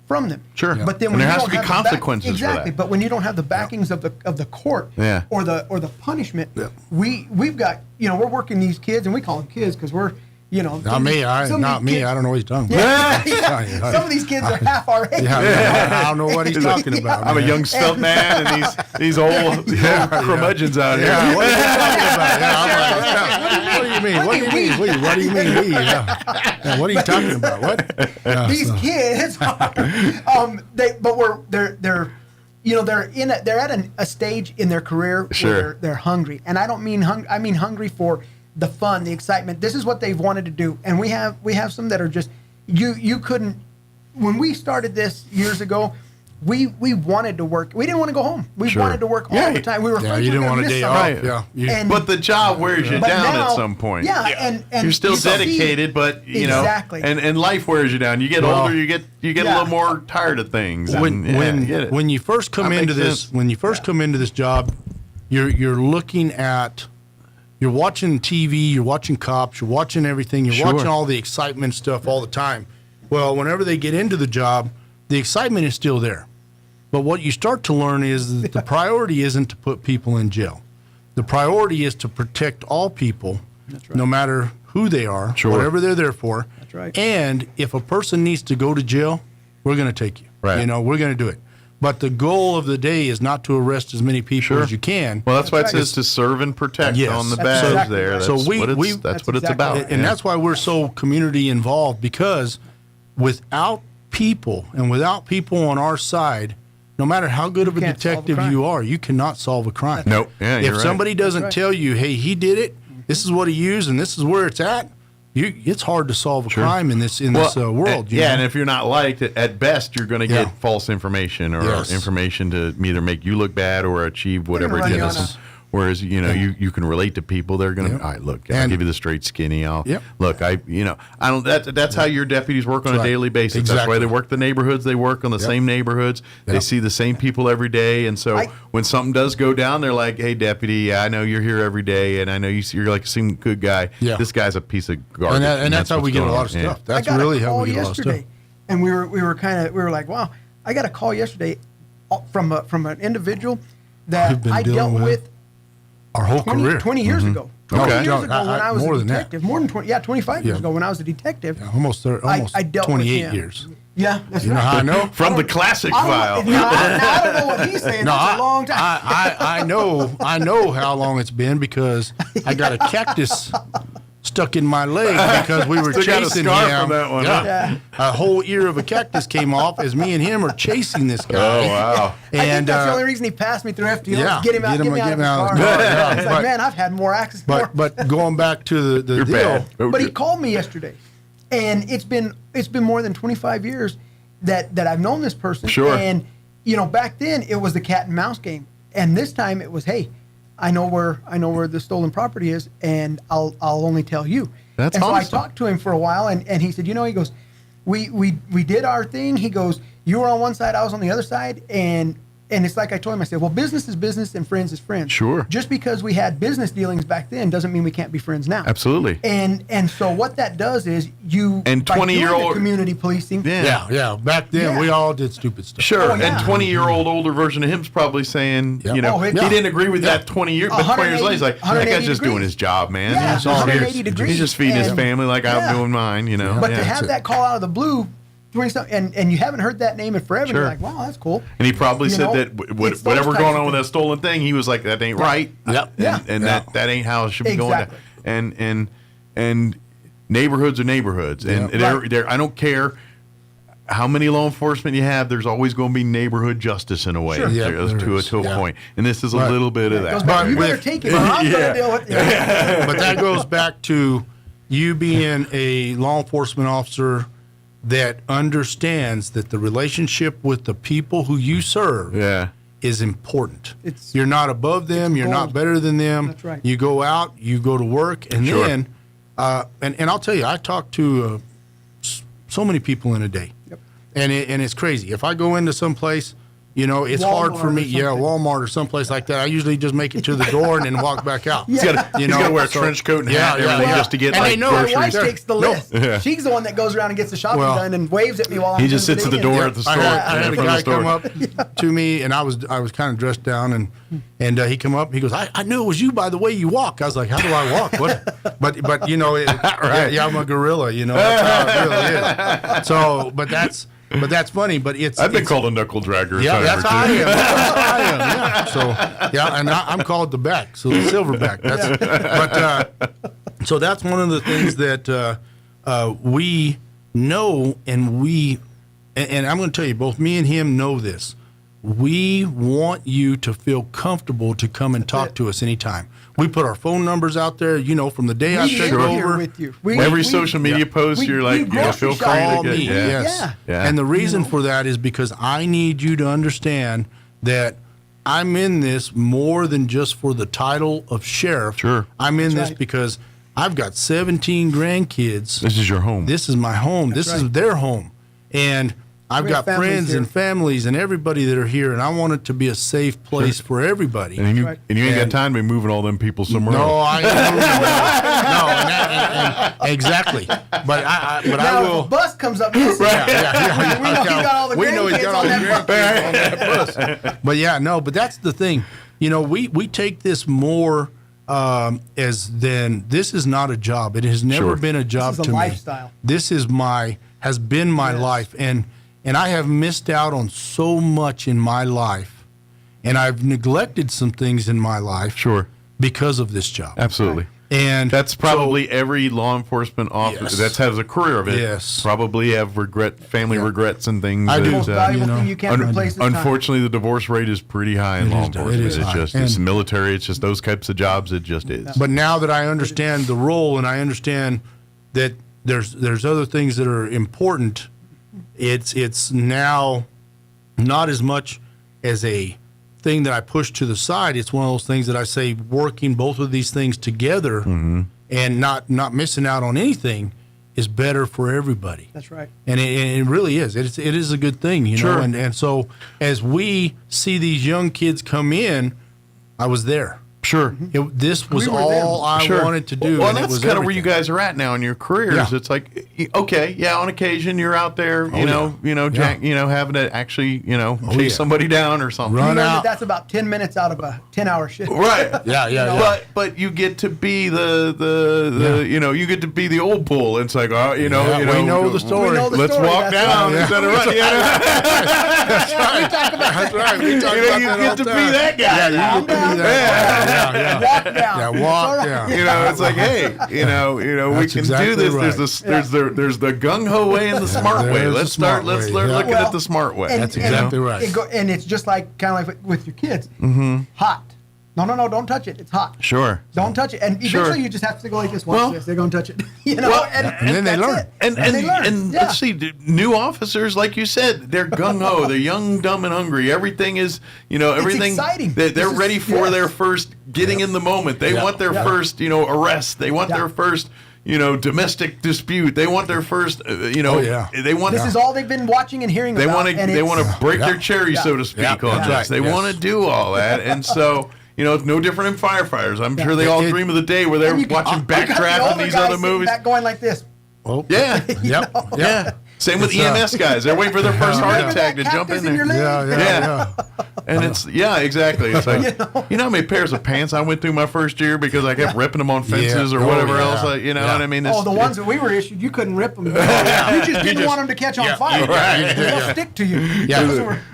from them. Sure. But then and there has to be consequences for that. But when you don't have the backings of the court or the punishment, we've got, we're working these kids, and we call them kids because we're, not me. I don't know what he's talking about. Some of these kids are half our age. I don't know what he's talking about. I'm a young stealth man, and these old curmudgeons out here. What are you talking about? What do you mean? What do you mean? What are you talking about? What? These kids are, they're at a stage in their career where they're hungry, and I don't mean hungry. I mean hungry for the fun, the excitement. This is what they've wanted to do, and we have some that are just you couldn't. When we started this years ago, we wanted to work. We didn't want to go home. We wanted to work all the time. We were afraid you didn't want a day off. But the job wears you down at some point. And you're still dedicated, but and life wears you down. You get older, you get a little more tired of things. When you first come into this, come into this job, you're looking at. You're watching TV, you're watching cops, you're watching everything, you're watching all the excitement stuff all the time. Well, whenever they get into the job, the excitement is still there. But what you start to learn is that the priority isn't to put people in jail. The priority is to protect all people no matter who they are, whatever they're there for. That's right. And if a person needs to go to jail, we're going to take you. Right. You know, we're going to do it. But the goal of the day is not to arrest as many people as you can. Well, that's why it says to serve and protect on the badge exactly there. right. That's so that's what it's about. And that's why we're so community involved, because without people and without people on our side, no matter how good of a detective you are, you cannot solve a crime. Nope. Yeah, if somebody doesn't tell you, hey, he did it, this is what he used, and this is where it's at, it's hard to solve a crime in this world. You know? And if you're not liked, at best, you're going to get false information or information to either make you look bad or achieve whatever it is. Whereas, you can relate to people. They're going to, all right, look, I'll give you the straight skinny. Look, I don't, that's how your deputies work on a daily basis. Exactly. That's why they work the neighborhoods. They work on the same neighborhoods. They see the same people every day. And so when something does go down, they're like, hey, deputy, I know you're here every day. And I know you're like some good guy. Yeah. This guy's a piece of garbage. And that's how we get a lot of stuff. That's really how we get a lot of stuff. And we were like, wow, I got a call yesterday from an individual that I dealt with our whole career 20 years ago. 20 years ago when I was more a than detective. that. More than 20. Yeah, 25 years ago when I was a detective. Yeah, almost I dealt 28 with him. years. Yeah, that's you know how I know? From the classic file. I don't know what he's saying. That's a long time. I know how long it's been because I got a cactus stuck in my leg because we were chasing him. From that one, A whole ear of a cactus came off as me and him are chasing this guy. Oh, wow. I think that's the only reason he passed me through FTO. Get him out of his car. It's like, man, I've had more accidents. But going back to the deal. But he called me yesterday, and it's been more than 25 years that I've known this person. Sure. And back then it was the cat and mouse game, and this time it was, hey, I know where the stolen property is, and I'll only tell you. That's awesome. So I talked to him for a while, and he said, he goes, we did our thing. He goes, you were on one side, I was on the other side, and it's like I told him, I said, well, business is business and friends is friends. Sure. Just because we had business dealings back then doesn't mean we can't be friends now. Absolutely. And so what that does is and 20-year-old community policing. Yeah. Back then we all did stupid stuff. Sure. And 20-year-old older version of him's probably saying, he didn't agree with that 20 years, but 20 years later he's like, that guy's just doing his job, man. Yeah, he's all 180 degrees. He's just feeding his family like I'm doing mine, But to have that call out of the blue, and you haven't heard that name in forever, you're like, wow, that's cool. And he probably said that whatever going on with that stolen thing, he was like, that ain't right. And that ain't how it should be going down. And neighborhoods are neighborhoods. And I don't care how many law enforcement you have, there's always going to be neighborhood justice in a way, to a point. And this is a little bit of that. But you better take it, or I'm going to deal with it. But that goes back to you being a law enforcement officer that understands that the relationship with the people who you serve is important. You're not above them. You're not better than them. That's right. You go out, you go to work, and then, and I'll tell you, I talk to so many people in a day, and it's crazy. If I go into some place, it's Walmart hard for me. Walmart or someplace like that. I usually just make it to the door and then walk back out. He's got to wear a trench coat and hat and everything just to get and groceries. My wife takes the list. She's the one that goes around and gets the shopping done and waves at me while I'm He just sits at the door at the store. I had a guy come up to me, and I was kind of dressed down, and he come up. He goes, I knew it was you by the way you walk. I was like, how do I walk? What? But I'm a gorilla. That's how it really is. So, but that's funny. But I've been called a knuckle dragger. Yeah, that's how I am. That's how I am. Yeah. So and I'm called the back, so the silverback. So that's one of the things that we know, and I'm going to tell you, both me and him know this. We want you to feel comfortable to come and talk to us anytime. We put our phone numbers out there, from the day I take over. With you. Every social media post, you're like, feel free to get me. Yes. Yeah. And the reason for that is because I need you to understand that I'm in this more than just for the title of sheriff. Sure. I'm in this because I've got 17 grandkids. This is your home. This is my home. This is their home. And I've got friends and families and everybody that are here, and I want it to be a safe place for everybody. And you ain't got time to be moving all them people somewhere else. No, I ain't moving. No, exactly. But I will. If a bus comes up, we know he's got all the grandkids on that bus. But but that's the thing. We take this more as then this is not a job. It has never been a job This is to a me. lifestyle. This is has been my life, and I have missed out on so much in my life, and I've neglected some things in my life. Sure. Because of this job. Absolutely. And that's probably every law enforcement officer that has a career of it. Yes. Probably have family regrets and things. I do. Most valuable thing you can't replace is time. Unfortunately, the divorce rate is pretty high in law enforcement. It is high. It's military. It's just those types of jobs. It just is. But now that I understand the role and I understand that there's other things that are important, it's now not as much as a thing that I push to the side. It's one of those things that I say working both of these things together and not missing out on anything is better for everybody. That's right. And it really is. It is a good thing, you know. And so as we see these young kids come in, I was there. Sure. This was all I wanted to do. Well, and that's kind of where you guys are at now in your careers. Yeah. It's like, okay, on occasion you're out there, having to actually, chase somebody down or something. You know that's about 10 minutes out of a 10-hour shift. Right. Yeah. But you get to be you get to be the old bull. It's like, we know the story. Let's walk down instead of running. That's right. We talk about you get to be that guy. Yeah, you get to be that. Walk down. Yeah, walk down. It's like, hey, we can do this. Right. There's the gung ho way and the smart way. Let's start looking at the smart way. That's exactly right. And it's just kind of like with your kids. Hot. No, don't touch it. It's hot. Sure. Don't touch it. And eventually you just have to go like this. Watch this. They're going to touch it. And then they learn. And let's see, new officers, like you said, they're gung ho. They're young, dumb, and hungry. Everything is, everything. It's exciting. They're ready for their first getting in the moment. They want their first, arrest. They want their first, domestic dispute. They want their first, They want. This is all they've been watching and hearing about. They want to break their cherry, so to speak, on this. They want to do all that, and so. It's no different in firefighters. I'm sure they all dream of the day where they're watching Backdraft and these other movies. Going like this. Oh, yeah. Yeah. Same with EMS guys. They're waiting for their first heart attack to jump in there. Yeah. And it's exactly. It's like how many pairs of pants I went through my first year because I kept ripping them on fences or whatever else. What I mean? The ones that we were issued, you couldn't rip them. You just didn't want them to catch on fire. They'll stick to you. Yeah.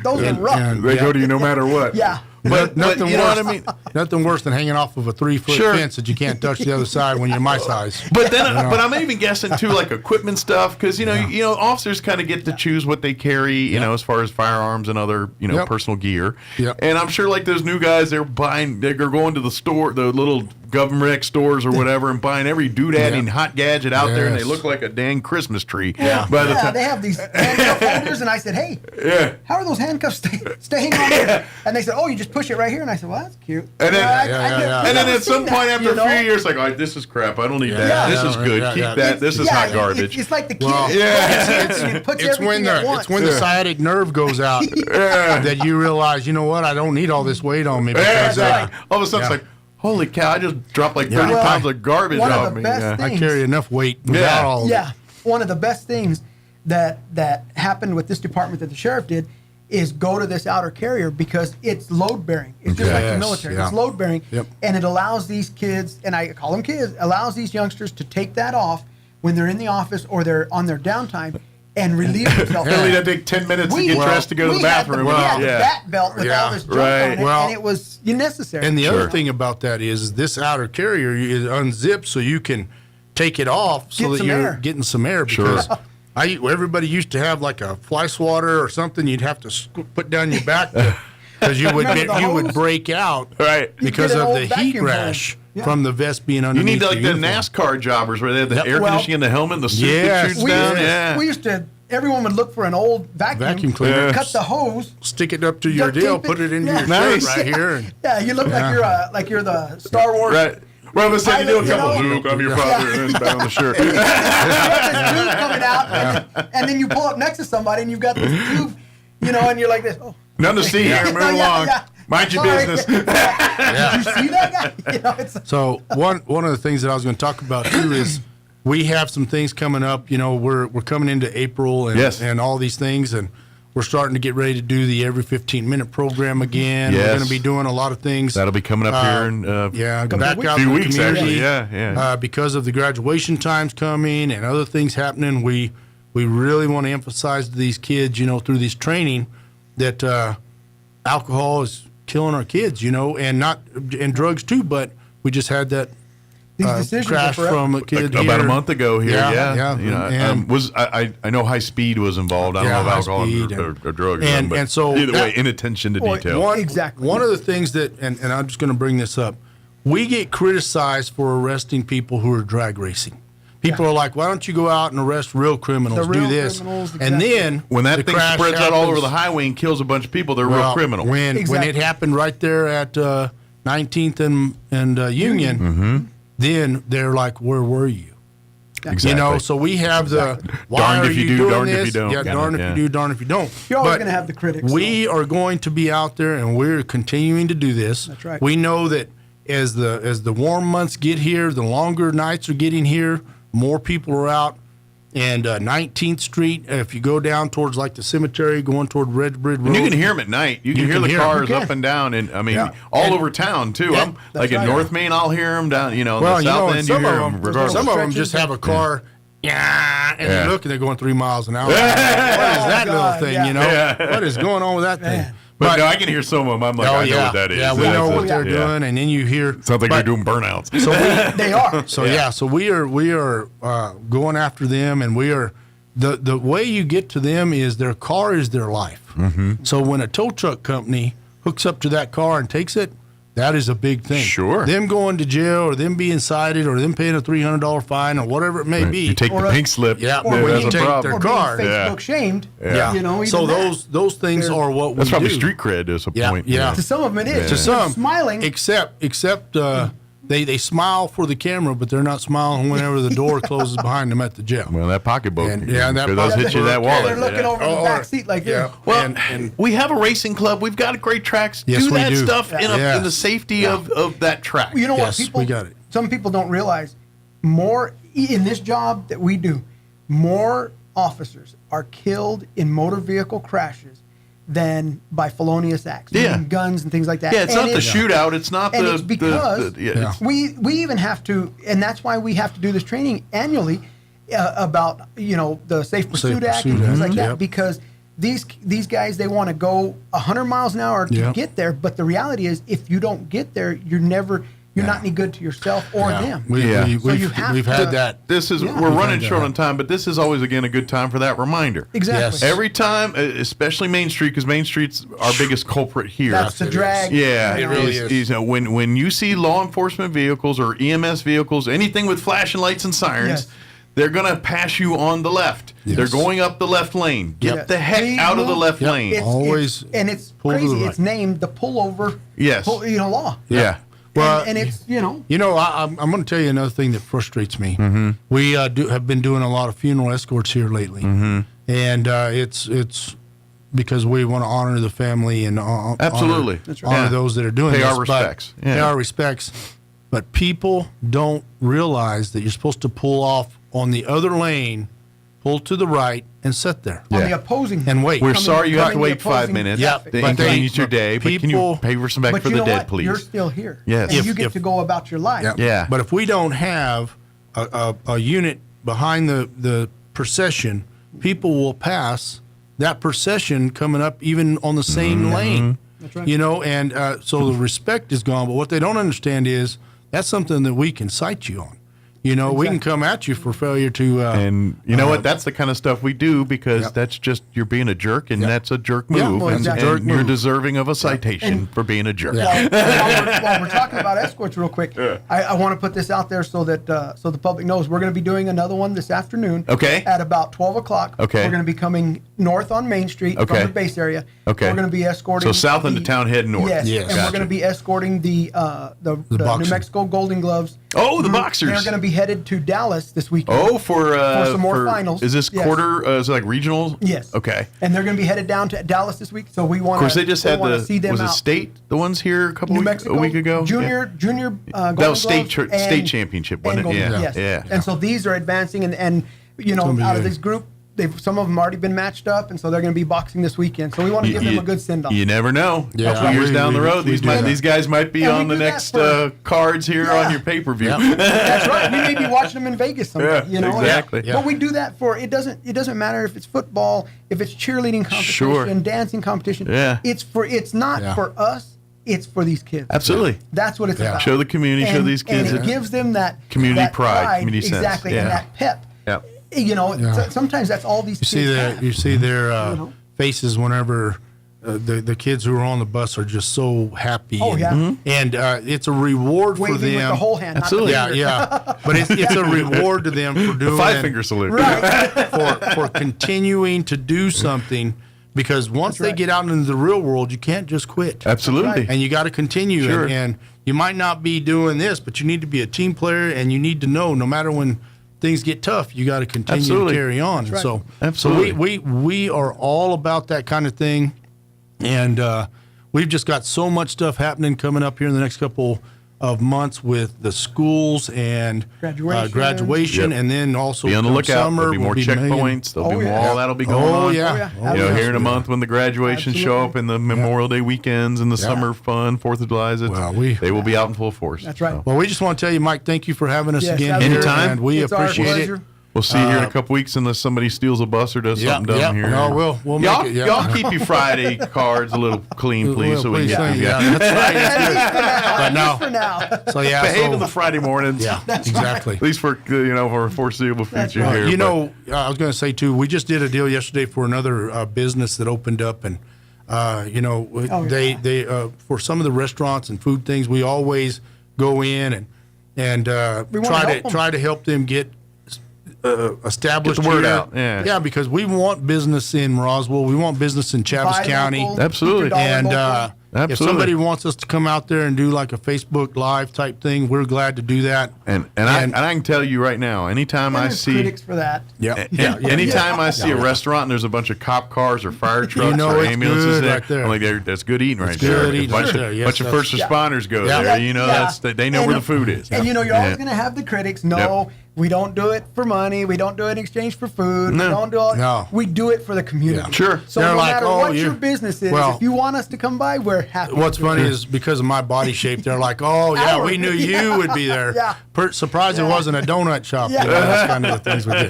Those were rough. They go to you no matter what. Yeah. But nothing you know worse, what I mean? Nothing worse than hanging off of a 3-foot fence that you can't touch the other side when you're my size. But then, but I'm even guessing too, like equipment stuff, because officers kind of get to choose what they carry, as far as firearms and other, personal gear. Yep. And I'm sure like those new guys, they're going to the store, the little government stores or whatever, and buying every doodad and hot gadget out there, and they look like a dang Christmas tree. Yeah. By the time they have these handcuff holders, and I said, hey, how are those handcuffs staying on there? And they said, oh, you just push it right here. And I said, well, that's cute. And then, and then at some point after a few years, like, this is crap. I don't need that. This is good. Keep that. This is hot garbage. It's like the kid. It's when the sciatic nerve goes out that you realize, you know what? I don't need all this weight on me. Because, all of a sudden, it's like, holy cow, I just dropped like 30 pounds of garbage off me. I carry enough weight without all of it. Yeah. One of the best things that happened with this department that the sheriff did is go to this outer carrier because it's load bearing. It's just like the military. It's load bearing. Yep. And it allows these kids, and I call them kids, allows these youngsters to take that off when they're in the office or they're on their downtime and relieve themselves. They only take 10 minutes to get dressed to go to the bathroom. We had the bat belt with all this junk on it, and it was necessary. And the other thing about that is this outer carrier is unzipped so you can take it off so that you're getting some air. Because everybody used to have like a fly swatter or something you'd have to put down your back because you would break out because of the heat rash. From the vest being underneath. You need like the NASCAR jobbers where they have the air conditioning in the helmet and the suit that shoots down. We used to, everyone would look for an old vacuum cleaner, cut the hose, stick it up to your deal, put it into your shirt right here. You look like you're the Star Wars. Right. Well, let's say you do a couple. Luke, I'm your father, and then back on the shirt. You have this tube coming out, and then you pull up next to somebody, and you've got this tube, and you're like this. Oh. Nothing to see here. Move along. Mind your business. Did you see that guy? So one of the things that I was going to talk about too is we have some things coming up. We're coming into April and all these things, and We're starting to get ready to do the every 15-minute program again. Yes. We're going to be doing a lot of things. That'll be coming up here in back out few to the weeks, community. actually. Yeah. Because of the graduation times coming and other things happening, we really want to emphasize to these kids, through this training, that alcohol is killing our kids, and drugs too. But we just had that crash from a kid about a month ago here. Yeah. I know high speed was involved. I don't know if alcohol or drugs. And so either way, inattention to detail. One of the things that, and I'm just going to bring this up, we get criticized for arresting people who are drag racing. People are like, why don't you go out and arrest real criminals? Do this. And then when that thing spreads out all over the highway and kills a bunch of people, they're real criminals. When it happened right there at 19th and Union, then they're like, where were you? Exactly. So we have the darned if you do, darned this? if you don't. Yeah, darned if you do, darned if you don't. You're always going to have the critics. We are going to be out there, and we're continuing to do this. That's right. We know that as the warm months get here, the longer nights are getting here, more people are out. And 19th Street, if you go down towards like the cemetery, going toward Redbridge Road. And you can hear them at night. You can hear the cars up and down, and all over town too. I'm like in North Main, I'll hear them down. In the South End, you hear them. Regardless, some of them just have a car. And they look, and they're going 3 miles an hour. What is that little thing? What is going on with that thing? But no, I can hear some of them. I'm like, I know what that is. Yeah, we know what they're doing, and then you hear. Sounds like they're doing burnouts. So they are. So we are going after them, and we are. The way you get to them is their car is their life. Mm-hmm. So when a tow truck company hooks up to that car and takes it, that is a big thing. Sure. Them going to jail, or them being cited, or them paying a $300 fine, or whatever it may be. You take the pink slip. Yeah, or when you take their car. Facebook shamed. Yeah. So those things are what we do. That's probably street cred is a point. Yeah. To some of them it is. To some, smiling. Except they smile for the camera, but they're not smiling whenever the door closes behind them at the jail. Well, that pocketbook. That does hit you that wallet. They're looking over the back seat like this. Well, and we have a racing club. We've got great tracks. Yes, do we that do. stuff in the safety of that track. You know what? Yes, we got it. Some people don't realize more in this job that we do. More officers are killed in motor vehicle crashes than by felonious acts, guns and things like that. Yeah, it's not the shootout. It's not and the. it's because we even have to, and that's why we have to do this training annually about the Safe Pursuit Act and things like that, because these guys, they want to go 100 miles an hour to get there, but the reality is if you don't get there, you're not any good to yourself or them. We've had that. We're running short on time, but this is always, again, a good time for that reminder. Exactly. Yes. Every time, especially Main Street, because Main Street's our biggest culprit here. That's the drag. Yeah. It really is. When you see law enforcement vehicles or EMS vehicles, anything with flashing lights and sirens, they're going to pass you on the left. Yes. They're going up the left lane. Get the heck out of the left lane. It's crazy. It's named the pullover law. Yeah. Well, and it's I'm going to tell you another thing that frustrates me. Mm-hmm. We have been doing a lot of funeral escorts here lately, and it's because we want to honor the family and absolutely honor those that are doing pay this. Our respects. Pay our respects. But people don't realize that you're supposed to pull off on the other lane, pull to the right, and sit there on the opposing and wait. We're sorry you have to wait 5 minutes. But inconvenience your day. But can you pay respect for the dead, please? You're still here. Yes. And you get to go about your life. Yeah. But if we don't have a unit behind the procession, people will pass that procession coming up even on the same lane. That's right. And so the respect is gone. But what they don't understand is that's something that we can cite you on. We can come at you for failure to. And you know what? That's the kind of stuff we do because that's just you're being a jerk, and that's a jerk move, and you're deserving of a citation for being a jerk. While we're talking about escorts, real quick, I want to put this out there so that the public knows we're going to be doing another one this afternoon. Okay. At about 12 o'clock. Okay. We're going to be coming north on Main Street from the base area. Okay. We're going to be escorting. So south into town, head north. Yes. And we're going to be escorting the New Mexico Golden Gloves. Oh, the boxers. They're going to be headed to Dallas this weekend. Oh, for some more finals. Is this quarter? Is it like regional? Yes. Okay. And they're going to be headed down to Dallas this week, so we want to. Of course, they just had see them was it out. state the ones here a week ago? Junior. That was state championship, wasn't it? Yes. And so these are advancing, and out of this group, some of them already been matched up, and so they're going to be boxing this weekend. So we want to give them a good send-off. You never know. Yeah. 2 years down the road, these guys might be on the next cards here on your pay-per-view. Yeah. That's right. We may be watching them in Vegas someday. Exactly. But we do that for it doesn't matter if it's football, if it's cheerleading competition, dancing competition. Yeah. It's not for us. It's for these kids. Absolutely. That's what it's about. Show the community, show these kids. And it gives them that community pride, community sense. Exactly, and that pep. Yeah. Sometimes that's all these kids have. You see their faces whenever the kids who are on the bus are just so happy. Oh, yeah. And it's a reward for them. With the whole hand. Absolutely. Not the yeah. But it's a reward to them for doing the 5-finger salute. Right. for continuing to do something. Because once they get out into the real world, you can't just quit. Absolutely. And you got to continue. Sure. And you might not be doing this, but you need to be a team player, and you need to know no matter when things get tough, you got to continue to carry on. Right. So, absolutely. So we are all about that kind of thing. And we've just got so much stuff happening coming up here in the next couple of months with the schools and graduation, and then also be on the lookout. Summer, There'll be more checkpoints. There'll be more. All that'll be going on. Here in a month when the graduations show up and the Memorial Day weekends and the summer fun, 4th of July, they will be out in full force. That's right. Well, we just want to tell you, Mike, thank you for having us again. Anytime. And we appreciate it. We'll see you here in a couple weeks unless somebody steals a bus or does something dumb here. No, we'll make it. Y'all keep your Friday cards a little clean, please, so we can get That's right. now. So behave on the Friday mornings. Yeah, exactly. At least for for a foreseeable future here. I was going to say too, we just did a deal yesterday for another business that opened up, and they for some of the restaurants and food things, we always go in and try to help them get established. Get the word here. out. Yeah, because we want business in Roswell. We want business in Chaves County. Absolutely. And if somebody wants us to come out there and do like a Facebook Live type thing, we're glad to do that. And I can tell you right now, anytime I see critics for that. Anytime I see a restaurant and there's a bunch of cop cars or fire trucks or ambulances right there. I'm like, that's good eating right there. A bunch of first responders go there. They know where the food is. And you're always going to have the critics. We don't do it for money. We don't do it in exchange for food. No. We don't do all. We do it for the community. Yeah. Sure. So no matter what your business is, if you want us to come by, we're happy. What's funny is because of my body shape, they're like, "Oh yeah, we knew you would be there." Surprised it wasn't a donut shop. That's kind of the things we do.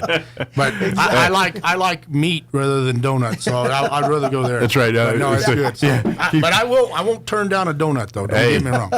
But I like meat rather than donuts, so I'd rather go there. That's right. No, it's good. So, but I won't turn down a donut though. Don't get me wrong.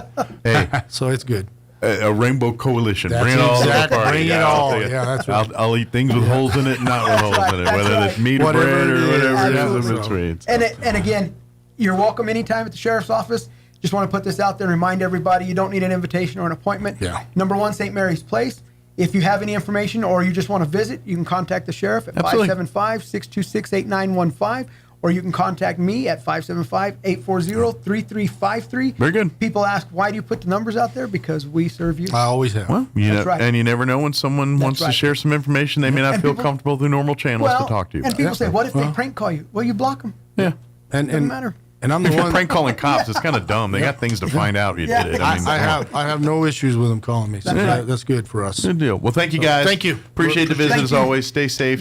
So it's good. A rainbow coalition. Bring it all to the party. Bring it all. Yeah, that's right. I'll eat things with holes in it and not with holes in it, whether it's meat or bread or whatever it is in between. And again, you're welcome anytime at the sheriff's office. Just want to put this out there and remind everybody you don't need an invitation or an appointment. Yeah. Number 1, St. Mary's Place. If you have any information or you just want to visit, you can contact the sheriff at 575-626-8915. Or you can contact me at 575-840-3353. Very good. People ask, why do you put the numbers out there? Because we serve you. I always have. Well, and you never know when someone wants to share some information. They may not feel comfortable through normal channels to talk to you. And people say, what if they prank call you? Well, you block them. Yeah. Doesn't matter. And I'm the one prank calling cops. It's kind of dumb. They got things to find out you did it. I have no issues with them calling me. So that's good for us. Good deal. Well, thank you guys. Thank you. Appreciate the visit as always. Stay safe.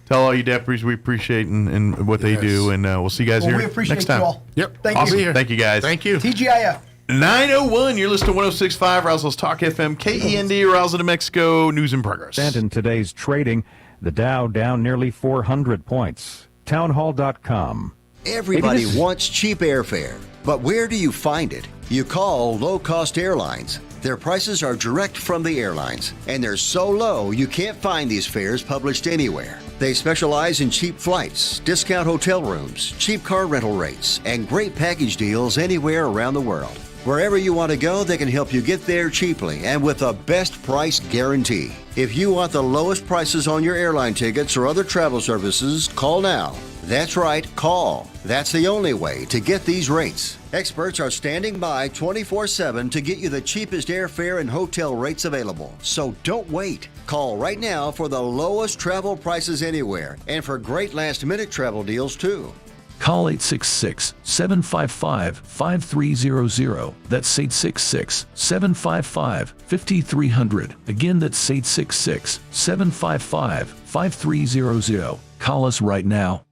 Tell all you deputies we appreciate and what they do, and we'll see you guys here next time. We appreciate you all. Yep. Thank you. Thank you, guys. Thank you. TGIF. 9:01. You're listening to 106.5 Roswell's Talk FM, KEND, Roswell, New Mexico. News in progress. And in today's trading, the Dow down nearly 400 points. Townhall.com. Everybody wants cheap airfare, but where do you find it? You call low-cost airlines. Their prices are direct from the airlines, and they're so low you can't find these fares published anywhere. They specialize in cheap flights, discount hotel rooms, cheap car rental rates, and great package deals anywhere around the world. Wherever you want to go, they can help you get there cheaply and with a best price guarantee. If you want the lowest prices on your airline tickets or other travel services, call now. That's right, call. That's the only way to get these rates. Experts are standing by 24/7 to get you the cheapest airfare and hotel rates available. So don't wait. Call right now for the lowest travel prices anywhere and for great last-minute travel deals too. Call 866-755-5300. That's 866-755-5300. Again, that's 866-755-5300. Call us right now.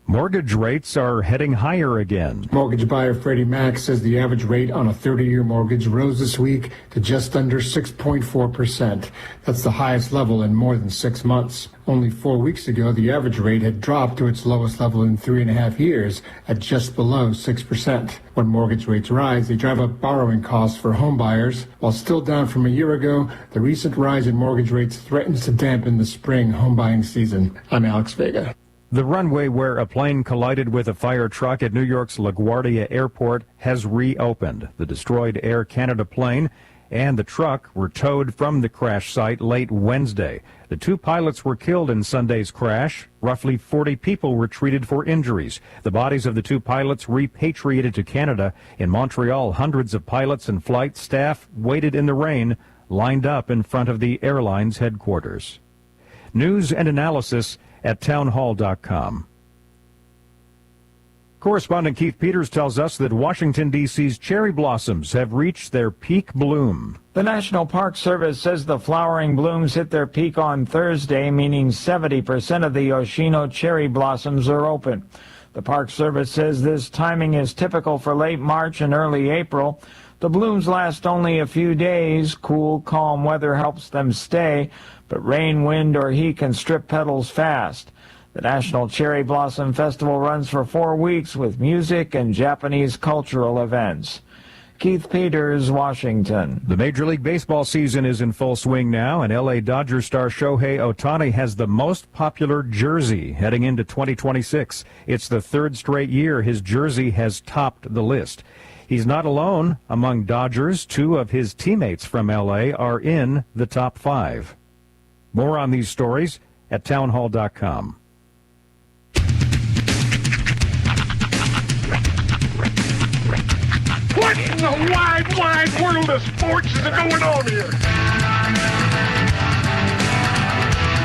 Mortgage rates are heading higher again. Mortgage buyer Freddie Mac says the average rate on a 30-year mortgage rose this week to just under 6.4%. That's the highest level in more than 6 months. Only 4 weeks ago, the average rate had dropped to its lowest level in 3.5 years at just below 6%. When mortgage rates rise, they drive up borrowing costs for home buyers. While still down from a year ago, the recent rise in mortgage rates threatens to dampen the spring home buying season. I'm Alex Vega. The runway where a plane collided with a fire truck at New York's LaGuardia Airport has reopened. The destroyed Air Canada plane and the truck were towed from the crash site late Wednesday. The 2 pilots were killed in Sunday's crash. Roughly 40 people were treated for injuries. The bodies of the 2 pilots repatriated to Canada. In Montreal, hundreds of pilots and flight staff waited in the rain, lined up in front of the airline's headquarters. News and analysis at townhall.com. Correspondent Keith Peters tells us that Washington, D.C.'s cherry blossoms have reached their peak bloom. The National Park Service says the flowering blooms hit their peak on Thursday, meaning 70% of the Yoshino cherry blossoms are open. The Park Service says this timing is typical for late March and early April. The blooms last only a few days. Cool, calm weather helps them stay, but rain, wind, or heat can strip petals fast. The National Cherry Blossom Festival runs for 4 weeks with music and Japanese cultural events. Keith Peters, Washington. The Major League Baseball season is in full swing now, and L.A. Dodgers star Shohei Ohtani has the most popular jersey heading into 2026. It's the 3rd straight year his jersey has topped the list. He's not alone. Among Dodgers, 2 of his teammates from L.A. are in the top 5. More on these stories at townhall.com. What in the wide, wide world of sports is going on here?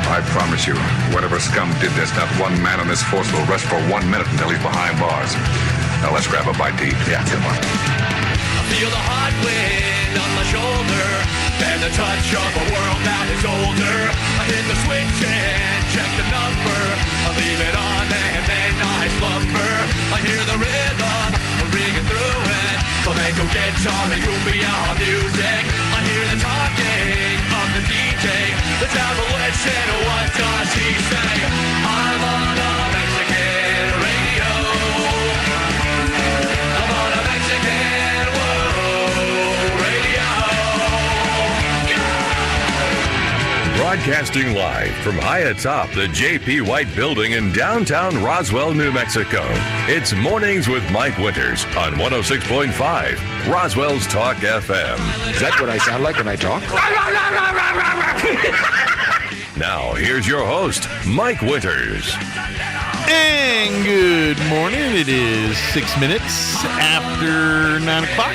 I promise you, whatever scum did this, not one man on this force will rest for 1 minute until he's behind bars. Now let's grab a bite to eat. Yeah, come on. I feel the hot wind on my shoulder and the touch of a world that is older. I hit the switch and check the number. I leave it on and then I slumber. I hear the rhythm ringing through it. Flamenco guitar and cumbia music. I hear the talking of the DJ. The devil witch and what does he say? I'm on a Mexican radio. I'm on a Mexican world radio. Broadcasting live from high atop the J.P. White Building in downtown Roswell, New Mexico. It's Mornings with Mike Winters on 106.5 Roswell's Talk FM. Is that what I sound like when I talk? Now, here's your host, Mike Winters. And good morning. It is 6 minutes after 9 o'clock.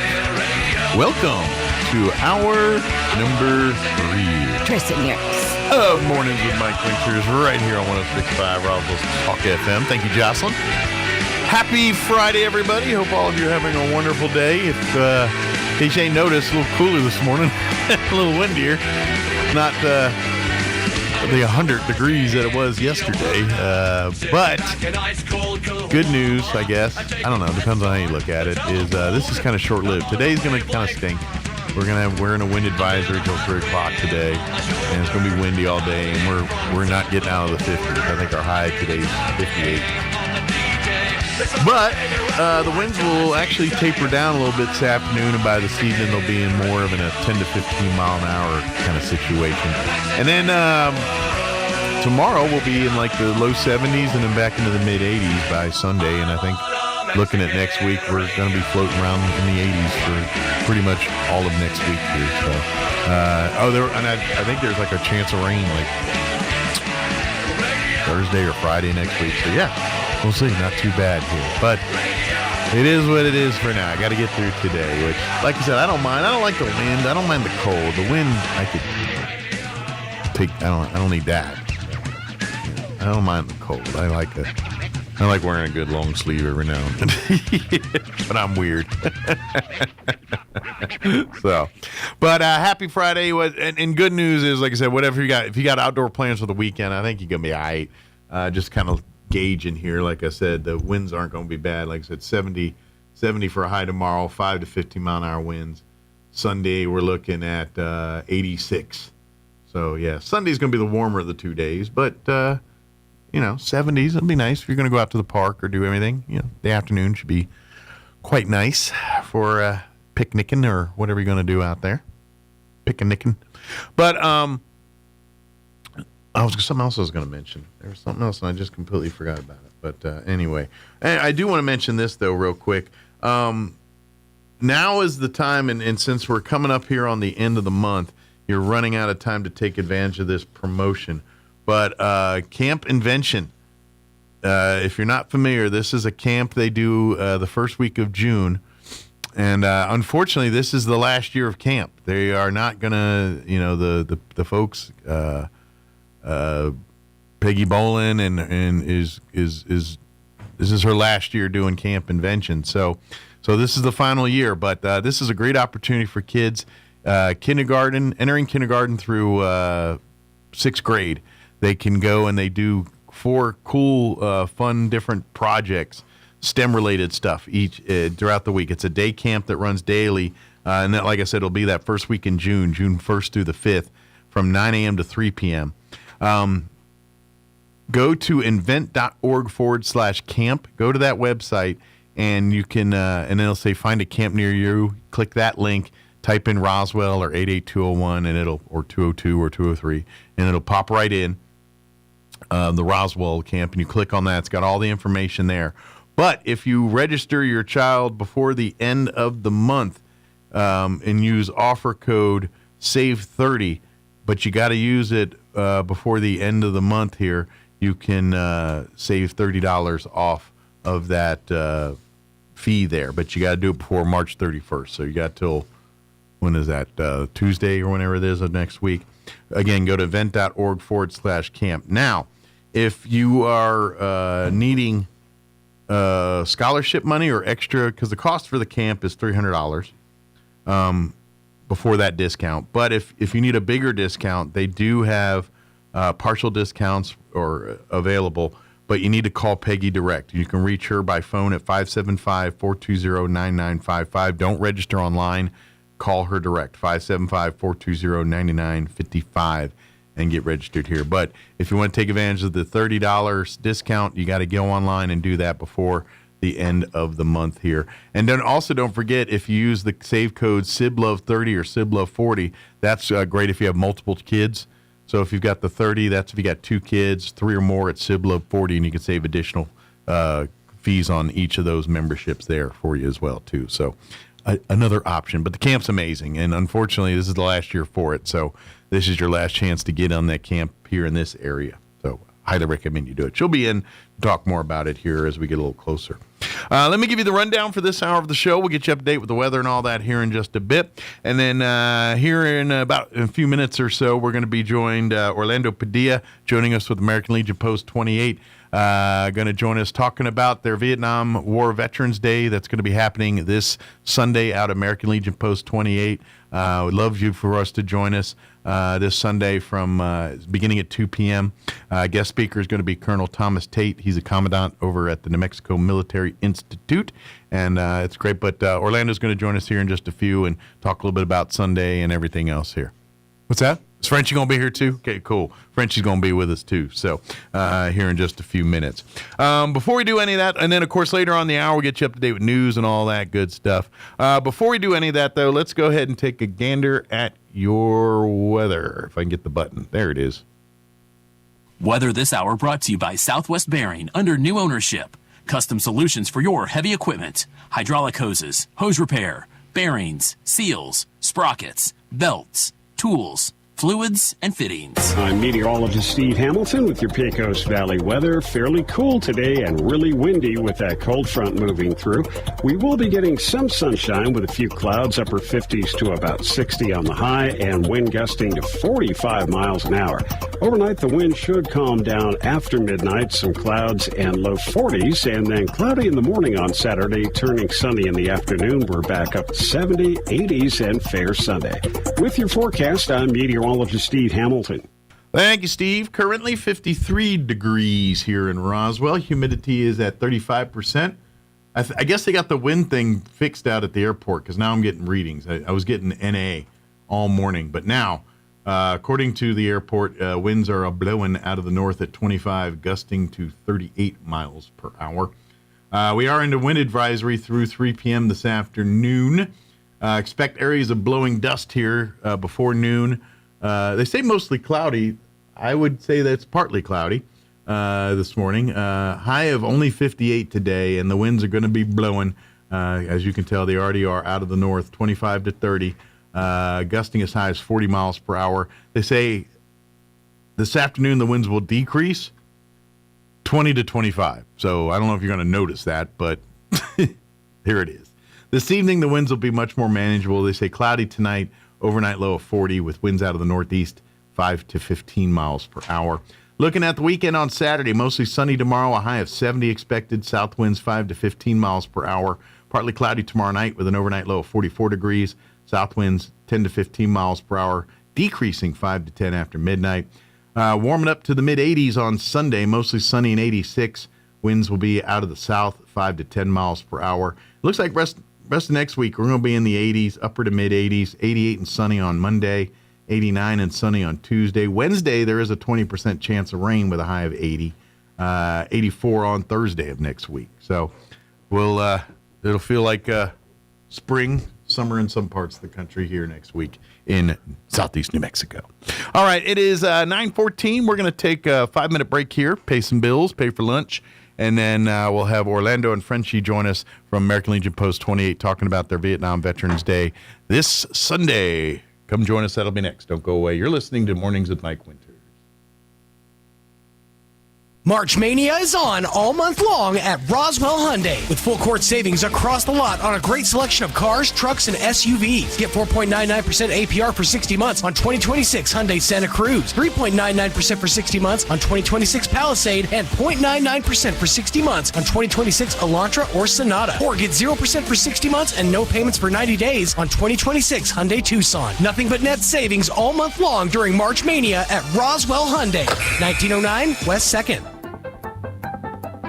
Welcome to hour number 3. Tristan Harris. Of Mornings with Mike Winters right here on 106.5 Roswell's Talk FM. Thank you, Jocelyn. Happy Friday, everybody. Hope all of you are having a wonderful day. If in case you ain't noticed, a little cooler this morning. A little windier. Not the 100 degrees that it was yesterday. But good news, I guess. I don't know. Depends on how you look at it. Is this is kind of short-lived. Today's going to kind of stink. We're in a wind advisory till 3 o'clock today, and it's going to be windy all day, and we're not getting out of the 50s. I think our high today is 58. But the winds will actually taper down a little bit this afternoon, and by this evening they'll be in more of a 10 to 15 mile an hour kind of situation. And then tomorrow we'll be in like the low 70s and then back into the mid 80s by Sunday, and I think looking at next week, we're going to be floating around in the 80s for pretty much all of next week here. So, I think there's like a chance of rain like Thursday or Friday next week. So yeah, we'll see. Not too bad here, but it is what it is for now. I got to get through today, which, like I said, I don't mind. I don't like the wind. I don't mind the cold. The wind, I could take. I don't need that. I don't mind the cold. I like I like wearing a good long sleeve every now and then. But I'm weird. So, but happy Friday. And good news is, like I said, whatever you got, if you got outdoor plans for the weekend, I think you're going to be all right. Just kind of gauging here. Like I said, the winds aren't going to be bad. Like I said, 70 for a high tomorrow, 5 to 15 mile an hour winds. Sunday, we're looking at 86. So, yeah, Sunday's going to be the warmer of the 2 days. But, 70s, it'll be nice if you're going to go out to the park or do anything. The afternoon should be quite nice for picnicking or whatever you're going to do out there. Picnicking. But something else I was going to mention. There was something else, and I just completely forgot about it. But anyway, I do want to mention this, though, real quick. Now is the time, and since we're coming up here on the end of the month, you're running out of time to take advantage of this promotion. But Camp Invention, if you're not familiar, this is a camp they do the first week of June. And unfortunately, this is the last year of camp. They are not going to, the folks, Peggy Bolin, and is this is her last year doing Camp Invention. So this is the final year. But this is a great opportunity for kids, entering kindergarten through 6th grade. They can go and they do 4 cool, fun, different projects, STEM-related stuff throughout the week. It's a day camp that runs daily, and that, like I said, it'll be that first week in June 1st through the 5th, from 9 a.m. to 3 p.m. Go to invent.org/camp. Go to that website, and you can, and it'll say find a camp near you. Click that link. Type in Roswell or 88201, and or 202 or 203, and it'll pop right in. The Roswell camp, and you click on that. It's got all the information there. But if you register your child before the end of the month and use offer code SAVE30, but you got to use it before the end of the month here, you can save $30 off of that fee there. But you got to do it before March 31st. So you got till, when is that, Tuesday or whenever it is of next week. Again, go to event.org/camp. Now, if you are needing scholarship money or extra, because the cost for the camp is $300 before that discount. But if you need a bigger discount, they do have partial discounts or available, but you need to call Peggy direct. You can reach her by phone at 575-420-9955. Don't register online. Call her direct, 575-420-9955, and get registered here. But if you want to take advantage of the $30 discount, you got to go online and do that before the end of the month here. And then also don't forget, if you use the save code SIBLOVE30 or SIBLOVE40, that's great if you have multiple kids. So if you've got the 30, that's if you got 2 kids, 3 or more, it's SIBLOVE40, and you can save additional fees on each of those memberships there for you as well, too. So another option. But the camp's amazing, and unfortunately, this is the last year for it. So this is your last chance to get on that camp here in this area. So highly recommend you do it. She'll be in to talk more about it here as we get a little closer. Let me give you the rundown for this hour of the show. We'll get you up to date with the weather and all that here in just a bit. And then here in about a few minutes or so, we're going to be joined, Orlando Padilla, joining us with American Legion Post 28. Going to join us talking about their Vietnam War Veterans Day that's going to be happening this Sunday out of American Legion Post 28. We'd love you for us to join us this Sunday from beginning at 2 p.m. Guest speaker is going to be Colonel Thomas Tate. He's a commandant over at the New Mexico Military Institute, and it's great. But Orlando's going to join us here in just a few and talk a little bit about Sunday and everything else here. What's that? Is Frenchie going to be here too? Okay, cool. Frenchie's going to be with us too. So here in just a few minutes. Before we do any of that, and then of course later on in the hour we'll get you up to date with news and all that good stuff. Before we do any of that though, let's go ahead and take a gander at your weather. If I can get the button. There it is. Weather this hour brought to you by Southwest Bearing under new ownership. Custom solutions for your heavy equipment. Hydraulic hoses, hose repair, bearings, seals, sprockets, belts, tools, fluids, and fittings. I'm meteorologist Steve Hamilton with your Pecos Valley weather. Fairly cool today and really windy with that cold front moving through. We will be getting some sunshine with a few clouds, upper 50s to about 60 on the high, and wind gusting to 45 miles an hour. Overnight, the wind should calm down after midnight, some clouds and low 40s, and then cloudy in the morning on Saturday, turning sunny in the afternoon. We're back up to 70, 80s, and fair Sunday. With your forecast, I'm meteorologist Steve Hamilton. Thank you, Steve. Currently 53 degrees here in Roswell. Humidity is at 35%. I guess they got the wind thing fixed out at the airport because now I'm getting readings. I was getting NA all morning, but now, according to the airport, winds are blowing out of the north at 25, gusting to 38 miles per hour. We are into wind advisory through 3 p.m. this afternoon. Expect areas of blowing dust here before noon. They say mostly cloudy. I would say that's partly cloudy this morning. High of only 58 today, and the winds are going to be blowing. As you can tell, they already are out of the north, 25 to 30, gusting as high as 40 miles per hour. They say this afternoon the winds will decrease 20 to 25. So I don't know if you're going to notice that, but here it is. This evening, the winds will be much more manageable. They say cloudy tonight, overnight low of 40 with winds out of the northeast, 5 to 15 miles per hour. Looking at the weekend on Saturday, mostly sunny tomorrow, a high of 70 expected. South winds 5 to 15 miles per hour. Partly cloudy tomorrow night with an overnight low of 44 degrees. South winds 10 to 15 miles per hour, decreasing 5 to 10 after midnight. Warming up to the mid-80s on Sunday, mostly sunny and 86. Winds will be out of the south, 5 to 10 miles per hour. It looks like rest of next week, we're going to be in the 80s, upper to mid-80s, 88 and sunny on Monday, 89 and sunny on Tuesday. Wednesday, there is a 20% chance of rain with a high of 80, 84 on Thursday of next week. So it'll feel like spring, summer in some parts of the country here next week in southeast New Mexico. All right, it is 9:14. We're going to take a 5-minute break here, pay some bills, pay for lunch. And then we'll have Orlando and Frenchie join us from American Legion Post 28 talking about their Vietnam Veterans Day this Sunday. Come join us. That'll be next. Don't go away. You're listening to Mornings with Mike Winter. March Mania is on all month long at Roswell Hyundai with full court savings across the lot on a great selection of cars, trucks, and SUVs. Get 4.99% APR for 60 months on 2026 Hyundai Santa Cruz, 3.99% for 60 months on 2026 Palisade, and 0.99% for 60 months on 2026 Elantra or Sonata. Or get 0% for 60 months and no payments for 90 days on 2026 Hyundai Tucson. Nothing but net savings all month long during March Mania at Roswell Hyundai, 1909 West 2nd.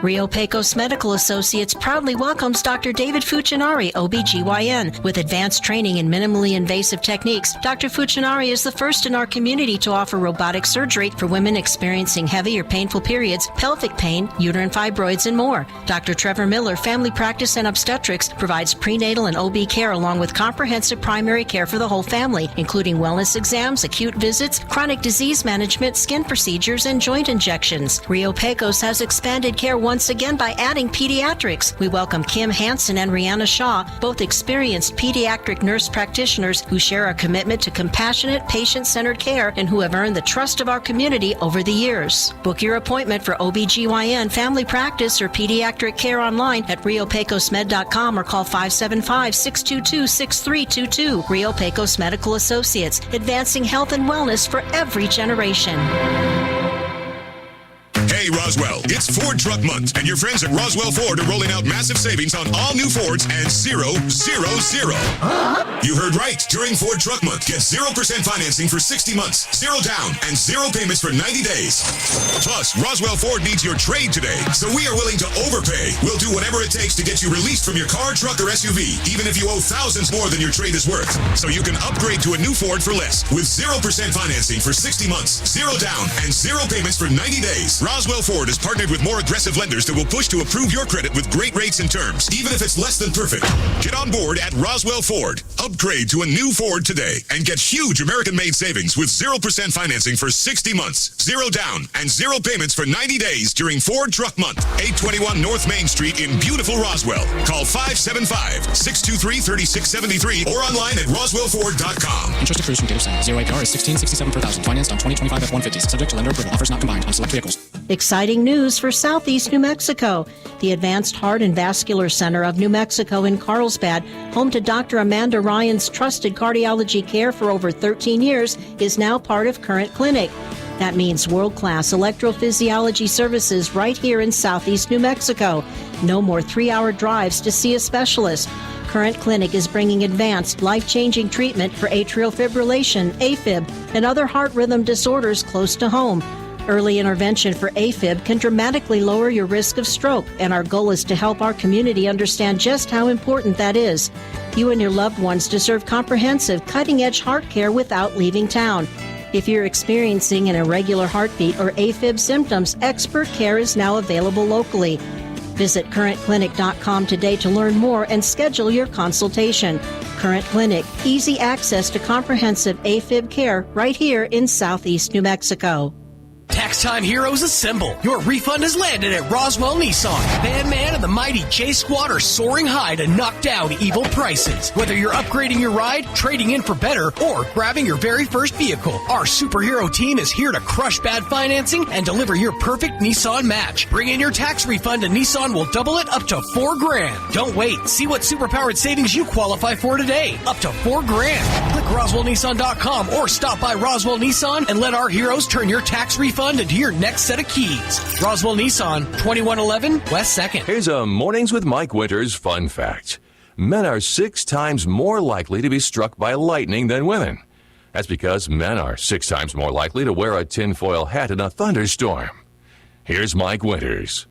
Rio Pecos Medical Associates proudly welcomes Dr. David Fucinari, OBGYN. With advanced training in minimally invasive techniques, Dr. Fucinari is the first in our community to offer robotic surgery for women experiencing heavy or painful periods, pelvic pain, uterine fibroids, and more. Dr. Trevor Miller, Family Practice and Obstetrics, provides prenatal and OB care along with comprehensive primary care for the whole family, including wellness exams, acute visits, chronic disease management, skin procedures, and joint injections. Rio Pecos has expanded care once again by adding pediatrics. We welcome Kim Hansen and Rihanna Shaw, both experienced pediatric nurse practitioners who share a commitment to compassionate, patient-centered care and who have earned the trust of our community over the years. Book your appointment for OBGYN, family practice, or pediatric care online at riopecosmed.com or call 575-622-6322. Rio Pecos Medical Associates, advancing health and wellness for every generation. Hey, Roswell, it's Ford Truck Month, and your friends at Roswell Ford are rolling out massive savings on all new Fords and 000. You heard right. During Ford Truck Month, get 0% financing for 60 months, 0 down, and 0 payments for 90 days. Plus, Roswell Ford needs your trade today, so we are willing to overpay. We'll do whatever it takes to get you released from your car, truck, or SUV, even if you owe thousands more than your trade is worth. So you can upgrade to a new Ford for less with 0% financing for 60 months, 0 down, and 0 payments for 90 days. Roswell Roswell Ford has partnered with more aggressive lenders that will push to approve your credit with great rates and terms, even if it's less than perfect. Get on board at Roswell Ford. Upgrade to a new Ford today and get huge American-made savings with 0% financing for 60 months, 0 down, and 0 payments for 90 days during Ford Truck Month. 821 North Main Street in beautiful Roswell. Call 575-623-3673 or online at roswellford.com. Interest accrues from date of sale. 0 APR is $16.67 per thousand. Financed on 2025 F-150s. Subject to lender approval. Offers not combined on select vehicles. Exciting news for Southeast New Mexico. The Advanced Heart and Vascular Center of New Mexico in Carlsbad, home to Dr. Amanda Ryan's trusted cardiology care for over 13 years, is now part of Current Clinic. That means world-class electrophysiology services right here in Southeast New Mexico. No more 3-hour drives to see a specialist. Current Clinic is bringing advanced, life-changing treatment for atrial fibrillation, AFib, and other heart rhythm disorders close to home. Early intervention for AFib can dramatically lower your risk of stroke, and our goal is to help our community understand just how important that is. You and your loved ones deserve comprehensive, cutting-edge heart care without leaving town. If you're experiencing an irregular heartbeat or AFib symptoms, expert care is now available locally. Visit currentclinic.com today to learn more and schedule your consultation. Current Clinic, easy access to comprehensive AFib care right here in Southeast New Mexico. Tax time heroes assemble. Your refund has landed at Roswell Nissan. Van Man and the mighty J Squad are soaring high to knock down evil prices. Whether you're upgrading your ride, trading in for better, or grabbing your very first vehicle, our superhero team is here to crush bad financing and deliver your perfect Nissan match. Bring in your tax refund and Nissan will double it up to $4,000. Don't wait. See what superpowered savings you qualify for today. Up to $4,000. Click RoswellNissan.com or stop by Roswell Nissan and let our heroes turn your tax refund into your next set of keys. Roswell Nissan, 2111 West 2nd. Here's a Mornings with Mike Winters fun fact. Men are 6 times more likely to be struck by lightning than women. That's because men are 6 times more likely to wear a tinfoil hat in a thunderstorm. Here's Mike Winters.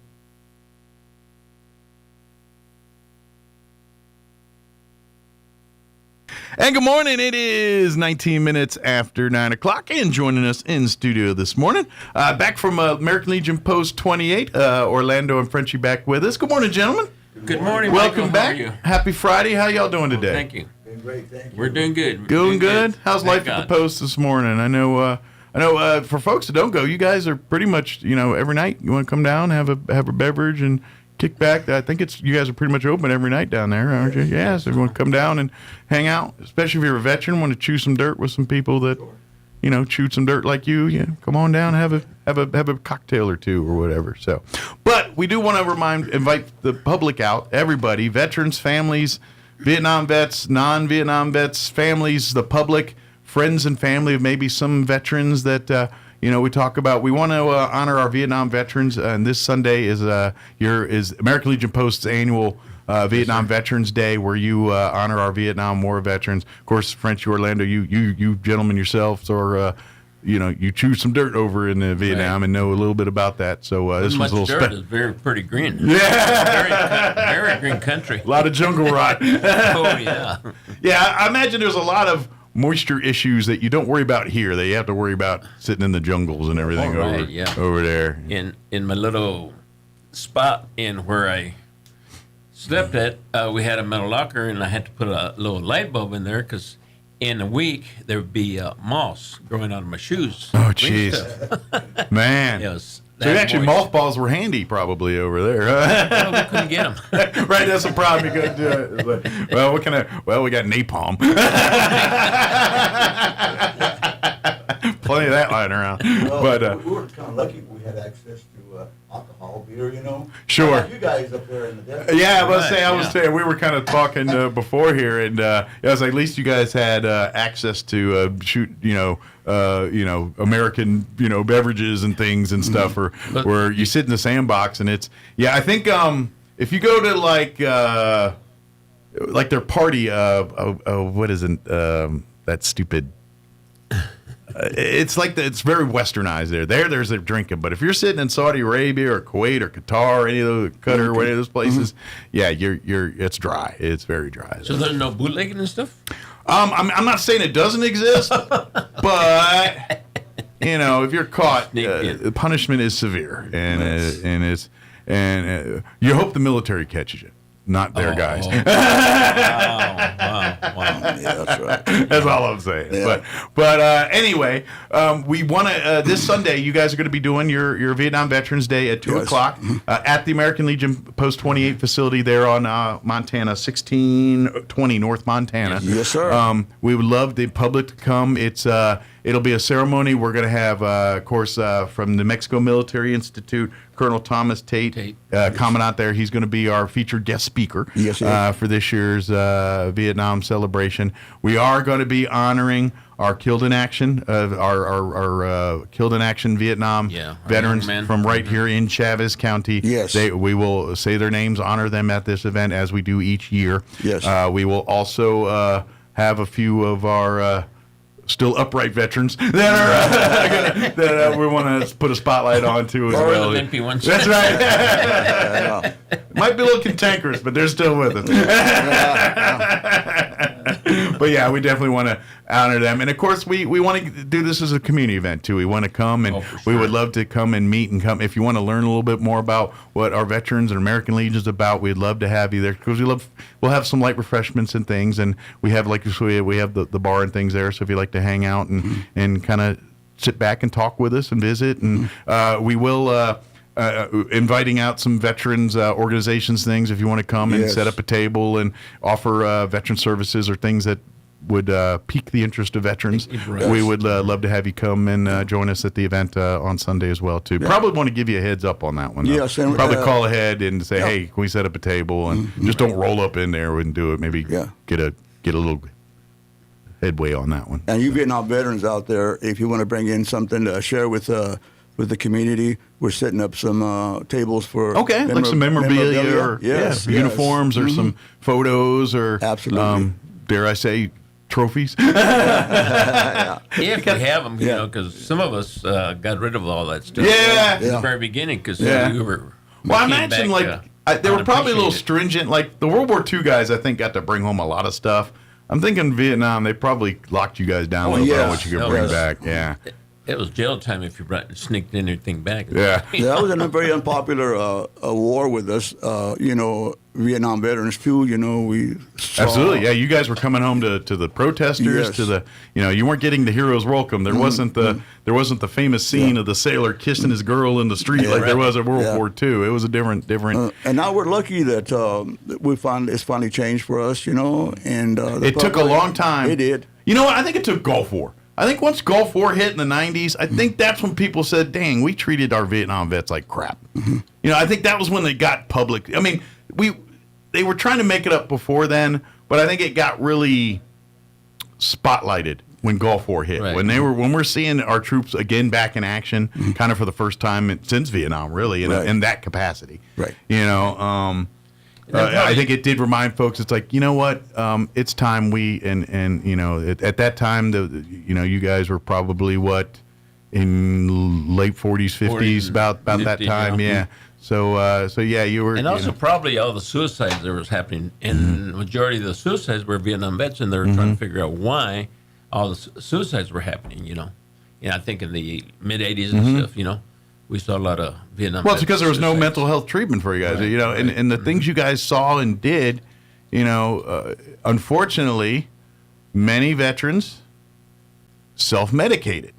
And good morning. It is 19 minutes after 9 o'clock, and joining us in studio this morning, back from American Legion Post 28, Orlando and Frenchie back with us. Good morning, gentlemen. Good morning. Welcome Michael. back. How are you? Happy Friday. How y'all doing today? Thank you. Doing great, thank you. We're doing good. Doing good. How's life at the Post this morning? I know for folks that don't go, you guys are pretty much, every night you want to come down, have a beverage and kick back. I think you guys are pretty much open every night down there, aren't you? Yeah, so you want to come down and hang out, especially if you're a veteran, want to chew some dirt with some people that, chewed some dirt like you. Yeah, come on down, have a cocktail or two or whatever. So, but we do want to invite the public out, everybody, veterans, families, Vietnam vets, non-Vietnam vets, families, the public, friends and family of maybe some veterans that. We talk about. We want to honor our Vietnam veterans, and this Sunday is American Legion Post's annual Vietnam Veterans Day, where you honor our Vietnam War veterans. Of course, Frenchie, Orlando, you gentlemen yourselves, or you chew some dirt over in Vietnam and know a little bit about that. So this was a little dirt is very pretty green. Yeah, very green country. A lot of jungle rot. Oh yeah. Yeah, I imagine there's a lot of moisture issues that you don't worry about here that you have to worry about sitting in the jungles and everything over there. In my little spot in where I slept at, we had a metal locker, and I had to put a little light bulb in there because in a week there would be moss growing out of my shoes. Oh, jeez. Man. So actually, mothballs were handy probably over there. Well, we couldn't get them. Right, that's a problem. You couldn't do it. Like, we got napalm. Plenty of that lying around. Well, we were kind of lucky we had access to alcohol, beer, Sure. Like you guys up there in the desert. Yeah, I was saying, we were kind of talking before here, and I was like, at least you guys had access to shoot, American, beverages and things and stuff, where you sit in the sandbox, and it's, I think if you go to like their party, what is it, that stupid. It's it's very westernized there. There's their drinking, but if you're sitting in Saudi Arabia or Kuwait or Qatar or any of those Qatar or any of those places, it's dry. It's very dry. So there's no bootlegging and stuff. I'm not saying it doesn't exist, but if you're caught, the punishment is severe, and you hope the military catches you. Not their guys. Wow. Yeah, that's right. That's all I'm saying. Yeah. But anyway, we want to this Sunday. You guys are going to be doing your Vietnam Veterans Day at 2:00 at the American Legion Post 28 facility there on Montana, 1620 North Montana. Yes, sir. We would love the public to come. It'll be a ceremony. We're going to have, of course, from the Mexico Military Institute, Colonel Thomas Tate. Commandant there. He's going to be our featured guest speaker for this year's Vietnam celebration. We are going to be honoring our killed in action, our killed in action Vietnam veterans from right here in Chavez County. Yes. We will say their names, honor them at this event as we do each year. Yes. We will also have a few of our still upright veterans that we want to put a spotlight on too as well. The limpy ones. That's right. Might be a little cantankerous, but they're still with us. But yeah, we definitely want to honor them. And of course, we want to do this as a community event too. We want to come and we would love to come and meet and come. If you want to learn a little bit more about what our veterans and American Legion is about, we'd love to have you there because we'll have some light refreshments and things. And we have, like we have the bar and things there. So if you like to hang out and kind of sit back and talk with us and visit, and we will inviting out some veterans organizations things if you want to come and set up a table and offer veteran services or things that would pique the interest of veterans. We would love to have you come and join us at the event on Sunday as well too. Probably want to give you a heads up on that one. Yes, and probably call ahead and say, hey, can we set up a table, and just don't roll up in there and do it. Maybe get a little headway on that one. And you Vietnam veterans out there, if you want to bring in something to share with the community, we're setting up some tables for like some memorabilia or uniforms or some photos or dare I say trophies. If we have them, because some of us got rid of all that stuff at the very beginning because we were. Well, I imagine they were probably a little stringent. Like the World War II guys, I think got to bring home a lot of stuff. I'm thinking Vietnam, they probably locked you guys down a little bit on what you could bring back. Yeah. It was jail time if you sneaked anything back. Yeah. That was a very unpopular war with us. Vietnam veterans too. We saw. Absolutely. Yeah, you guys were coming home to the protesters, to the you weren't getting the hero's welcome. There wasn't the famous scene of the sailor kissing his girl in the street there was at World War II. It was a different. And now we're lucky that it's finally changed for us. And it took a long time. It did. You know what? I think it took Gulf War. I think once Gulf War hit in the 90s, I think that's when people said, dang, we treated our Vietnam vets like crap. I think that was when they got public. I mean, they were trying to make it up before then, but I think it got really spotlighted when Gulf War hit. Right. When we're seeing our troops again back in action, kind of for the first time since Vietnam, really, in that capacity. Right. I think it did remind folks. It's like, you know what? It's time at that time, you guys were probably in late 40s, 50s, about 50, that time, yeah. So you were, and also probably all the suicides that was happening, and the majority of the suicides were Vietnam vets, and they were trying to figure out why all the suicides were happening. I think in the mid 80s and stuff, we saw a lot of Vietnam. Well, it's because there was no mental health treatment for you guys, and the things you guys saw and did, unfortunately, many veterans self-medicated,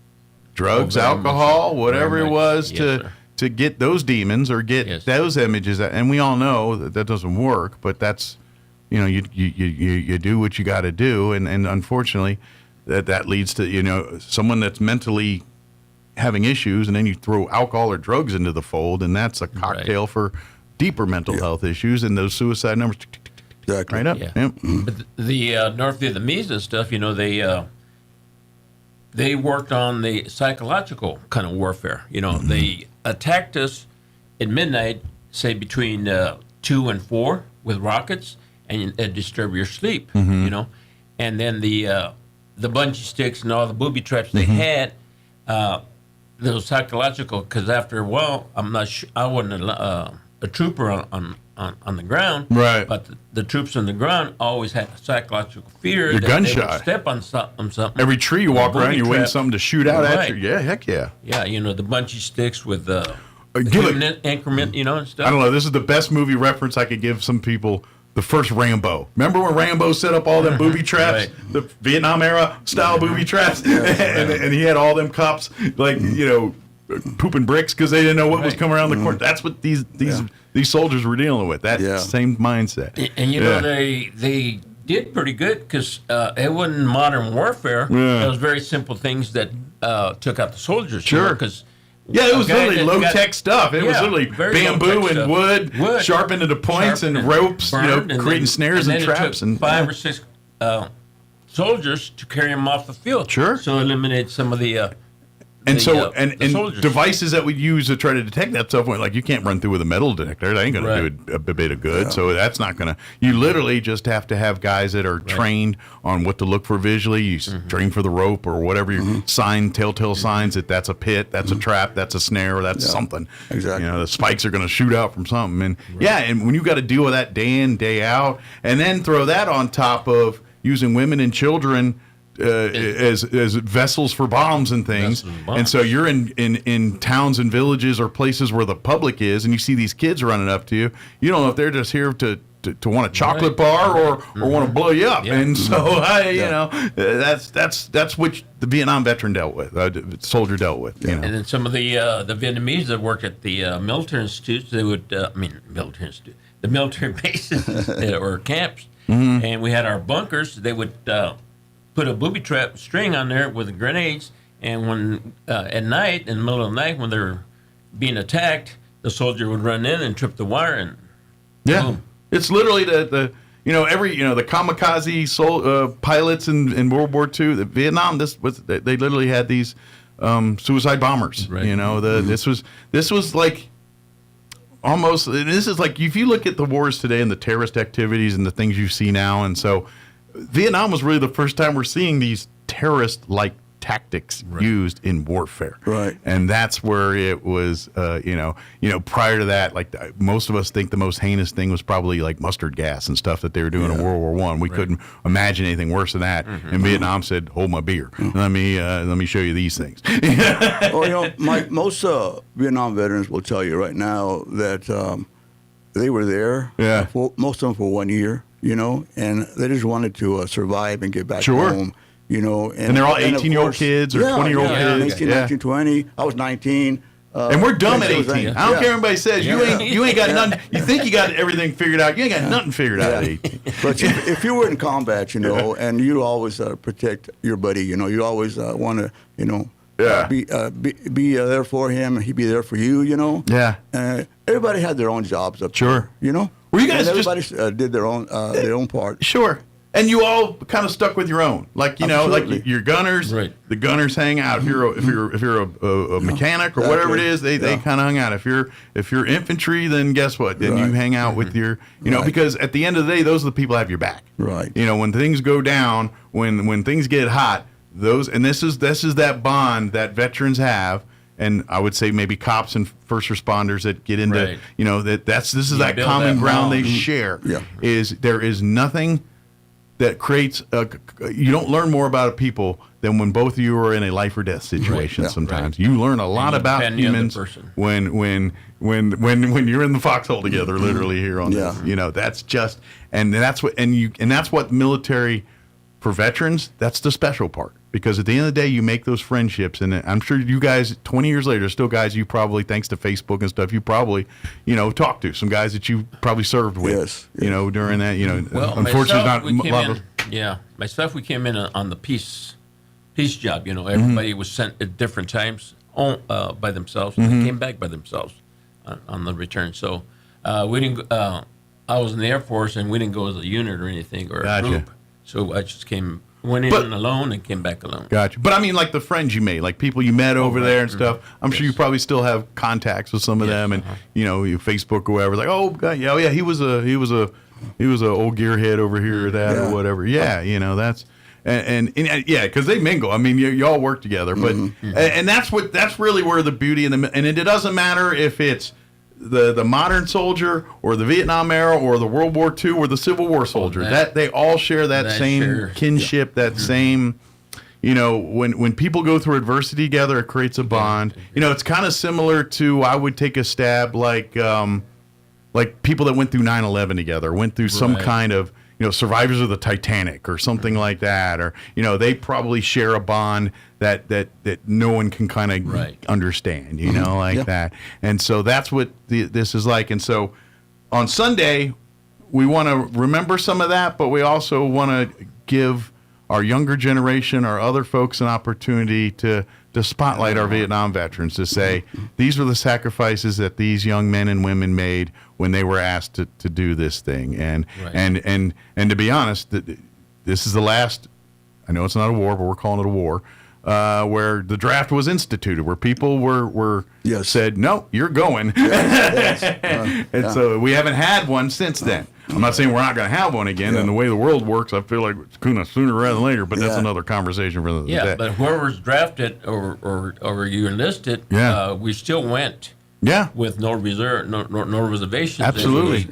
drugs, alcohol, whatever it was to get those demons or get those images. And we all know that doesn't work, but that's, you do what you got to do, and unfortunately, that leads to someone that's mentally having issues, and then you throw alcohol or drugs into the fold, and that's a cocktail for deeper mental health issues, and those suicide numbers right up. Yeah. Yep. But the North Vietnamese and stuff, they worked on the psychological kind of warfare. They attacked us at midnight, say between 2 and 4, with rockets, and disturb your sleep. And then the bungee sticks and all the booby traps they had. Those psychological, because after a while, I'm not sure, I wouldn't a trooper on the ground. Right. But the troops on the ground always had psychological fear. You're that gunshot. They would step on something. Every tree you walk around, you're waiting something to shoot out at you. Right. Yeah, heck yeah. Yeah, the bungee sticks with the increment, and stuff. I don't know. This is the best movie reference I could give some people. The first Rambo. Remember when Rambo set up all them booby traps, the Vietnam era style booby traps, and he had all them cops pooping bricks because they didn't know what was coming around the corner. That's what these soldiers were dealing with. That same mindset. And they did pretty good because it wasn't modern warfare. Yeah. It was very simple things that took out the soldiers. Sure. Because it was literally low-tech stuff. It was literally bamboo and wood sharpened into points and ropes, creating snares and traps. And 5 or 6 soldiers to carry them off the field. Sure. So eliminate some of the soldiers. Devices that we use to try to detect that stuff, like you can't run through with a metal detector. That ain't going to do a bit of good. Yeah. So that's not going to. You literally just have to have guys that are trained on what to look for visually. You train for the rope or whatever telltale signs that's a pit, that's a trap, that's a snare, or that's something. Exactly. The spikes are going to shoot out from something. And and when you got to deal with that day in, day out, and then throw that on top of using women and children as vessels for bombs and things, and so you're in towns and villages or places where the public is, and you see these kids running up to you. You don't know if they're just here to want a chocolate bar or want to blow you up. Yeah. And so that's what the Vietnam veteran dealt with, soldier dealt with. And then some of the Vietnamese that work at the military institutes, they would the military bases or camps, and we had our bunkers. They would put a booby trap string on there with the grenades, and when at night, in the middle of the night, when they're being attacked, the soldier would run in and trip the wire, and boom. It's literally the kamikaze pilots in World War II. The Vietnam, they literally had these suicide bombers. Right. This was like almost. This is like if you look at the wars today and the terrorist activities and the things you see now, and so. Vietnam was really the first time we're seeing these terrorist-like tactics used in warfare, and that's where it was. Prior to that, like most of us think the most heinous thing was probably like mustard gas and stuff that they were doing in World War I. We couldn't imagine anything worse than that. And Vietnam said, "Hold my beer. Let me show you these things." Well, most Vietnam veterans will tell you right now that they were there. Most of them for 1 year. And they just wanted to survive and get back home, And they're all 18-year-old kids or 20-year-old kids. 18, 19, 20. I was 19. And we're dumb at 18. I don't care what everybody says. You ain't got nothing. You think you got everything figured out. You ain't got nothing figured out at 18. But if you were in combat, and you always protect your buddy, you always want to, be there for him, and he'd be there for you, Yeah. Everybody had their own jobs up there, Were you guys everybody did their own part. Sure. And you all kind of stuck with your own, like like your gunners. Right. The gunners hang out. If you're a mechanic or whatever it is, they kind of hung out. If you're infantry, then guess what? Then you hang out with your because at the end of the day, those are the people that have your back. Right. When things go down, when things get hot, this is that bond that veterans have. And I would say maybe cops and first responders that get into this is that common ground they share. Yeah. There is nothing that creates you don't learn more about a people than when both of you are in a life or death situation. Right. Sometimes you learn a lot about humans when you're in the foxhole together, literally here on this. That's just that's what military for veterans. That's the special part. Because at the end of the day, you make those friendships, and I'm sure you guys, 20 years later, still guys you probably, thanks to Facebook and stuff, you probably, talked to some guys that you probably served with, during that, Well, unfortunately, myself, we came in on the peace job. Everybody was sent at different times by themselves, and they came back by themselves on the return. So we didn't. I was in the Air Force, and we didn't go as a unit or anything or a group. So I just went in alone and came back alone. Gotcha. But I mean, like the friends you made, like people you met over there and stuff. I'm sure you probably still have contacts with some of them, and you Facebook or whatever. Like, oh God, he was a old gearhead over here or that or whatever. Yeah, that's and because they mingle. I mean, you all work together, but and that's really where the beauty and it doesn't matter if it's the modern soldier or the Vietnam era or the World War II or the Civil War soldier. That they all share that same kinship, that same. When people go through adversity together, it creates a bond. It's kind of similar to, I would take a stab like people that went through 9/11 together, went through some kind of, survivors of the Titanic or something like that, or they probably share a bond that no one can kind of understand, that. And so that's what this is like. And so on Sunday, we want to remember some of that, but we also want to give our younger generation, our other folks, an opportunity to spotlight our Vietnam veterans, to say these were the sacrifices that these young men and women made when they were asked to do this thing. And to be honest, this is the last. I know it's not a war, but we're calling it a war. Where the draft was instituted, where people were said, no, you're going. So we haven't had one since then. I'm not saying we're not going to have one again, and the way the world works, I feel like it's going to sooner rather than later, but that's another conversation for the day. Yeah, but whoever's drafted or you enlisted, we still went with no reserve, no reservations. Absolutely.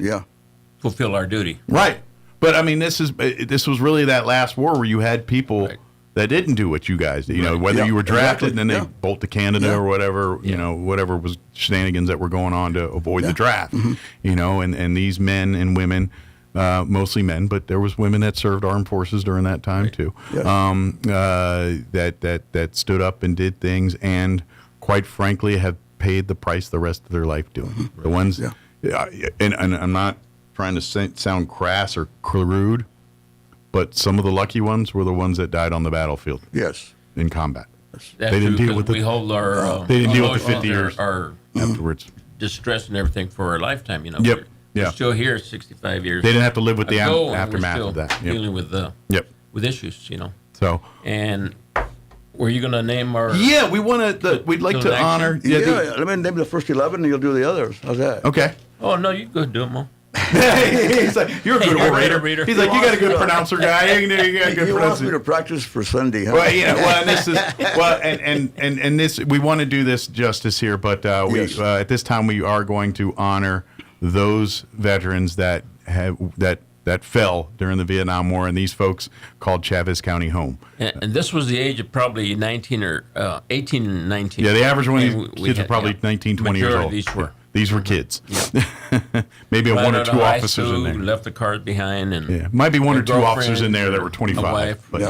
Fulfill our duty. Right. But, I mean, this was really that last war where you had people that didn't do what you guys did. Whether you were drafted and then they bolt to Canada or whatever, whatever was shenanigans that were going on to avoid the draft. And these men and women, mostly men, but there was women that served armed forces during that time too, that stood up and did things and, quite frankly, have paid the price the rest of their life doing. The ones, and I'm not trying to sound crass or crude, but some of the lucky ones were the ones that died on the battlefield. Yes, in combat. They didn't deal with we hold our they didn't deal with the 50 years our afterwards. Distress and everything for our lifetime. We're still here 65 years. They didn't have to live with the aftermath of that. Dealing with with issues. So and were you going to name our? Yeah, we want to. We'd like to honor. Let me name the first 11, and you'll do the others. How's that? Okay. Oh no, you go do them all. He's like, you're a good orator. He's like, you got a good pronouncer guy. You got a good pronouncer. He wants me to practice for Sunday. Huh? And this we want to do this justice here, but at this time we are going to honor those veterans that fell during the Vietnam War, and these folks called Chavez County home. And this was the age of probably 18 or 19. Yeah, the average one of these kids are probably 19, 20 years old. These were. These were kids. Maybe one or two officers in there. Left the cars behind, and might be one or two officers in there that were 25. But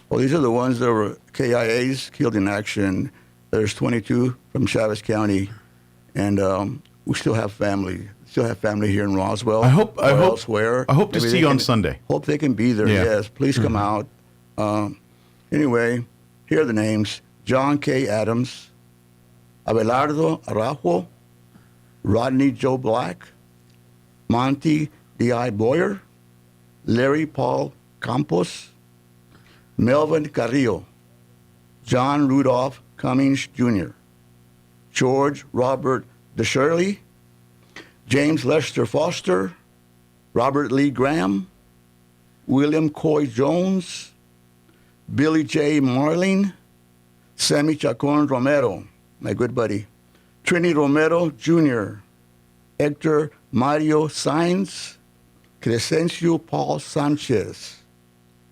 well, these are the ones that were KIAs, killed in action. There's 22 from Chavez County, and we still have family. Still have family here in Roswell. I hope elsewhere. I hope to see you on Sunday. Hope they can be there. Yeah. Yes, please come out. Anyway, here are the names: John K. Adams, Abelardo Araujo, Rodney Joe Black, Monty D.I. Boyer, Larry Paul Campos, Melvin Carrillo, John Rudolph Cummings Jr., George Robert DeShirley, James Lester Foster, Robert Lee Graham, William Coy Jones, Billy J. Marling, Sammy Chacon Romero, my good buddy, Trini Romero Jr., Hector Mario Sainz, Crescencio Paul Sanchez,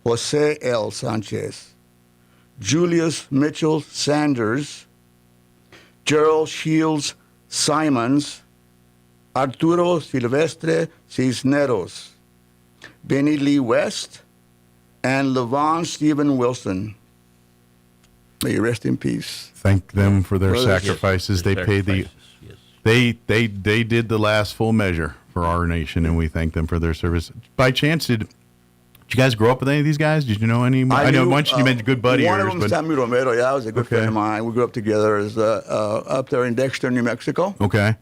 Jose L. Sanchez, Julius Mitchell Sanders, Gerald Shields Simons, Arturo Silvestre Cisneros, Benny Lee West, and Levon Stephen Wilson. May you rest in peace. Thank them for their sacrifices. They paid they did the last full measure for our nation, and we thank them for their service. By chance, did you guys grow up with any of these guys? Did you know any? I know once you mentioned good buddy. One of them, Sammy Romero. Yeah, I was a good friend of mine. We grew up together as up there in Dexter, New Mexico. Okay.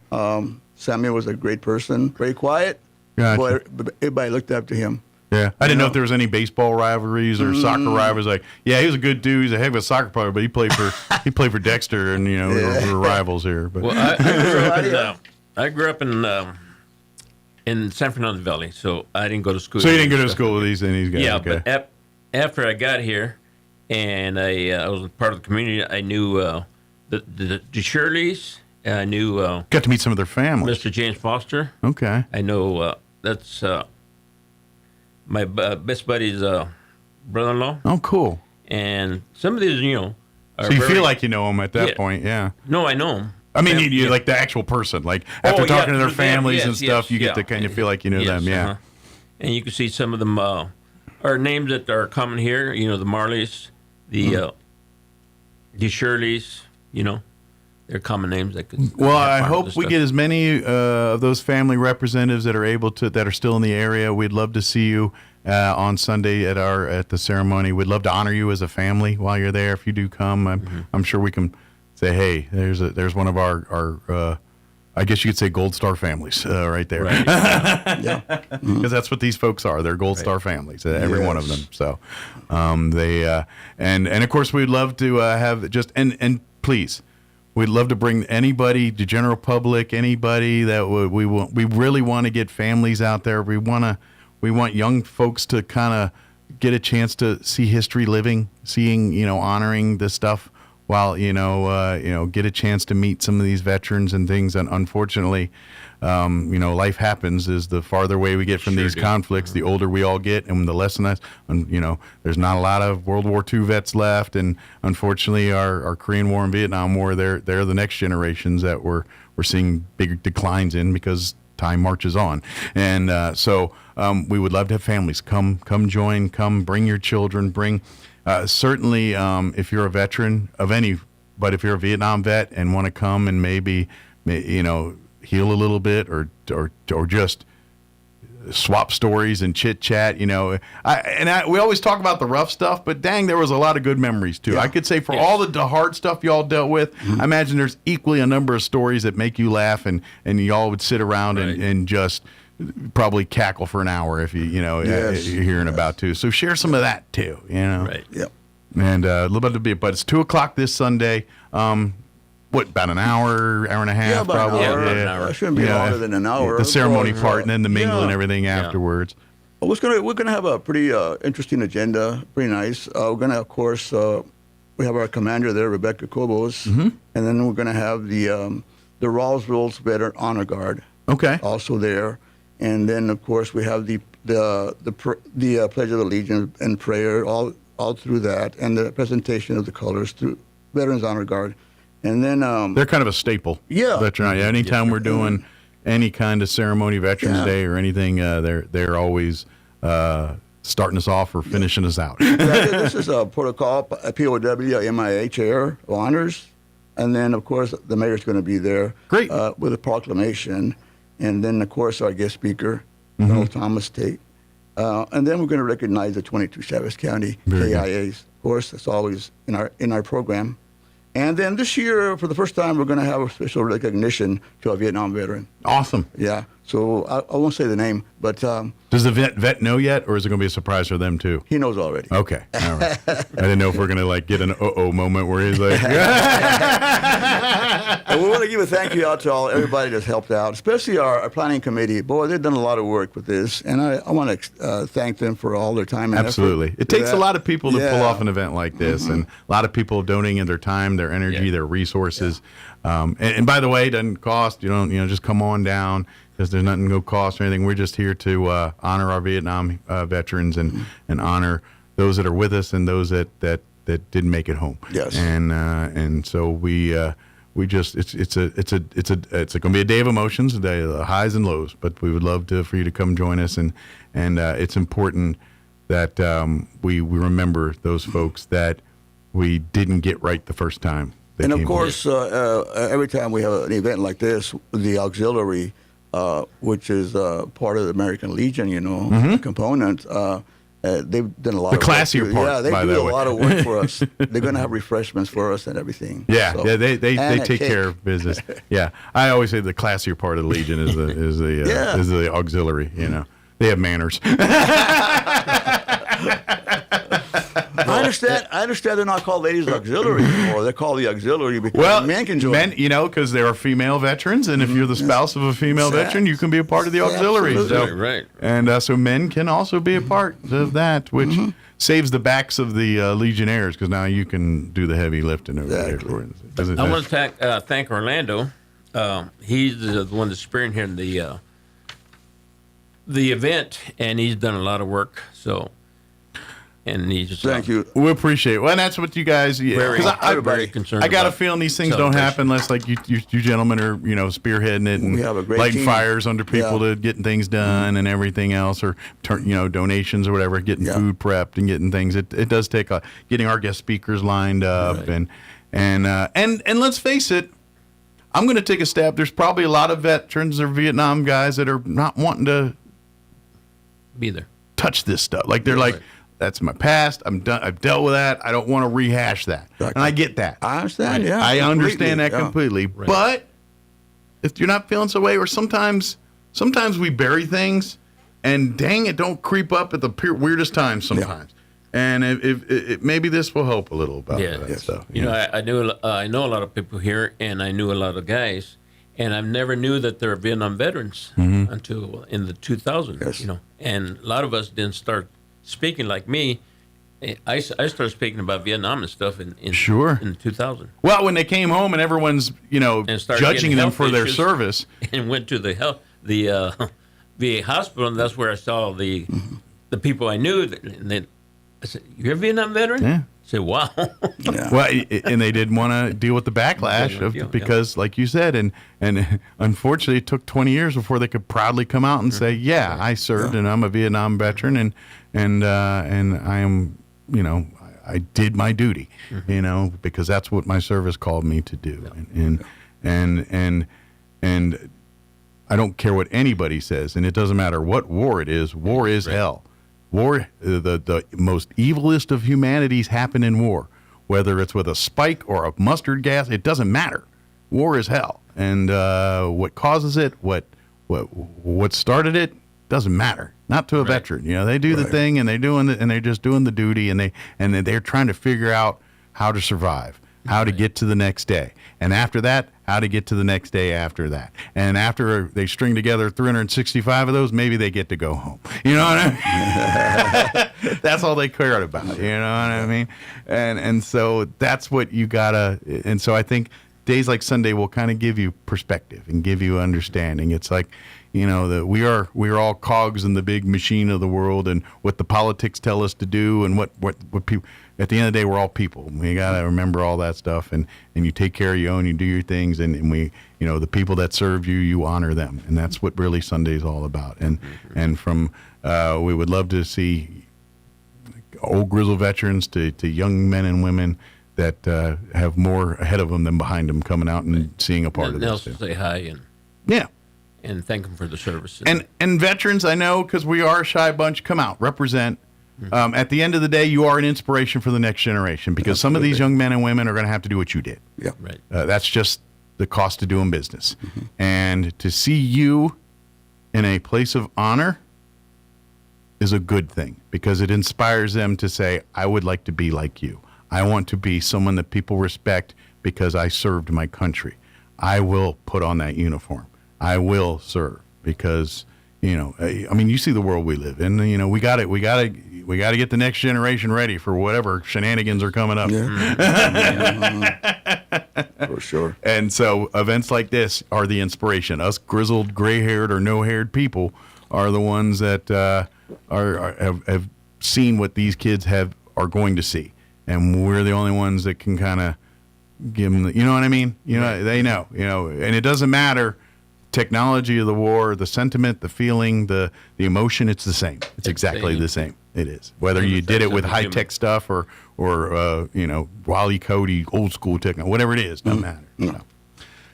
Sammy was a great person, very quiet. Gotcha. But everybody looked up to him. Yeah, I didn't know if there was any baseball rivalries or soccer rivalries. Like, yeah, he was a good dude. He's a heck of a soccer player, but he played for Dexter, and we're rivals here. But well, I grew up in San Fernando Valley, so I didn't go to school. So you didn't go to school with these guys? Yeah, okay. But after I got here, and I was part of the community, I knew the Shirleys I knew. Got to meet some of their family. Mr. James Foster. Okay. I know that's my best buddy's brother-in-law. Oh, cool. And some of these, are so you very, feel like you know them at that point, yeah. No, I know them. I mean, you like the actual person. Like after talking to their families and stuff, you get to kind of feel like you know them, yeah. And you can see some of them are names that are common here. The Marleys, the Shirleys. They're common names that could. Well, I hope we get as many of those family representatives that are still in the area. We'd love to see you on Sunday at the ceremony. We'd love to honor you as a family while you're there. If you do come, I'm sure we can say, hey, there's one of our I guess you could say Gold Star families right there. Right. Yeah. Because that's what these folks are. They're Gold Star families, every one of them. So they and of course we'd love to have and please, we'd love to bring anybody, the general public, anybody that we really want to get families out there. We want young folks to kind of get a chance to see history seeing, honoring this stuff while, get a chance to meet some of these veterans and things. And unfortunately, life happens is the farther away we get from these conflicts, the older we all get, and the less and less, there's not a lot of World War II vets left. And unfortunately, our Korean War and Vietnam War, they're the next generations that we're seeing big declines in because time marches on. And so we would love to have families come join, bring your children, certainly if you're a veteran of any, but if you're a Vietnam vet and want to come and maybe heal a little bit or just swap stories and chit chat, we always talk about the rough stuff, but dang, there was a lot of good memories too. Yeah. I could say for all the hard stuff y'all dealt with, I imagine there's equally a number of stories that make you laugh and y'all would sit around and just probably cackle for an hour if you're hearing about too. So share some of that too, Right. Yep. And a little bit to be, but it's 2:00 this Sunday. About an hour and a half? Yeah, about probably. About an hour. It shouldn't be longer than an hour. The ceremony part and then the mingle and everything afterwards. Well, we're gonna have a pretty interesting agenda. Pretty nice. We're gonna, of course, we have our commander there, Rebecca Cobos, and then we're gonna have the Roswell's Veteran Honor Guard. Okay. Also there, and then of course we have the Pledge of Allegiance and prayer all through that, and the presentation of the colors through Veterans Honor Guard. And then they're kind of a staple. Yeah. Veteran. Anytime we're doing any kind of ceremony, Veterans Day or anything, they're always starting us off or finishing us out. This is a protocol, a POW, MIA chair of honors, and then of course the mayor's going to be there. Great. With a proclamation, and then of course our guest speaker, Colonel Thomas Tate, and then we're going to recognize the 22 Chaves County KIAs. Of course, that's always in our program. And then this year, for the first time, we're going to have a special recognition to a Vietnam veteran. Awesome. Yeah. So I won't say the name, but... Does the vet know yet, or is it going to be a surprise for them, too? He knows already. Okay. All right. I didn't know if we're going to, get an uh-oh moment where he's like... And we want to give a thank you out to everybody that's helped out, especially our planning committee. Boy, they've done a lot of work with this, and I want to thank them for all their time and effort. It takes a lot of people to pull off an event like this, and a lot of people donating their time, their energy, their resources. And by the way, it doesn't cost. You don't just come on down because there's nothing no cost or anything. We're just here to honor our Vietnam veterans and honor those that are with us and those that didn't make it home. Yes. And so we just it's going to be a day of emotions, a day of highs and lows. But we would love for you to come join us, and it's important that we remember those folks that we didn't get right the first time. And of course, every time we have an event like this, the auxiliary, which is part of the American Legion, component, they've done a lot of classier work. part. Yeah, they do a lot of work for us. They're going to have refreshments for us and everything. Yeah, so, they take care of business. Yeah, I always say the classier part of the Legion is the auxiliary. They have manners. I understand they're not called ladies auxiliary anymore. They're called the auxiliary because men can join. Men, because there are female veterans, and if you're the spouse of a female veteran, you can be a part of the auxiliary. So, right. And so men can also be a part of that, which saves the backs of the Legionnaires because now you can do the heavy lifting over there. I want to thank Orlando He's the one that's spearheading the event, and he's done a lot of work. So, and he's just Thank you. We appreciate it. Well, and that's what you guys. Very concerned. I got a about feeling these things don't happen unless, like you gentlemen are, spearheading it and We have a great lighting team. fires under people Yeah. to getting things done and everything else, or donations or whatever, getting food prepped and getting things. It does take getting our guest speakers lined up and let's face it. I'm going to take a stab. There's probably a lot of veterans or Vietnam guys that are not wanting to be there, touch this stuff. Like they're like, that's my past. I'm done. I've dealt with that. I don't want to rehash that. Exactly. And I get that. I understand. Yeah, I understand that completely. completely. But if you're not feeling so way, or sometimes we bury things, and dang it, don't creep up at the weirdest times sometimes. And if maybe this will help a little about that stuff. I know a lot of people here, and I knew a lot of guys, and I never knew that they're Vietnam veterans until in the 2000s. Yes. And a lot of us didn't start speaking like me. I started speaking about Vietnam and stuff in 2000. Well, when they came home and everyone's And started judging getting them health for their issues, service, and went to the VA hospital, and that's where I saw the people I knew. And I said, "You're a Vietnam veteran?" Yeah. I said, "Wow." Well, and they didn't want to deal with the backlash because, like you said, and unfortunately, it took 20 years before they could proudly come out and say, "Yeah, I served, and I'm a Vietnam veteran, and I am, I did my duty, because that's what my service called me to do, and I don't care what anybody says, and it doesn't matter what war it is. War is hell." War, the most evilest of humanities happen in war, whether it's with a spike or a mustard gas. It doesn't matter. War is hell, and what causes it, what started it, doesn't matter. Not to a veteran. They do the thing, and they're just doing the duty, and they're trying to figure out how to survive, how to get to the next day, and after that, how to get to the next day after that. And after they string together 365 of those, maybe they get to go home. You know what I mean? That's all they cared about. You know what I mean? And so that's what you gotta. And so I think days like Sunday will kind of give you perspective and give you understanding. It's like, that we are all cogs in the big machine of the world, and what the politics tell us to do, and what people. At the end of the day, we're all people. We got to remember all that stuff, and you take care of your own, you do your things, and we, the people that serve you, you honor them, and that's what really Sunday's all about. And from we would love to see old grizzled veterans to young men and women that have more ahead of them than behind them, coming out and seeing a part of this. Nelson, say hi and thank them for the service. And veterans, I know, because we are a shy bunch, come out, represent. At the end of the day, you are an inspiration for the next generation, because some of these young men and women are going to have to do what you did. Yeah, right. That's just the cost of doing business. And to see you in a place of honor is a good thing, because it inspires them to say, I would like to be like you. I want to be someone that people respect because I served my country. I will put on that uniform. I will serve because, you see the world we live in. We got to get the next generation ready for whatever shenanigans are coming up. For sure. And so events like this are the inspiration. Us grizzled, gray-haired, or no-haired people are the ones that have seen what these kids are going to see, and we're the only ones that can kind of give them. You know what I mean? They know. And it doesn't matter. Technology of the war, the sentiment, the feeling, the emotion, it's the same. It's exactly the same. It is. Whether you did it with high-tech stuff or Wile E. Coyote, old school techno, whatever it is, doesn't matter.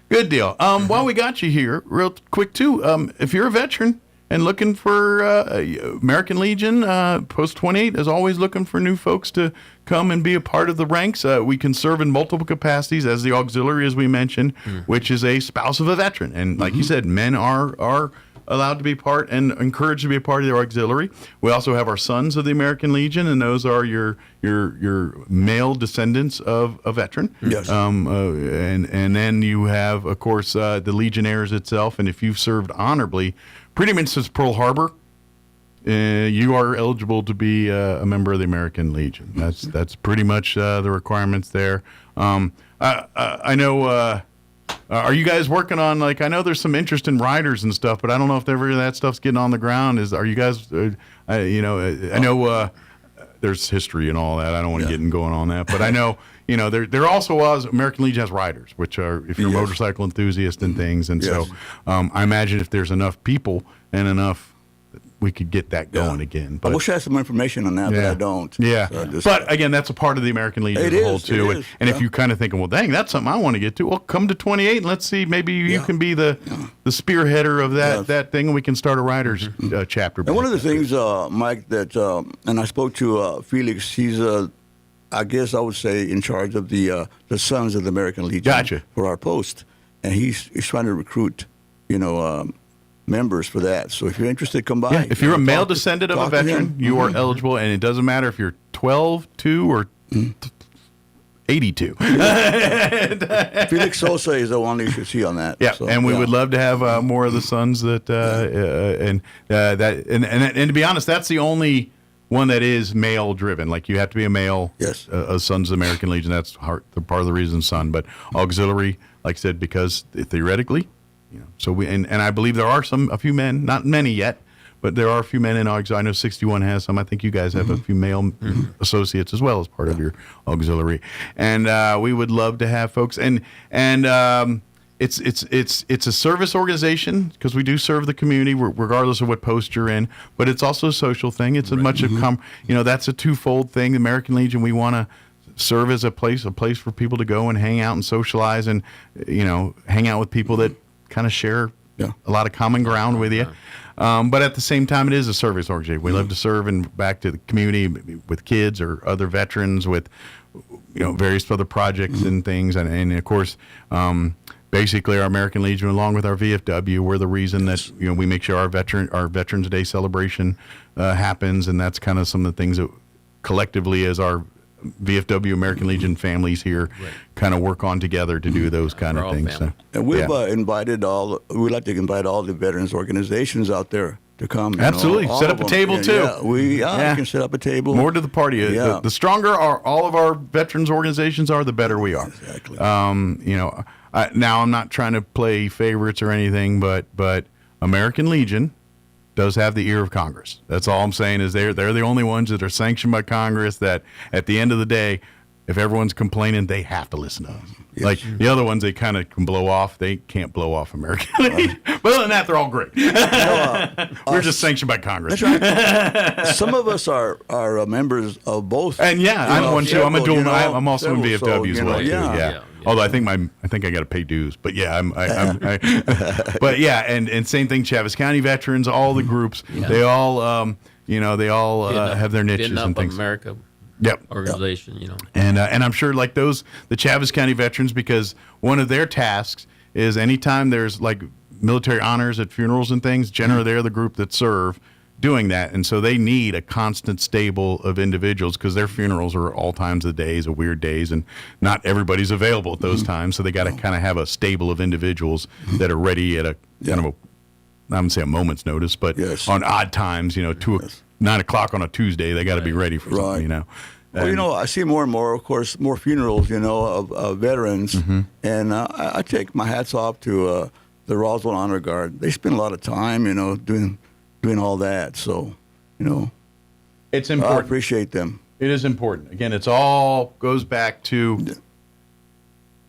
Good deal. While we got you here, real quick too, if you're a veteran and looking for American Legion, Post 28 is always looking for new folks to come and be a part of the ranks. We can serve in multiple capacities as the auxiliary, as we mentioned, which is a spouse of a veteran. And like you said, men are allowed to be part and encouraged to be a part of the auxiliary. We also have our Sons of the American Legion, and those are your male descendants of a veteran. Yes. And then you have, of course, the Legionnaires itself. And if you've served honorably, pretty much since Pearl Harbor, you are eligible to be a member of the American Legion. That's pretty much the requirements there. I know Are you guys working on, like, I know there's some interest in riders and stuff, but I don't know if ever that stuff's getting on the ground. Are you guys, I know there's history and all that. I don't want to get going on that, but I know, there also was, American Legion has riders, which are, if you're a motorcycle enthusiast and things. And so I imagine if there's enough people and enough, we could get that going again. But I wish I had some information on that, but I don't. Yeah. So but again, that's a part of the American Legion as a whole, too. And if you're kind of thinking, well, dang, that's something I want to get to, well, come to 28 and let's see, maybe you can be the spearheader of that thing, and we can start a riders chapter. And one of the things, Mike, that, and I spoke to Felix, he's, I guess I would say, in charge of the Sons of the American Legion for our post. And he's trying to recruit, members for that. So if you're interested, come by. Yeah, if you're a male descendant of a veteran, you are eligible, and it doesn't matter if you're 12, 2, or 82. Felix Sosa is the one you should see on that. Yeah, so, and we would love to have more of the sons that and to be honest, that's the only one that is male driven. Like, you have to be a male. Yes. Sons of the American Legion. That's part of the reason son. But auxiliary, like I said, because theoretically. So and I believe there are a few men, not many yet, but there are a few men in auxiliary. I know 61 has some. I think you guys have a few male associates as well as part of your auxiliary. And we would love to have folks. And it's a service organization, because we do serve the community regardless of what post you're in. But it's also a social thing. It's that's a twofold thing. The American Legion, we want to serve as a place for people to go and hang out and socialize, and hang out with people that kind of share a lot of common ground with you. But at the same time, it is a service organization. We love to serve and back to the community with kids or other veterans with, various other projects and things. And of course, basically our American Legion, along with our VFW, we're the reason that, we make sure our Veterans Day celebration happens. And that's kind of some of the things that collectively as our VFW American Legion families here kind of work on together to do those kind of things. So, and we've invited we'd like to invite all the veterans organizations out there to come. Absolutely. Set up a table too. Yeah, we can set up a table. More to the party. Yeah. The stronger all of our veterans organizations are, the better we are. Exactly. Now I'm not trying to play favorites or anything, but American Legion does have the ear of Congress. That's all I'm saying, is they're the only ones that are sanctioned by Congress, that at the end of the day, if everyone's complaining, they have to listen to us. Yes. Like the other ones, they kind of can blow off. They can't blow off American Legion. But other than that, they're all great. We're just sanctioned by Congress. That's right. Some of us are members of both. And I'm one too. I'm a dual. I'm also in VFW as well too. Yeah. Although I think I got to pay dues, but but yeah, and same thing. Chaves County veterans, all the groups, they all have their niches and things. America. Organization, and I'm sure like the Chaves County veterans, because one of their tasks is anytime there's like military honors at funerals and things, generally they're the group that serve doing that, and so they need a constant stable of individuals, because their funerals are all times of the days, of weird days, and not everybody's available at those times, so they got to kind of have a stable of individuals that are ready at a kind of I wouldn't say a moment's notice, but on odd times, 9 o'clock on a Tuesday, they got to be ready for something, Well, I see more and more, of course, more funerals, of veterans, and I take my hats off to the Roswell Honor Guard. They spend a lot of time, doing all that. So, it's important. I appreciate them. It is important. Again, it's all goes back to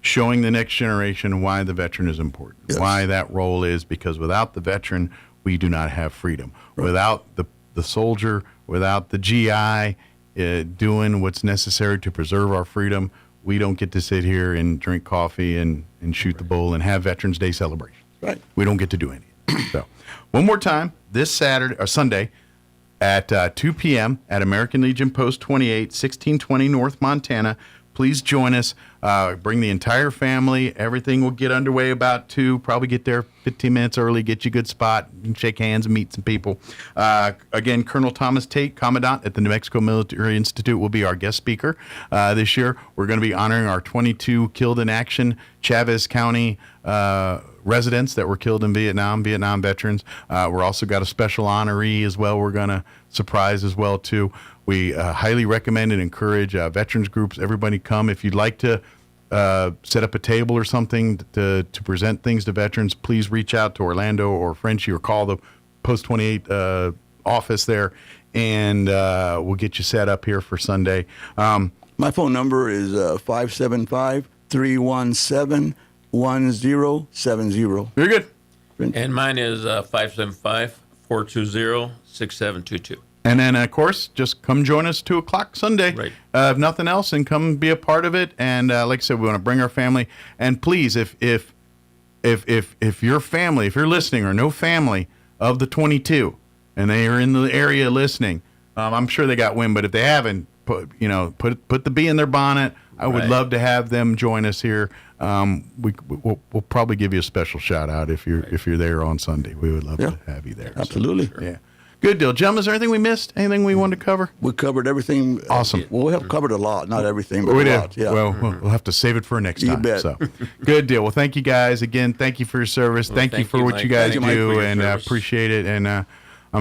showing the next generation why the veteran is important, why that role is, because without the veteran, we do not have freedom. Right. Without the soldier, without the GI doing what's necessary to preserve our freedom, we don't get to sit here and drink coffee and shoot the bull and have Veterans Day celebration. Right. We don't get to do any of that. So, one more time, this Sunday at 2 p.m. at American Legion Post 28, 1620 North Montana. Please join us. Bring the entire family. Everything will get underway about 2. Probably get there 15 minutes early. Get you a good spot and shake hands and meet some people. Again, Colonel Thomas Tate, Commandant at the New Mexico Military Institute, will be our guest speaker this year. We're going to be honoring our 22 killed in action Chaves County residents that were killed in Vietnam veterans. We're also got a special honoree as well. We're going to surprise as well too. We highly recommend and encourage veterans groups. Everybody come. If you'd like to set up a table or something to present things to veterans, please reach out to Orlando or Frenchie or call the Post 28 office there, and we'll get you set up here for Sunday. My phone number is 575-317-1070. Very good. And mine is 575-420-6722. And then, of course, just come join us 2 o'clock Sunday. Right. If nothing else, and come be a part of it. And like I said, we want to bring our family. And please, if your family, if you're listening or no family of the 22, and they are in the area listening, I'm sure they got wind. But if they haven't, put the bee in their bonnet. I would love to have them join us here. We'll probably give you a special shout out if you're there on Sunday. We would love to have you there. Absolutely. So, yeah. Good deal. Gentlemen, is there anything we missed? Anything we wanted to cover? We covered everything. Awesome. Well, we have covered a lot. Not everything, but we a did. lot. Yeah. Well, we'll have to save it for next time. You bet. So, good deal. Well, thank you guys again. Thank you for your service. Thank you for what Mike. you guys Thank you, Mike, for do, your and service. appreciate it. And I'm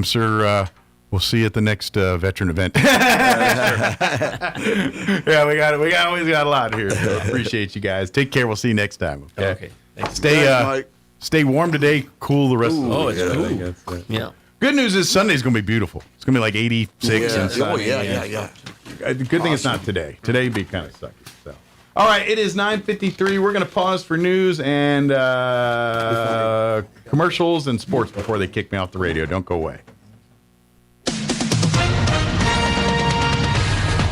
sure we'll see you at the next veteran event. Yeah, we always got a lot here. So appreciate you guys. Take care. We'll see you next time. Okay. Stay warm today. Cool the rest of the week. Oh, it's cool. Yeah. Good news is Sunday's going to be beautiful. It's going to be like 86 and sunny. Yeah. Good thing it's not today. Today would be kind of sucky. So. All right, it is 9:53. We're going to pause for news and commercials and sports before they kick me off the radio. Don't go away.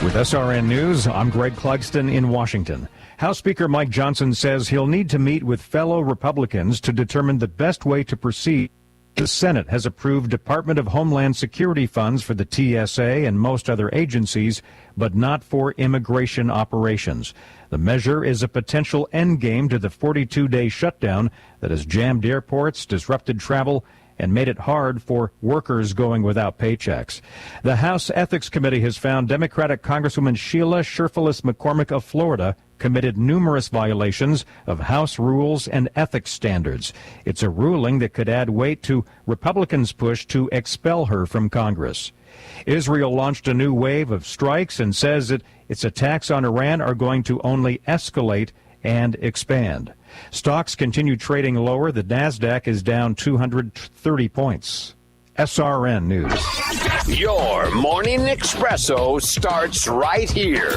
With SRN News, I'm Greg Clugston in Washington. House Speaker Mike Johnson says he'll need to meet with fellow Republicans to determine the best way to proceed. The Senate has approved Department of Homeland Security funds for the TSA and most other agencies, but not for immigration operations. The measure is a potential endgame to the 42-day shutdown that has jammed airports, disrupted travel, and made it hard for workers going without paychecks. The House Ethics Committee has found Democratic Congresswoman Sheila Sherfilis McCormick of Florida committed numerous violations of House rules and ethics standards. It's a ruling that could add weight to Republicans' push to expel her from Congress. Israel launched a new wave of strikes and says that its attacks on Iran are going to only escalate and expand. Stocks continue trading lower. The Nasdaq is down 230 points. SRN News. Your morning espresso starts right here.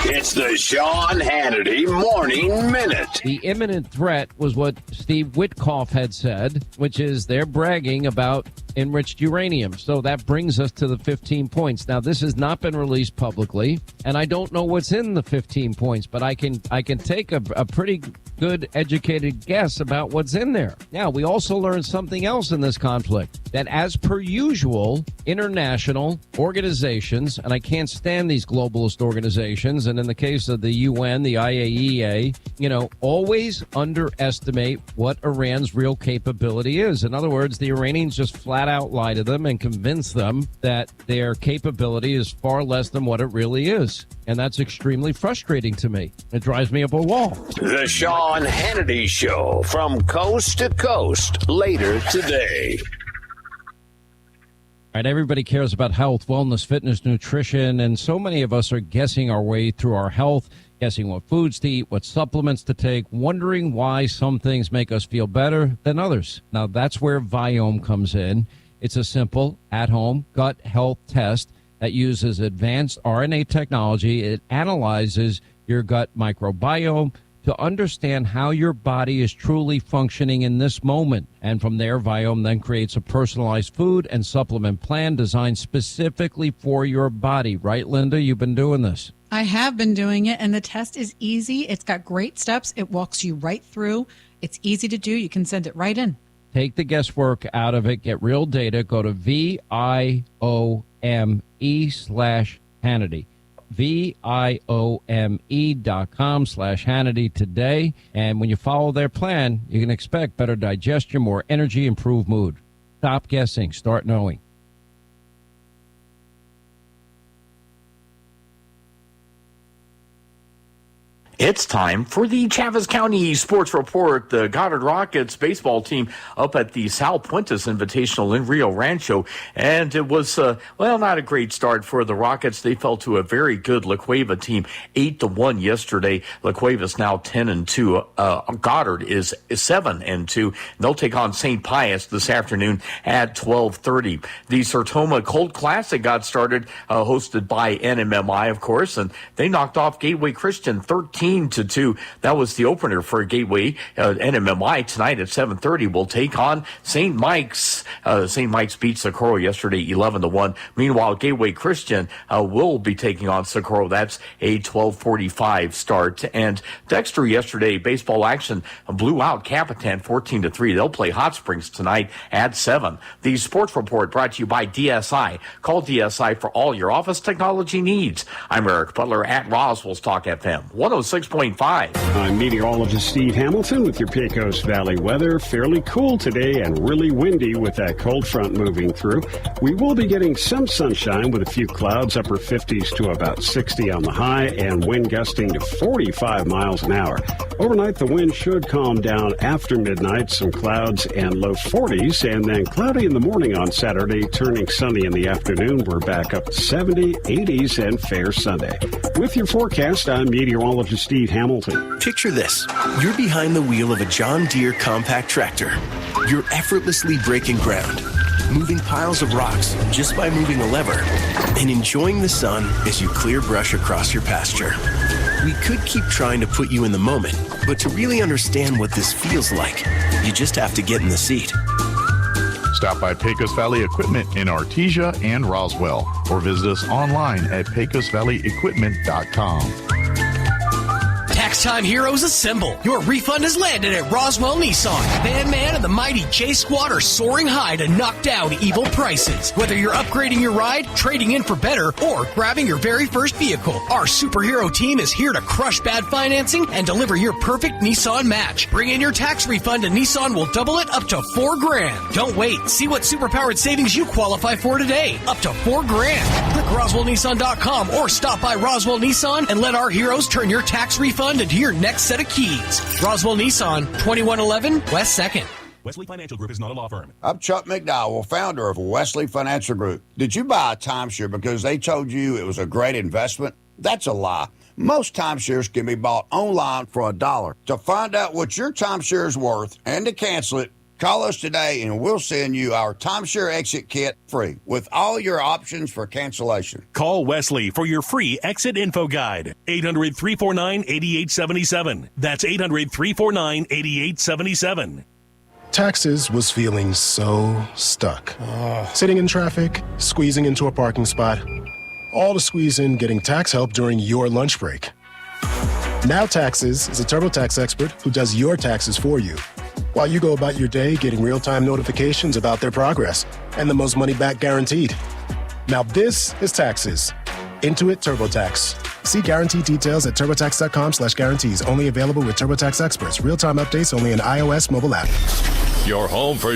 It's the Sean Hannity Morning Minute. The imminent threat was what Steve Witkoff had said, which is they're bragging about enriched uranium. So that brings us to the 15 points. Now, this has not been released publicly, and I don't know what's in the 15 points, but I can take a pretty good educated guess about what's in there. Now, we also learned something else in this conflict, that as per usual, international organizations, and I can't stand these globalist organizations, and in the case of the UN, the IAEA, always underestimate what Iran's real capability is. In other words, the Iranians just flat out lie to them and convince them that their capability is far less than what it really is. And that's extremely frustrating to me. It drives me up a wall. The Sean Hannity Show from coast to coast later today. All right, everybody cares about health, wellness, fitness, nutrition, and so many of us are guessing our way through our health, guessing what foods to eat, what supplements to take, wondering why some things make us feel better than others. Now, that's where Viome comes in. It's a simple, at-home gut health test that uses advanced RNA technology. It analyzes your gut microbiome to understand how your body is truly functioning in this moment. And from there, Viome then creates a personalized food and supplement plan designed specifically for your body. Right, Linda? You've been doing this. I have been doing it, and the test is easy. It's got great steps. It walks you right through. It's easy to do. You can send it right in. Take the guesswork out of it. Get real data. Go to VIOME/Hannity. VIOME.com/Hannity today. And when you follow their plan, you can expect better digestion, more energy, improved mood. Stop guessing. Start knowing. It's time for the Chaves County Sports Report. The Goddard Rockets baseball team up at the Sal Puentes Invitational in Rio Rancho. And it was, not a great start for the Rockets. They fell to a very good La Cueva team, 8-1 yesterday. La Cueva's now 10-2. Goddard is 7-2. They'll take on St. Pius this afternoon at 12:30. The Sertoma Colt Classic got started, hosted by NMMI, of course, and they knocked off Gateway Christian 13-2. That was the opener for Gateway. NMMI tonight at 7:30 will take on St. Mike's. St. Mike's beat Socorro yesterday 11-1. Meanwhile, Gateway Christian will be taking on Socorro. That's a 12:45 start. And Dexter yesterday, baseball action blew out Capitan 14-3. They'll play Hot Springs tonight at 7. The Sports Report brought to you by DSI. Call DSI for all your office technology needs. I'm Eric Butler at Roswell Talk FM 106.5. I'm meteorologist Steve Hamilton with your Pecos Valley weather. Fairly cool today and really windy with that cold front moving through. We will be getting some sunshine with a few clouds, upper 50s to about 60 on the high, and wind gusting to 45 miles an hour. Overnight, the wind should calm down after midnight, some clouds and low 40s, and then cloudy in the morning on Saturday, turning sunny in the afternoon. We're back up to 70, 80s, and fair Sunday. With your forecast, I'm meteorologist Steve Hamilton. Picture this. You're behind the wheel of a John Deere compact tractor. You're effortlessly breaking ground, moving piles of rocks just by moving a lever, and enjoying the sun as you clear brush across your pasture. We could keep trying to put you in the moment, but to really understand what this feels like, you just have to get in the seat. Stop by Pecos Valley Equipment in Artesia and Roswell, or visit us online at pecosvalleyequipment.com. Tax Time Heroes assemble. Your refund has landed at Roswell Nissan. Van Man and the mighty J Squad are soaring high to knock down evil prices. Whether you're upgrading your ride, trading in for better, or grabbing your very first vehicle, our superhero team is here to crush bad financing and deliver your perfect Nissan match. Bring in your tax refund and Nissan will double it up to $4,000. Don't wait. See what superpowered savings you qualify for today. Up to $4,000. Click RoswellNissan.com or stop by Roswell Nissan and let our heroes turn your tax refund into your next set of keys. Roswell Nissan, 2111 West 2nd. Wesley Financial Group is not a law firm. I'm Chuck McDowell, founder of Wesley Financial Group. Did you buy a timeshare because they told you it was a great investment? That's a lie. Most timeshares can be bought online for $1. To find out what your timeshare is worth and to cancel it, call us today and we'll send you our timeshare exit kit free with all your options for cancellation. Call Wesley for your free exit info guide. 800-349-8877. That's 800-349-8877. Taxes was feeling so stuck. Sitting in traffic, squeezing into a parking spot, all to squeeze in getting tax help during your lunch break. Now Taxes is a TurboTax expert who does your taxes for you, while you go about your day getting real-time notifications about their progress and the most money back guaranteed. Now this is Taxes. Intuit TurboTax. See guarantee details at turbotax.com/guarantees. Only available with TurboTax experts. Real-time updates only in iOS mobile app. Your home for